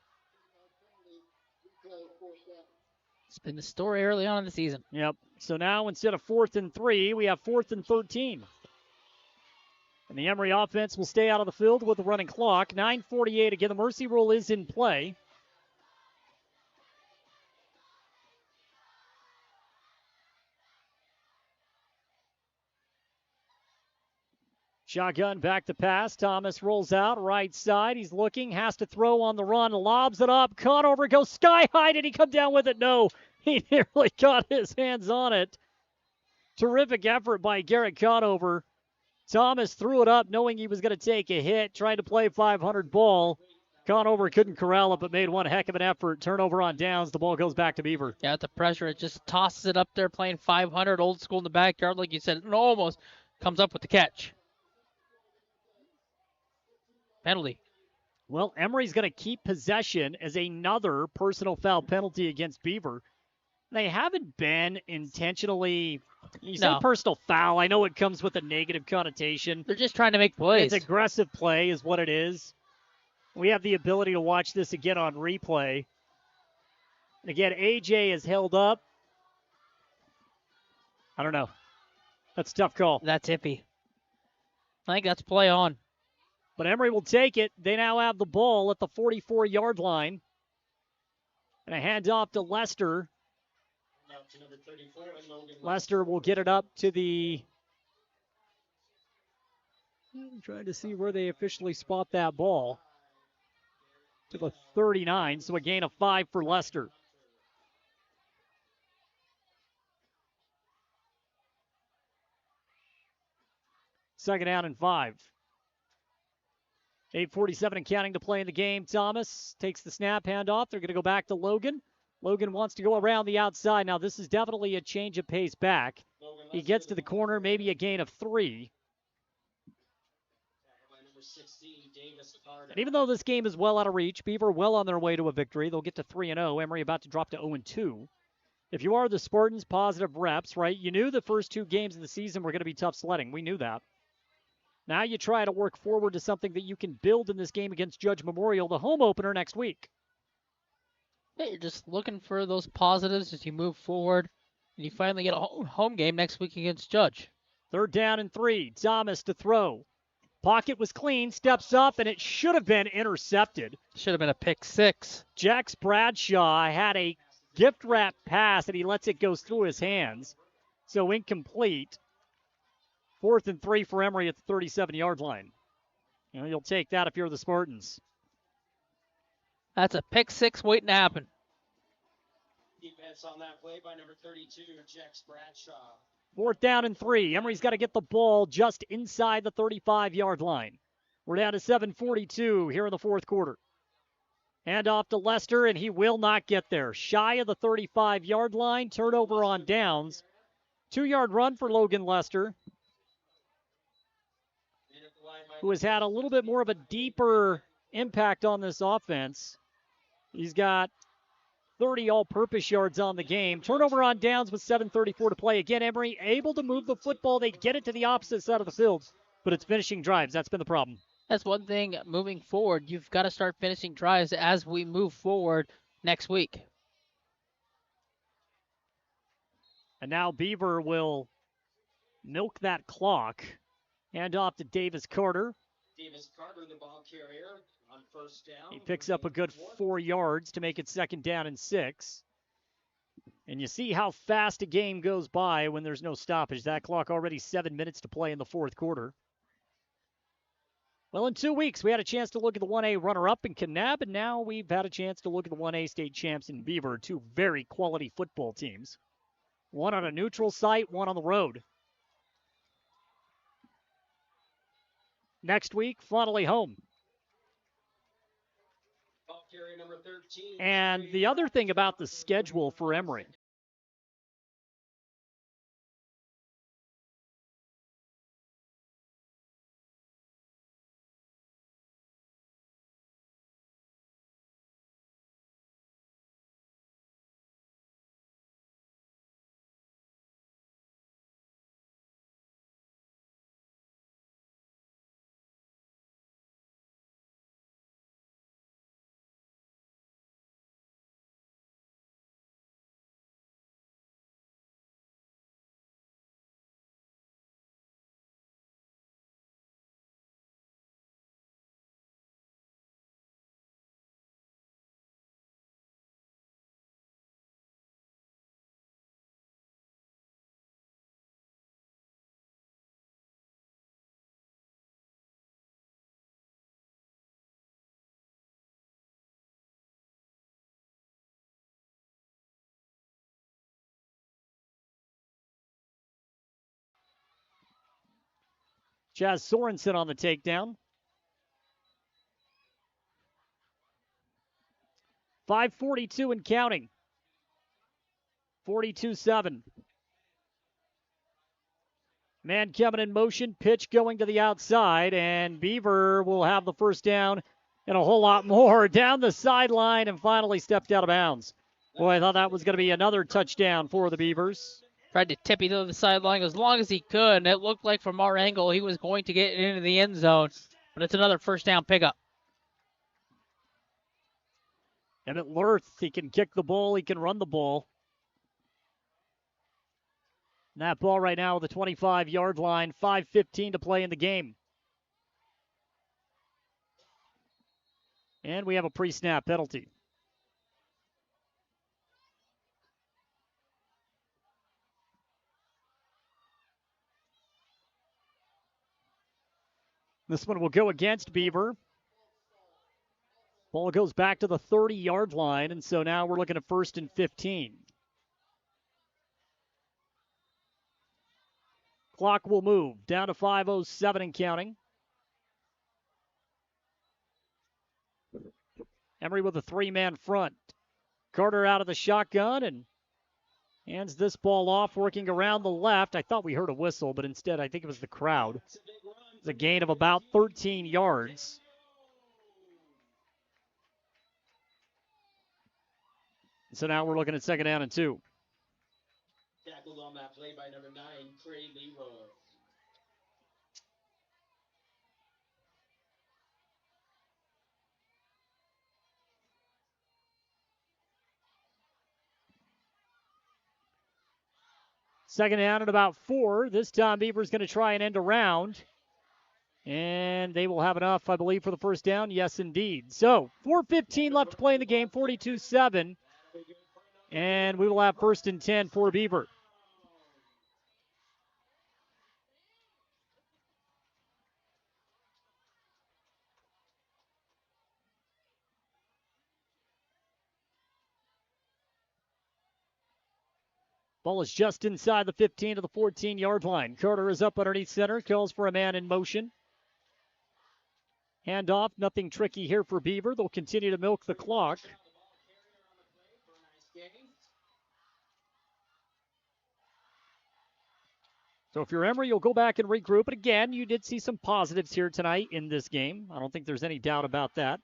It's been the story early on in the season. Yep. So now instead of 4th and 3, we have 4th and 13. And the Emery offense will stay out of the field with the running clock. 9:48 again. The mercy rule is in play. Shotgun back to pass. Thomas rolls out right side. He's looking, has to throw on the run, lobs it up, caught over, goes sky high. Did he come down with it? No. He nearly got his hands on it. Terrific effort by Garrett Conover. Thomas threw it up knowing he was going to take a hit, trying to play 500 ball. Conover couldn't corral it, but made one heck of an effort. Turnover on downs. The ball goes back to Beaver. Yeah, at the pressure, it just tosses it up there playing 500, old school in the backyard, like you said, and almost comes up with the catch. Penalty. Well, Emery's going to keep possession as another personal foul penalty against Beaver. They haven't been intentionally, you say personal foul. I know it comes with a negative connotation. They're just trying to make plays. It's aggressive play is what it is. We have the ability to watch this again on replay. And again, AJ is held up. I don't know. That's a tough call. That's iffy. I think that's play on. But Emery will take it. They now have the ball at the 44-yard line. And a handoff to Lester. Lester will get it up to the... I'm trying to see where they officially spot that ball. To the 39, so a gain of 5 for Lester. Second down and 5. 8:47 and counting to play in the game. Thomas takes the snap, handoff. They're going to go back to Logan. Logan wants to go around the outside. Now, this is definitely a change of pace back. He gets to the corner, maybe a gain of 3. And even though this game is well out of reach, Beaver well on their way to a victory. They'll get to 3-0. Emery about to drop to 0-2. If you are the Spartans, positive reps, right? You knew the first 2 games of the season were going to be tough sledding. We knew that. Now you try to work forward to something that you can build in this game against Judge Memorial, the home opener next week. Yeah, you're just looking for those positives as you move forward, and you finally get a home game next week against Judge. Third down and 3. Thomas to throw. Pocket was clean, steps up, and it should have been intercepted. Should have been a pick 6. Jax Bradshaw had a gift wrap pass, and he lets it go through his hands. So incomplete. 4th and 3 for Emery at the 37-yard line. You know, you'll take that if you're the Spartans. That's a pick 6 waiting to happen. Defense on that play by number 32, Jax Bradshaw. 4th down and 3. Emery's got to get the ball just inside the 35-yard line. We're down to 7:42 here in the 4th quarter. Hand off to Lester, and he will not get there. Shy of the 35-yard line. Turnover on downs. 2-yard run for Logan Lester, who has had a little bit more of a deeper impact on this offense. He's got 30 all-purpose yards on the game. Turnover on downs with 7:34 to play. Again, Emery able to move the football. They get it to the opposite side of the field, but it's finishing drives. That's been the problem. That's one thing moving forward. You've got to start finishing drives as we move forward next week. And now Beaver will milk that clock. Hand off to Davis Carter. Davis Carter, the ball carrier, on first down. He picks up a good 4 yards to make it 2nd down and 6. And you see how fast a game goes by when there's no stoppage. That clock already 7 minutes to play in the 4th quarter. Well, in 2 weeks, we had a chance to look at the 1A runner-up in Kanab, and now we've had a chance to look at the 1A state champs in Beaver, 2 very quality football teams. One on a neutral site, one on the road. Next week, Fonnelly home. And the other thing about the schedule for Emery, Jazz Sorensen on the takedown. 5:42 and counting. 42-7. Man coming in motion, pitch going to the outside, and Beaver will have the first down and a whole lot more down the sideline and finally stepped out of bounds. Boy, I thought that was going to be another touchdown for the Beavers. Tried to tip it to the sideline as long as he could, and it looked like from our angle he was going to get into the end zone, but it's another first down pickup. Emmett Lurth, he can kick the ball, he can run the ball. And that ball right now at the 25-yard line, 5:15 to play in the game. And we have a pre-snap penalty. This one will go against Beaver. Ball goes back to the 30-yard line, and so now we're looking at 1st and 15. Clock will move down to 5:07 and counting. Emery with a 3-man front. Carter out of the shotgun and hands this ball off, working around the left. I thought we heard a whistle, but instead I think it was the crowd. It's a gain of about 13 yards. So now we're looking at 2nd down and 2. Tackled on that play by number 9, Trey Leroy. Second down at about 4. This time Beaver's going to try and end around. And they will have enough, I believe, for the first down. Yes, indeed. So 4:15 left to play in the game, 42-7. And we will have 1st and 10 for Beaver. Ball is just inside the 15 to the 14-yard line. Carter is up underneath center, calls for a man in motion. Handoff, nothing tricky here for Beaver. They'll continue to milk the clock. So if you're Emery, you'll go back and regroup. But again, you did see some positives here tonight in this game. I don't think there's any doubt about that.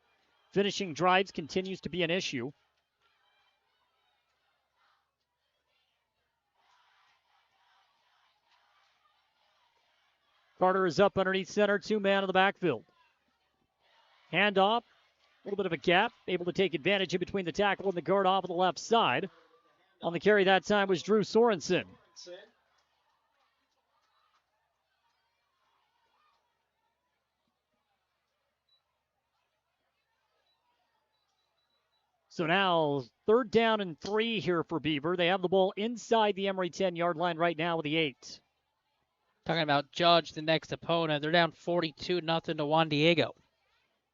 Finishing drives continues to be an issue. Carter is up underneath center, 2-man in the backfield. Handoff, a little bit of a gap, able to take advantage in between the tackle and the guard off of the left side. On the carry that time was Drew Sorensen. So now 3rd down and 3 here for Beaver. They have the ball inside the Emery 10-yard line right now with the 8. Talking about Judge, the next opponent. They're down 42-0 to Juan Diego.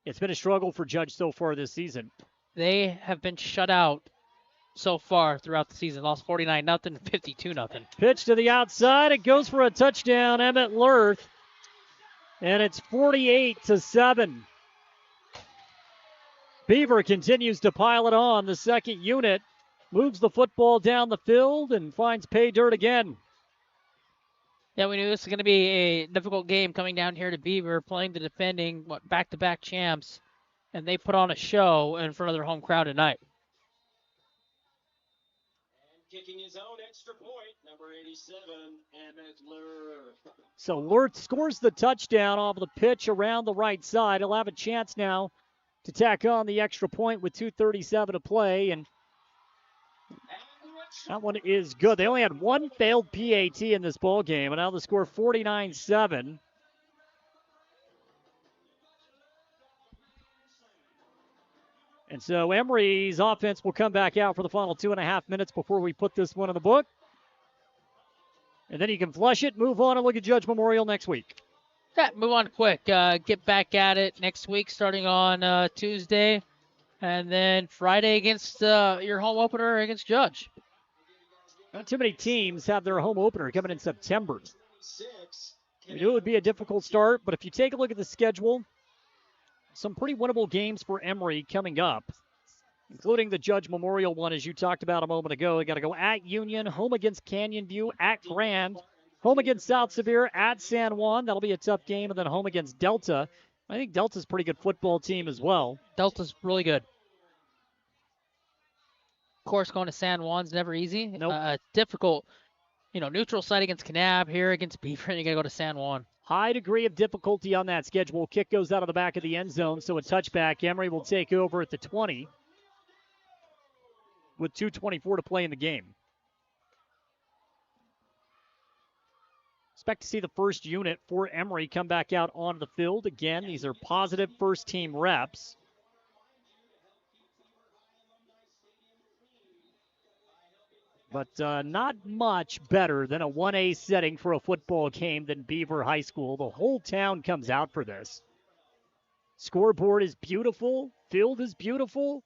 It's been a struggle for Judge so far this season. They have been shut out so far throughout the season. Lost 49-0 and 52-0. Pitch to the outside. It goes for a touchdown, Emmett Lurth. And it's 48-7. Beaver continues to pile it on. The second unit moves the football down the field and finds pay dirt again. Yeah, we knew this was going to be a difficult game coming down here to Beaver, playing the defending back-to-back champs, and they put on a show in front of their home crowd tonight. And kicking his own extra point, number 87, Emmett Lurth. So Lurth scores the touchdown off the pitch around the right side. He'll have a chance now to tack on the extra point with 2:37 to play, and that one is good. They only had one failed PAT in this ball game, and now the score 49-7. And so Emery's offense will come back out for the final 2.5 minutes before we put this one in the book. And then you can flush it, move on, and look at Judge Memorial next week. Yeah, move on quick. Get back at it next week starting on Tuesday. And then Friday against your home opener against Judge. Not too many teams have their home opener coming in September. We knew it would be a difficult start, but if you take a look at the schedule, some pretty winnable games for Emery coming up, including the Judge Memorial one, as you talked about a moment ago. They got to go at Union, home against Canyon View, at Grand, home against South Sevier, at San Juan. That'll be a tough game, and then home against Delta. I think Delta's a pretty good football team as well. Delta's really good. Of course, going to San Juan's never easy. Nope. Difficult, neutral site against Kanab, here against Beaver, and you got to go to San Juan. High degree of difficulty on that schedule. Kick goes out of the back of the end zone, so a touchback. Emery will take over at the 20 with 2:24 to play in the game. Expect to see the first unit for Emery come back out on the field. Again, these are positive first-team reps. But not much better than a 1A setting for a football game than Beaver High School. The whole town comes out for this. Scoreboard is beautiful. Field is beautiful.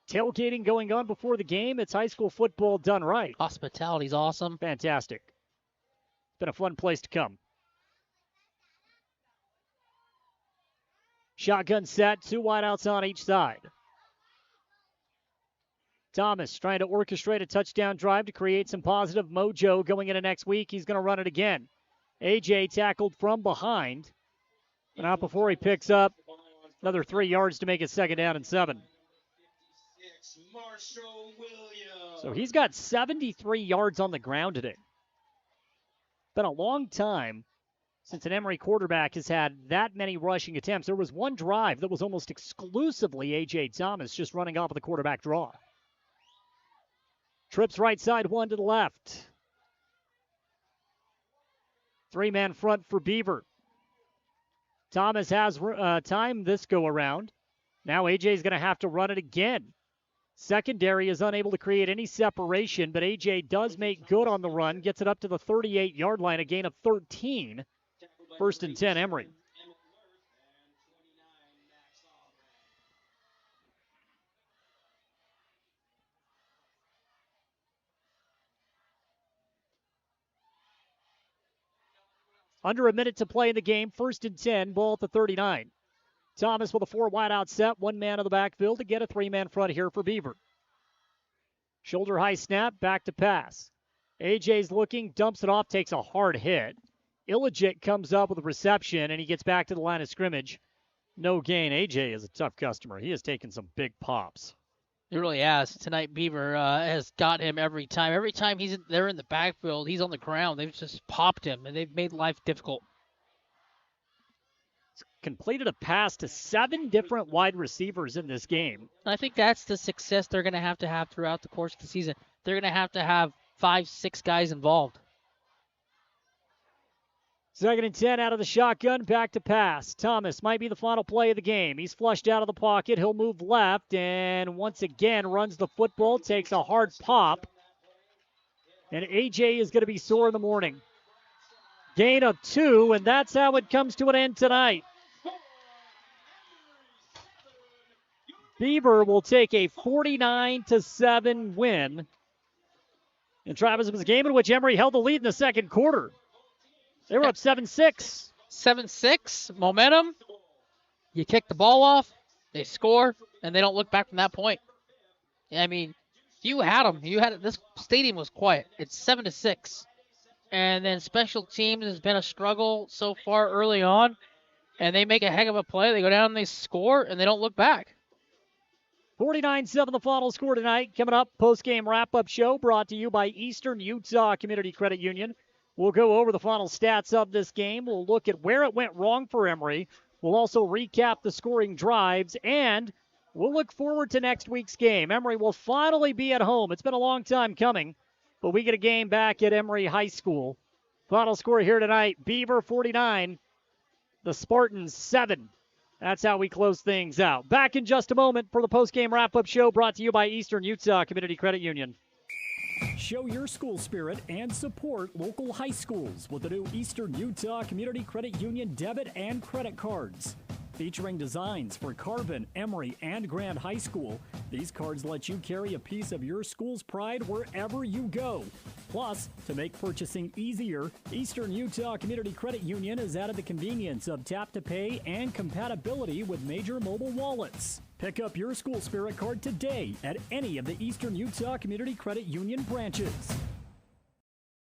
Tailgating going on before the game. It's high school football done right. Hospitality's awesome. Fantastic. It's been a fun place to come. Shotgun set, 2 wideouts on each side. Thomas trying to orchestrate a touchdown drive to create some positive mojo going into next week. He's going to run it again. AJ tackled from behind. But not before he picks up another 3 yards to make it 2nd down and 7. So he's got 73 yards on the ground today. Been a long time since an Emery quarterback has had that many rushing attempts. There was one drive that was almost exclusively A.J. Thomas just running off of the quarterback draw. Trips right side, 1 to the left. 3-man front for Beaver. Thomas has time this go around. Now A.J. is going to have to run it again. Secondary is unable to create any separation, but A.J. does make good on the run, gets it up to the 38-yard line, a gain of 13. 1st and 10, Emery. Under a minute to play in the game, 1st and 10, ball at the 39. Thomas with a 4 wideout set, 1 man in the backfield to get a 3-man front here for Beaver. Shoulder high snap, back to pass. AJ's looking, dumps it off, takes a hard hit. Illegit comes up with a reception, and he gets back to the line of scrimmage. No gain. AJ is a tough customer. He has taken some big pops. He really has. Tonight, Beaver has got him every time. Every time they're in the backfield, he's on the ground. They've just popped him, and they've made life difficult. Completed a pass to 7 different wide receivers in this game. I think that's the success they're going to have throughout the course of the season. They're going to have 5-6 guys involved. 2nd and 10 out of the shotgun, back to pass. Thomas might be the final play of the game. He's flushed out of the pocket. He'll move left and once again runs the football, takes a hard pop. And A.J. is going to be sore in the morning. Gain of 2, and that's how it comes to an end tonight. Beaver will take a 49-7 win. And Travis, it was a game in which Emery held the lead in the second quarter. They were up 7-6. 7-6, momentum. You kick the ball off, they score, and they don't look back from that point. I mean, you had them. This stadium was quiet. It's 7-6. And then special teams has been a struggle so far early on. And they make a heck of a play. They go down and they score, and they don't look back. 49-7 the final score tonight. Coming up, post-game wrap-up show brought to you by Eastern Utah Community Credit Union. We'll go over the final stats of this game. We'll look at where it went wrong for Emery. We'll also recap the scoring drives, and we'll look forward to next week's game. Emery will finally be at home. It's been a long time coming, but we get a game back at Emery High School. Final score here tonight, Beaver 49, the Spartans 7. That's how we close things out. Back in just a moment for the post-game wrap-up show brought to you by Eastern Utah Community Credit Union. Show your school spirit and support local high schools with the new Eastern Utah Community Credit Union debit and credit cards. Featuring designs for Carbon, Emery, and Grand High School, these cards let you carry a piece of your school's pride wherever you go. Plus, to make purchasing easier, Eastern Utah Community Credit Union has added the convenience of tap-to-pay and compatibility with major mobile wallets. Pick up your school spirit card today at any of the Eastern Utah Community Credit Union branches.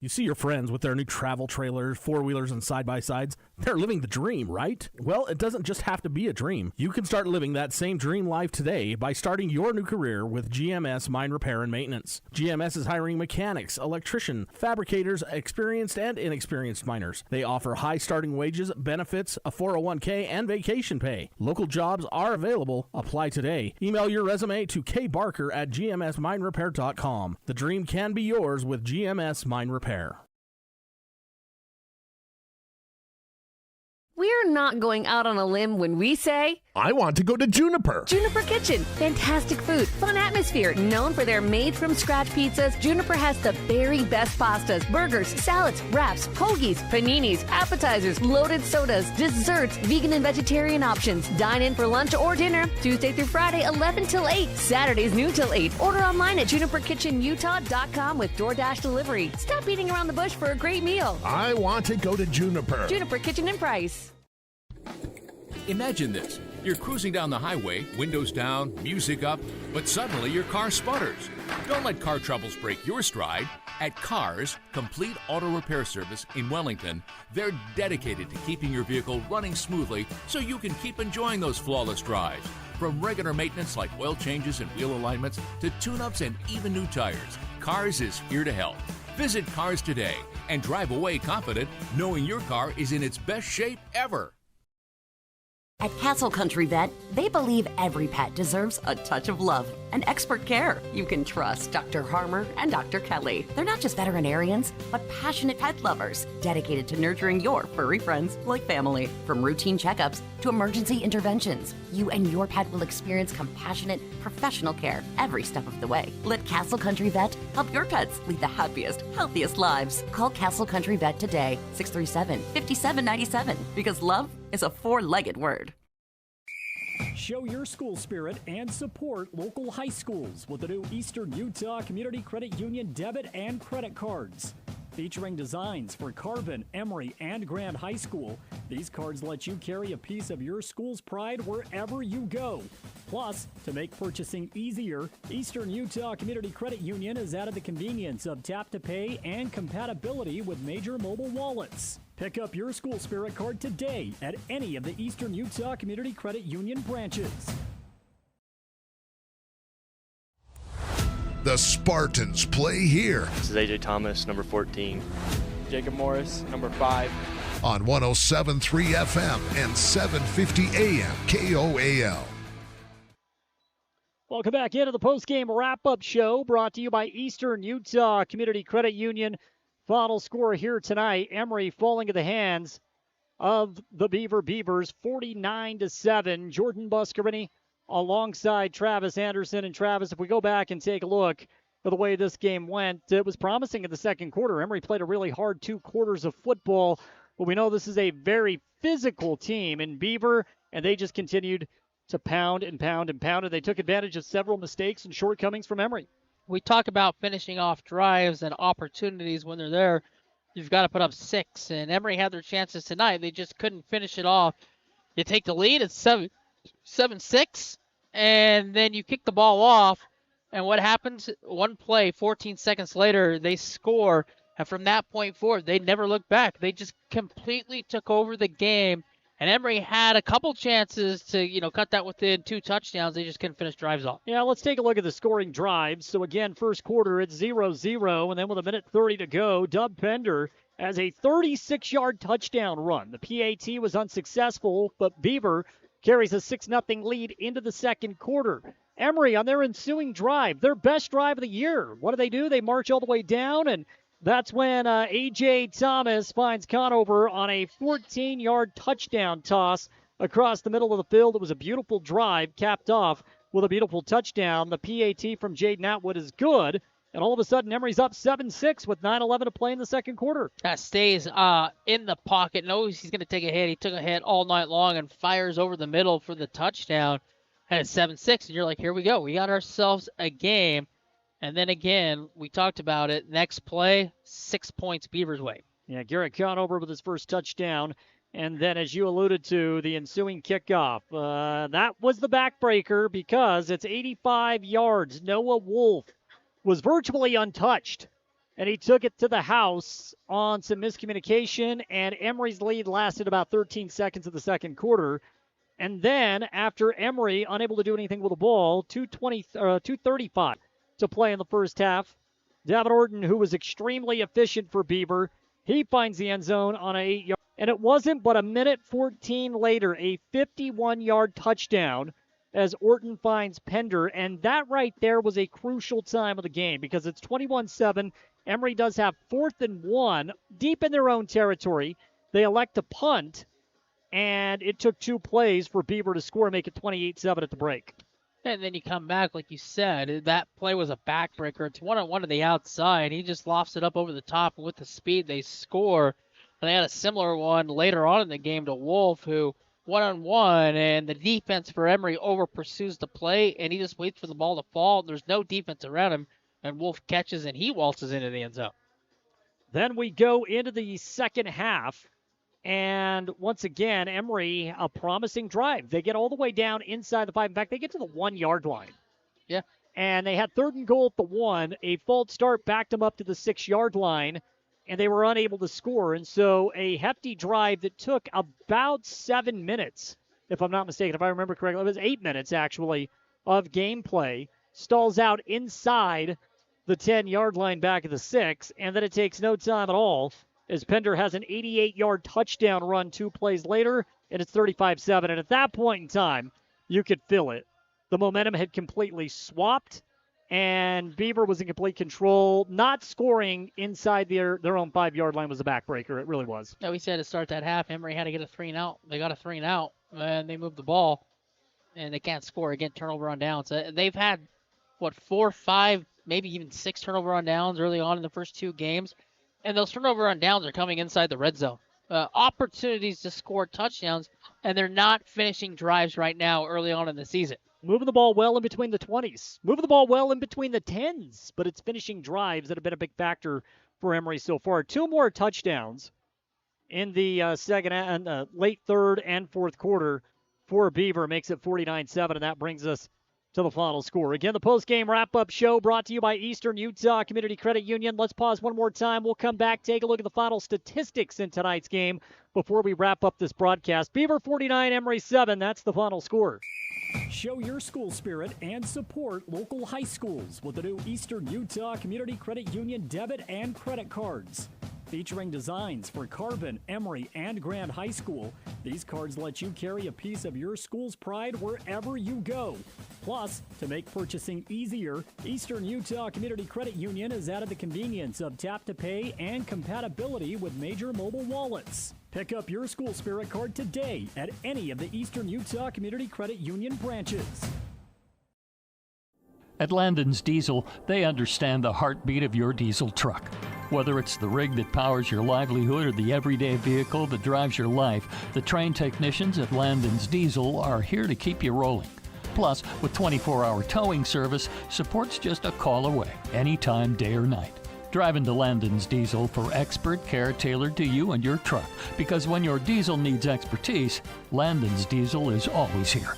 You see your friends with their new travel trailers, four-wheelers, and side-by-sides. They're living the dream, right? Well, it doesn't just have to be a dream. You can start living that same dream life today by starting your new career with GMS Mine Repair and Maintenance. GMS is hiring mechanics, electricians, fabricators, experienced and inexperienced miners. They offer high starting wages, benefits, a 401k, and vacation pay. Local jobs are available. Apply today. Email your resume to kbarker@gmsminerepair.com. The dream can be yours with GMS Mine Repair. We're not going out on a limb when we say, I want to go to Juniper. Juniper Kitchen. Fantastic food, fun atmosphere. Known for their made-from-scratch pizzas, Juniper has the very best pastas, burgers, salads, wraps, hoagies, paninis, appetizers, loaded sodas, desserts, vegan and vegetarian options. Dine in for lunch or dinner, Tuesday through Friday, 11 till 8. Saturdays, noon till 8. Order online at juniperkitchenutah.com with DoorDash delivery. Stop beating around the bush for a great meal. I want to go to Juniper. Juniper Kitchen and Price. Imagine this. You're cruising down the highway, windows down, music up, but suddenly your car sputters. Don't let car troubles break your stride. At Cars, Complete Auto Repair Service in Wellington, they're dedicated to keeping your vehicle running smoothly so you can keep enjoying those flawless drives. From regular maintenance like oil changes and wheel alignments to tune-ups and even new tires, Cars is here to help. Visit Cars today and drive away confident knowing your car is in its best shape ever. At Castle Country Vet, they believe every pet deserves a touch of love and expert care. You can trust Dr. Harmer and Dr. Kelly. They're not just veterinarians, but passionate pet lovers, dedicated to nurturing your furry friends like family. From routine checkups to emergency interventions, you and your pet will experience compassionate, professional care every step of the way. Let Castle Country Vet help your pets lead the happiest, healthiest lives. Call Castle Country Vet today, 637-5797, because love is a four-legged word. Show your school spirit and support local high schools with the new Eastern Utah Community Credit Union debit and credit cards. Featuring designs for Carbon, Emery, and Grand High School, these cards let you carry a piece of your school's pride wherever you go. Plus, to make purchasing easier, Eastern Utah Community Credit Union has added the convenience of tap-to-pay and compatibility with major mobile wallets. Pick up your school spirit card today at any of the Eastern Utah Community Credit Union branches. The Spartans play here. This is AJ Thomas, number 14. Jacob Morris, number 5. On 107.3 FM and 750 AM KOAL. Welcome back into the postgame wrap-up show brought to you by Eastern Utah Community Credit Union. Final score here tonight, Emery falling in the hands of the Beaver Beavers, 49-7. Jordan Buscarini alongside Travis Anderson. And Travis, if we go back and take a look at the way this game went, it was promising in the second quarter. Emery played a really hard 2 quarters of football, but we know this is a very physical team in Beaver, and they just continued to pound and pound and pound, and they took advantage of several mistakes and shortcomings from Emery. We talk about finishing off drives and opportunities when they're there. You've got to put up 6, and Emery had their chances tonight. They just couldn't finish it off. You take the lead at 7-6, and then you kick the ball off, and what happens? One play, 14 seconds later, they score, and from that point forward, they never looked back. They just completely took over the game, and Emery had a couple chances to, cut that within 2 touchdowns. They just couldn't finish drives off. Yeah, let's take a look at the scoring drives. So, again, first quarter, it's 0-0, and then with a minute 30 to go, Dub Pender has a 36-yard touchdown run. The PAT was unsuccessful, but Beaver carries a 6-0 lead into the second quarter. Emery on their ensuing drive, their best drive of the year. What do? They march all the way down, and that's when A.J. Thomas finds Conover on a 14-yard touchdown toss across the middle of the field. It was a beautiful drive, capped off with a beautiful touchdown. The PAT from Jaden Atwood is good, And all of a sudden, Emery's up 7-6 with 9:11 to play in the second quarter. Stays in the pocket, knows he's going to take a hit. He took a hit all night long and fires over the middle for the touchdown. And it's 7-6, and you're like, here we go. We got ourselves a game. And then again, we talked about it. Next play, 6 points Beavers way. Yeah, Garrett Conover with his first touchdown. And then, as you alluded to, the ensuing kickoff. That was the backbreaker because it's 85 yards. Noah Wolf was virtually untouched, and he took it to the house on some miscommunication, and Emery's lead lasted about 13 seconds of the second quarter. And then, after Emery, unable to do anything with the ball, 2:35 to play in the first half. Davin Orton, who was extremely efficient for Beaver, he finds the end zone on an 8-yard. And it wasn't but a minute 14 later, a 51-yard touchdown as Orton finds Pender. And that right there was a crucial time of the game because it's 21-7. Emery does have 4th and 1 deep in their own territory. They elect to punt, and it took 2 plays for Beaver to score and make it 28-7 at the break. And then you come back, like you said, that play was a backbreaker. It's 1-on-1 to the outside. He just lofts it up over the top, and with the speed, they score. And they had a similar one later on in the game to Wolf, who 1-on-1, and the defense for Emery over-pursues the play, and he just waits for the ball to fall. There's no defense around him, and Wolf catches, and he waltzes into the end zone. Then we go into the second half, and once again, Emery, a promising drive. They get all the way down inside the 5. In fact, they get to the 1-yard line. Yeah. And they had 3rd and goal at the 1. A false start backed them up to the 6-yard line, and they were unable to score. And so a hefty drive that took about 7 minutes, if I'm not mistaken. If I remember correctly, it was 8 minutes, actually, of gameplay. Stalls out inside the 10-yard line back of the 6, and then it takes no time at all as Pender has an 88-yard touchdown run 2 plays later, and it's 35-7. And at that point in time, you could feel it. The momentum had completely swapped, and Beaver was in complete control. Not scoring inside their own 5-yard line was a backbreaker. It really was. Yeah, we said to start that half, Emery had to get a 3-and-out. They got a 3-and-out, and they moved the ball, and they can't score again. Turnover on downs. They've had, 4, 5, maybe even 6 turnover on downs early on in the first 2 games, and those turnover on downs are coming inside the red zone. Opportunities to score touchdowns, and they're not finishing drives right now early on in the season. Moving the ball well in between the 20s. Moving the ball well in between the 10s. But it's finishing drives that have been a big factor for Emery so far. 2 more touchdowns in the second and late third and fourth quarter for Beaver. Makes it 49-7, and that brings us to the final score. Again, the post-game wrap-up show brought to you by Eastern Utah Community Credit Union. Let's pause one more time. We'll come back, take a look at the final statistics in tonight's game before we wrap up this broadcast. Beaver 49, Emery 7. That's the final score. Show your school spirit and support local high schools with the new Eastern Utah Community Credit Union debit and credit cards. Featuring designs for Carbon, Emery, and Grand High School, these cards let you carry a piece of your school's pride wherever you go. Plus, to make purchasing easier, Eastern Utah Community Credit Union has added the convenience of tap-to-pay and compatibility with major mobile wallets. Pick up your school spirit card today at any of the Eastern Utah Community Credit Union branches. At Landon's Diesel, they understand the heartbeat of your diesel truck. Whether it's the rig that powers your livelihood or the everyday vehicle that drives your life, the trained technicians at Landon's Diesel are here to keep you rolling. Plus, with 24-hour towing service, support's just a call away, anytime, day or night. Drive into Landon's Diesel for expert care tailored to you and your truck, because when your diesel needs expertise, Landon's Diesel is always here.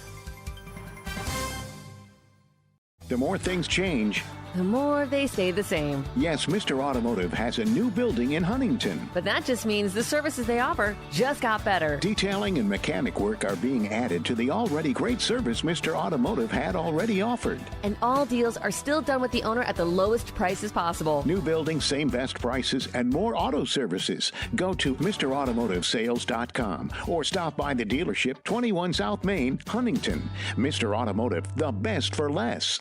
The more things change, the more they stay the same. Yes, Mr. Automotive has a new building in Huntington. But that just means the services they offer just got better. Detailing and mechanic work are being added to the already great service Mr. Automotive had already offered. And all deals are still done with the owner at the lowest prices possible. New building, same best prices, and more auto services. Go to MrAutomotiveSales.com or stop by the dealership, 21 South Main, Huntington. Mr. Automotive, the best for less.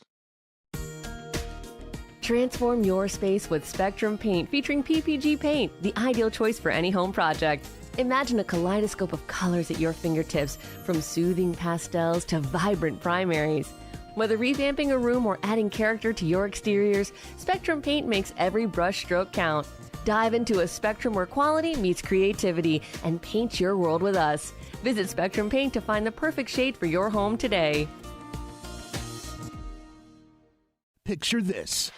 Transform your space with Spectrum Paint featuring PPG paint, the ideal choice for any home project. Imagine a kaleidoscope of colors at your fingertips, from soothing pastels to vibrant primaries. Whether revamping a room or adding character to your exteriors, Spectrum Paint makes every brush stroke count. Dive into a Spectrum where quality meets creativity and paint your world with us. Visit Spectrum Paint to find the perfect shade for your home today. Picture this.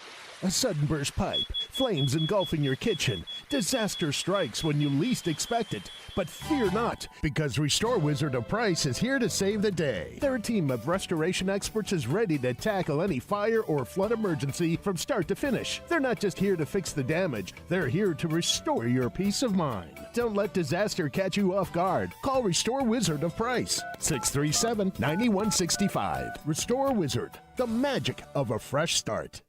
A sudden burst pipe, flames engulfing your kitchen. Disaster strikes when you least expect it. But fear not, because Restore Wizard of Price is here to save the day. Their team of restoration experts is ready to tackle any fire or flood emergency from start to finish. They're not just here to fix the damage, they're here to restore your peace of mind. Don't let disaster catch you off guard. Call Restore Wizard of Price, 637-9165. Restore Wizard, the magic of a fresh start.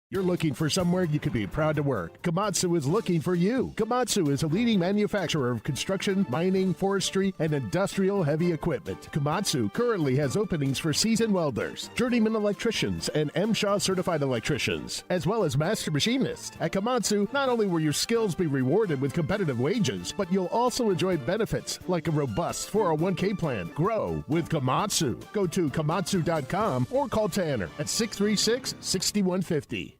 You're looking for somewhere you can be proud to work. Komatsu is looking for you. Komatsu is a leading manufacturer of construction, mining, forestry, and industrial heavy equipment. Komatsu currently has openings for seasoned welders, journeyman electricians, and MSHA certified electricians, as well as master machinists. At Komatsu, not only will your skills be rewarded with competitive wages, but you'll also enjoy benefits like a robust 401k plan. Grow with Komatsu. Go to komatsu.com or call Tanner at 636-6150.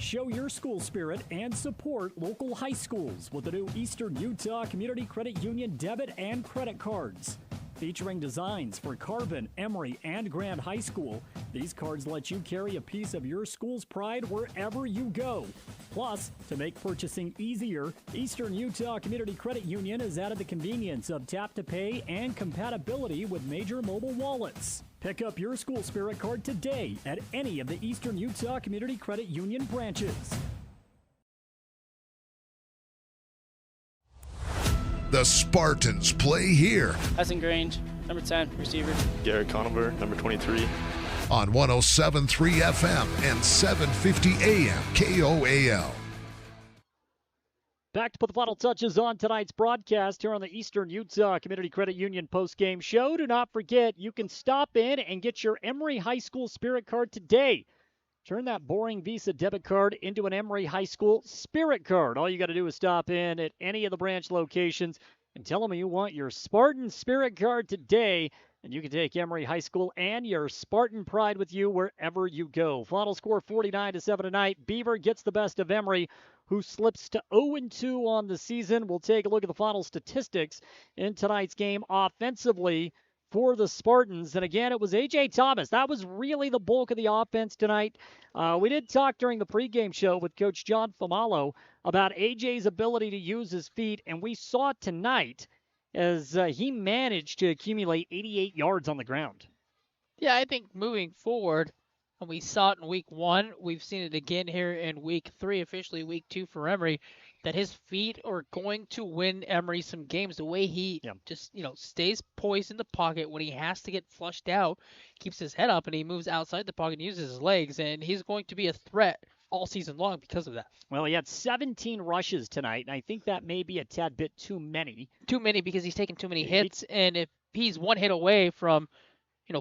Show your school spirit and support local high schools with the new Eastern Utah Community Credit Union debit and credit cards. Featuring designs for Carbon, Emery, and Grand High School, these cards let you carry a piece of your school's pride wherever you go. Plus, to make purchasing easier, Eastern Utah Community Credit Union has added the convenience of tap-to-pay and compatibility with major mobile wallets. Pick up your school spirit card today at any of the Eastern Utah Community Credit Union branches. The Spartans play here. Hassan Grange, number 10, receiver. Garrett Conover, number 23. On 107.3 FM and 750 AM KOAL. Back to put the final touches on tonight's broadcast here on the Eastern Utah Community Credit Union postgame show. Do not forget, you can stop in and get your Emery High School Spirit Card today. Turn that boring Visa debit card into an Emery High School Spirit Card. All you got to do is stop in at any of the branch locations and tell them you want your Spartan Spirit Card today, and you can take Emery High School and your Spartan pride with you wherever you go. Final score 49-7 tonight. Beaver gets the best of Emery, who slips to 0-2 on the season. We'll take a look at the final statistics in tonight's game offensively for the Spartans. And again, it was A.J. Thomas. That was really the bulk of the offense tonight. We did talk during the pregame show with Coach John Famalo about A.J.'s ability to use his feet, and we saw it tonight as he managed to accumulate 88 yards on the ground. Yeah, I think moving forward, and we saw it in week 1, we've seen it again here in week 3, officially week 2 for Emery, that his feet are going to win Emery some games. The way he just, stays poised in the pocket when he has to get flushed out, keeps his head up, and he moves outside the pocket and uses his legs, and he's going to be a threat all season long because of that. Well, he had 17 rushes tonight, and I think that may be a tad bit too many. Too many because he's taken too many hits, and if he's one hit away from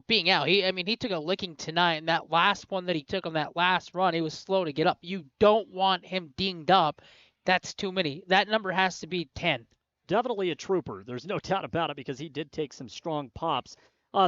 being out. He took a licking tonight, and that last one that he took on that last run, he was slow to get up. You don't want him dinged up. That's too many. That number has to be 10. Definitely a trooper. There's no doubt about it because he did take some strong pops.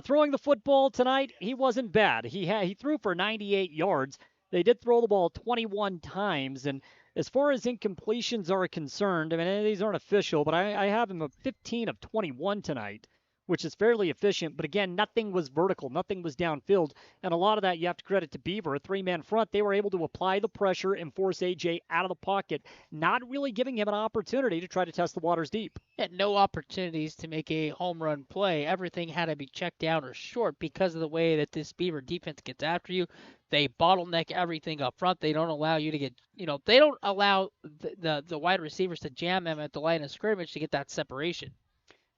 Throwing the football tonight, he wasn't bad. He threw for 98 yards. They did throw the ball 21 times, and as far as incompletions are concerned, these aren't official, but I have him at 15 of 21 tonight, which is fairly efficient. But again, nothing was vertical. Nothing was downfield. And a lot of that you have to credit to Beaver, a three-man front. They were able to apply the pressure and force A.J. out of the pocket, not really giving him an opportunity to try to test the waters deep. Had no opportunities to make a home run play. Everything had to be checked down or short because of the way that this Beaver defense gets after you. They bottleneck everything up front. They don't allow you to get, they don't allow the wide receivers to jam them at the line of scrimmage to get that separation.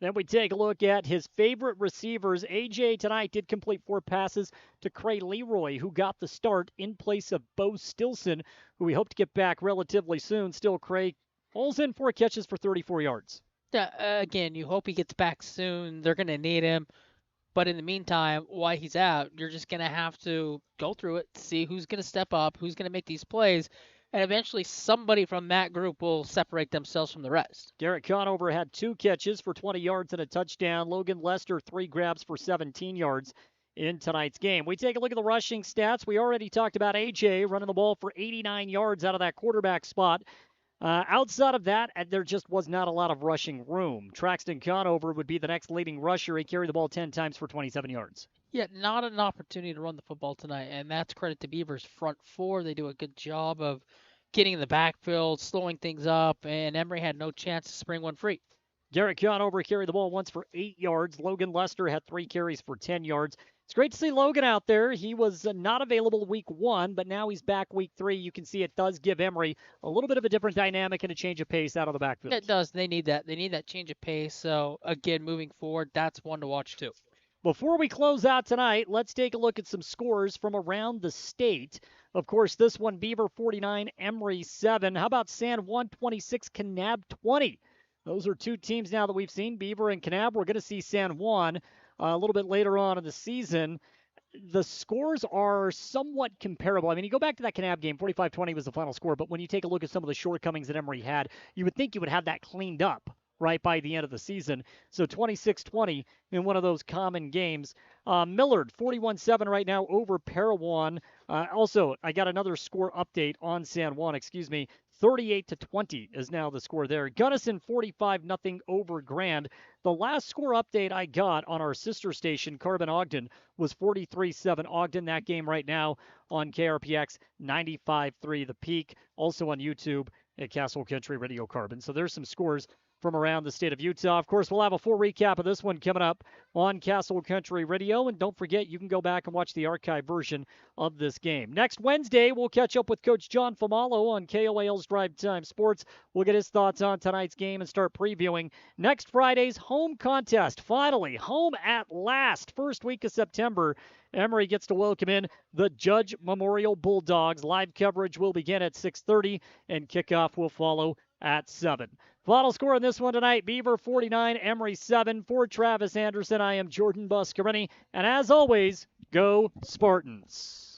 Then we take a look at his favorite receivers. A.J. tonight did complete 4 passes to Cray Leroy, who got the start in place of Bo Stilson, who we hope to get back relatively soon. Still, Cray pulls in 4 catches for 34 yards. Yeah, again, you hope he gets back soon. They're going to need him. But in the meantime, while he's out, you're just going to have to go through it, see who's going to step up, who's going to make these plays. And eventually somebody from that group will separate themselves from the rest. Garrett Conover had 2 catches for 20 yards and a touchdown. Logan Lester, 3 grabs for 17 yards. in tonight's game. We take a look at the rushing stats. We already talked about A.J. running the ball for 89 yards out of that quarterback spot. Outside of that, there just was not a lot of rushing room. Traxton Conover would be the next leading rusher. He carried the ball 10 times for 27 yards. Yeah, not an opportunity to run the football tonight, and that's credit to Beavers' front four. They do a good job of getting in the backfield, slowing things up, and Emery had no chance to spring one free. Garrett Conover carried the ball once for 8 yards. Logan Lester had 3 carries for 10 yards. It's great to see Logan out there. He was not available week 1, but now he's back week 3. You can see it does give Emery a little bit of a different dynamic and a change of pace out of the backfield. It does. They need that. They need that change of pace. So, again, moving forward, that's one to watch too. Before we close out tonight, let's take a look at some scores from around the state. Of course, this one, Beaver 49, Emery 7. How about San Juan 26, Kanab 20? Those are 2 teams now that we've seen, Beaver and Kanab. We're going to see San Juan a little bit later on in the season. The scores are somewhat comparable. I mean, you go back to that Kanab game, 45-20 was the final score, but when you take a look at some of the shortcomings that Emery had, you would think you would have that cleaned up right by the end of the season. So 26-20 in one of those common games. Millard, 41-7 right now over Parowan. Also, I got another score update on San Juan, 38-20 is now the score there. Gunnison 45-0 over Grand. The last score update I got on our sister station, Carbon Ogden, was 43-7 Ogden. That game right now on KRPX 95.3 The Peak. Also on YouTube at Castle Country Radio Carbon. So there's some scores from around the state of Utah. Of course, we'll have a full recap of this one coming up on Castle Country Radio. And don't forget, you can go back and watch the archive version of this game. Next Wednesday, we'll catch up with Coach John Famalo on KOAL's Drive Time Sports. We'll get his thoughts on tonight's game and start previewing next Friday's home contest. Finally, home at last. First week of September. Emery gets to welcome in the Judge Memorial Bulldogs. Live coverage will begin at 6:30, and kickoff will follow at 7. Final score on this one tonight, Beaver 49, Emery 7. For Travis Anderson, I am Jordan Buscarini. And as always, go Spartans.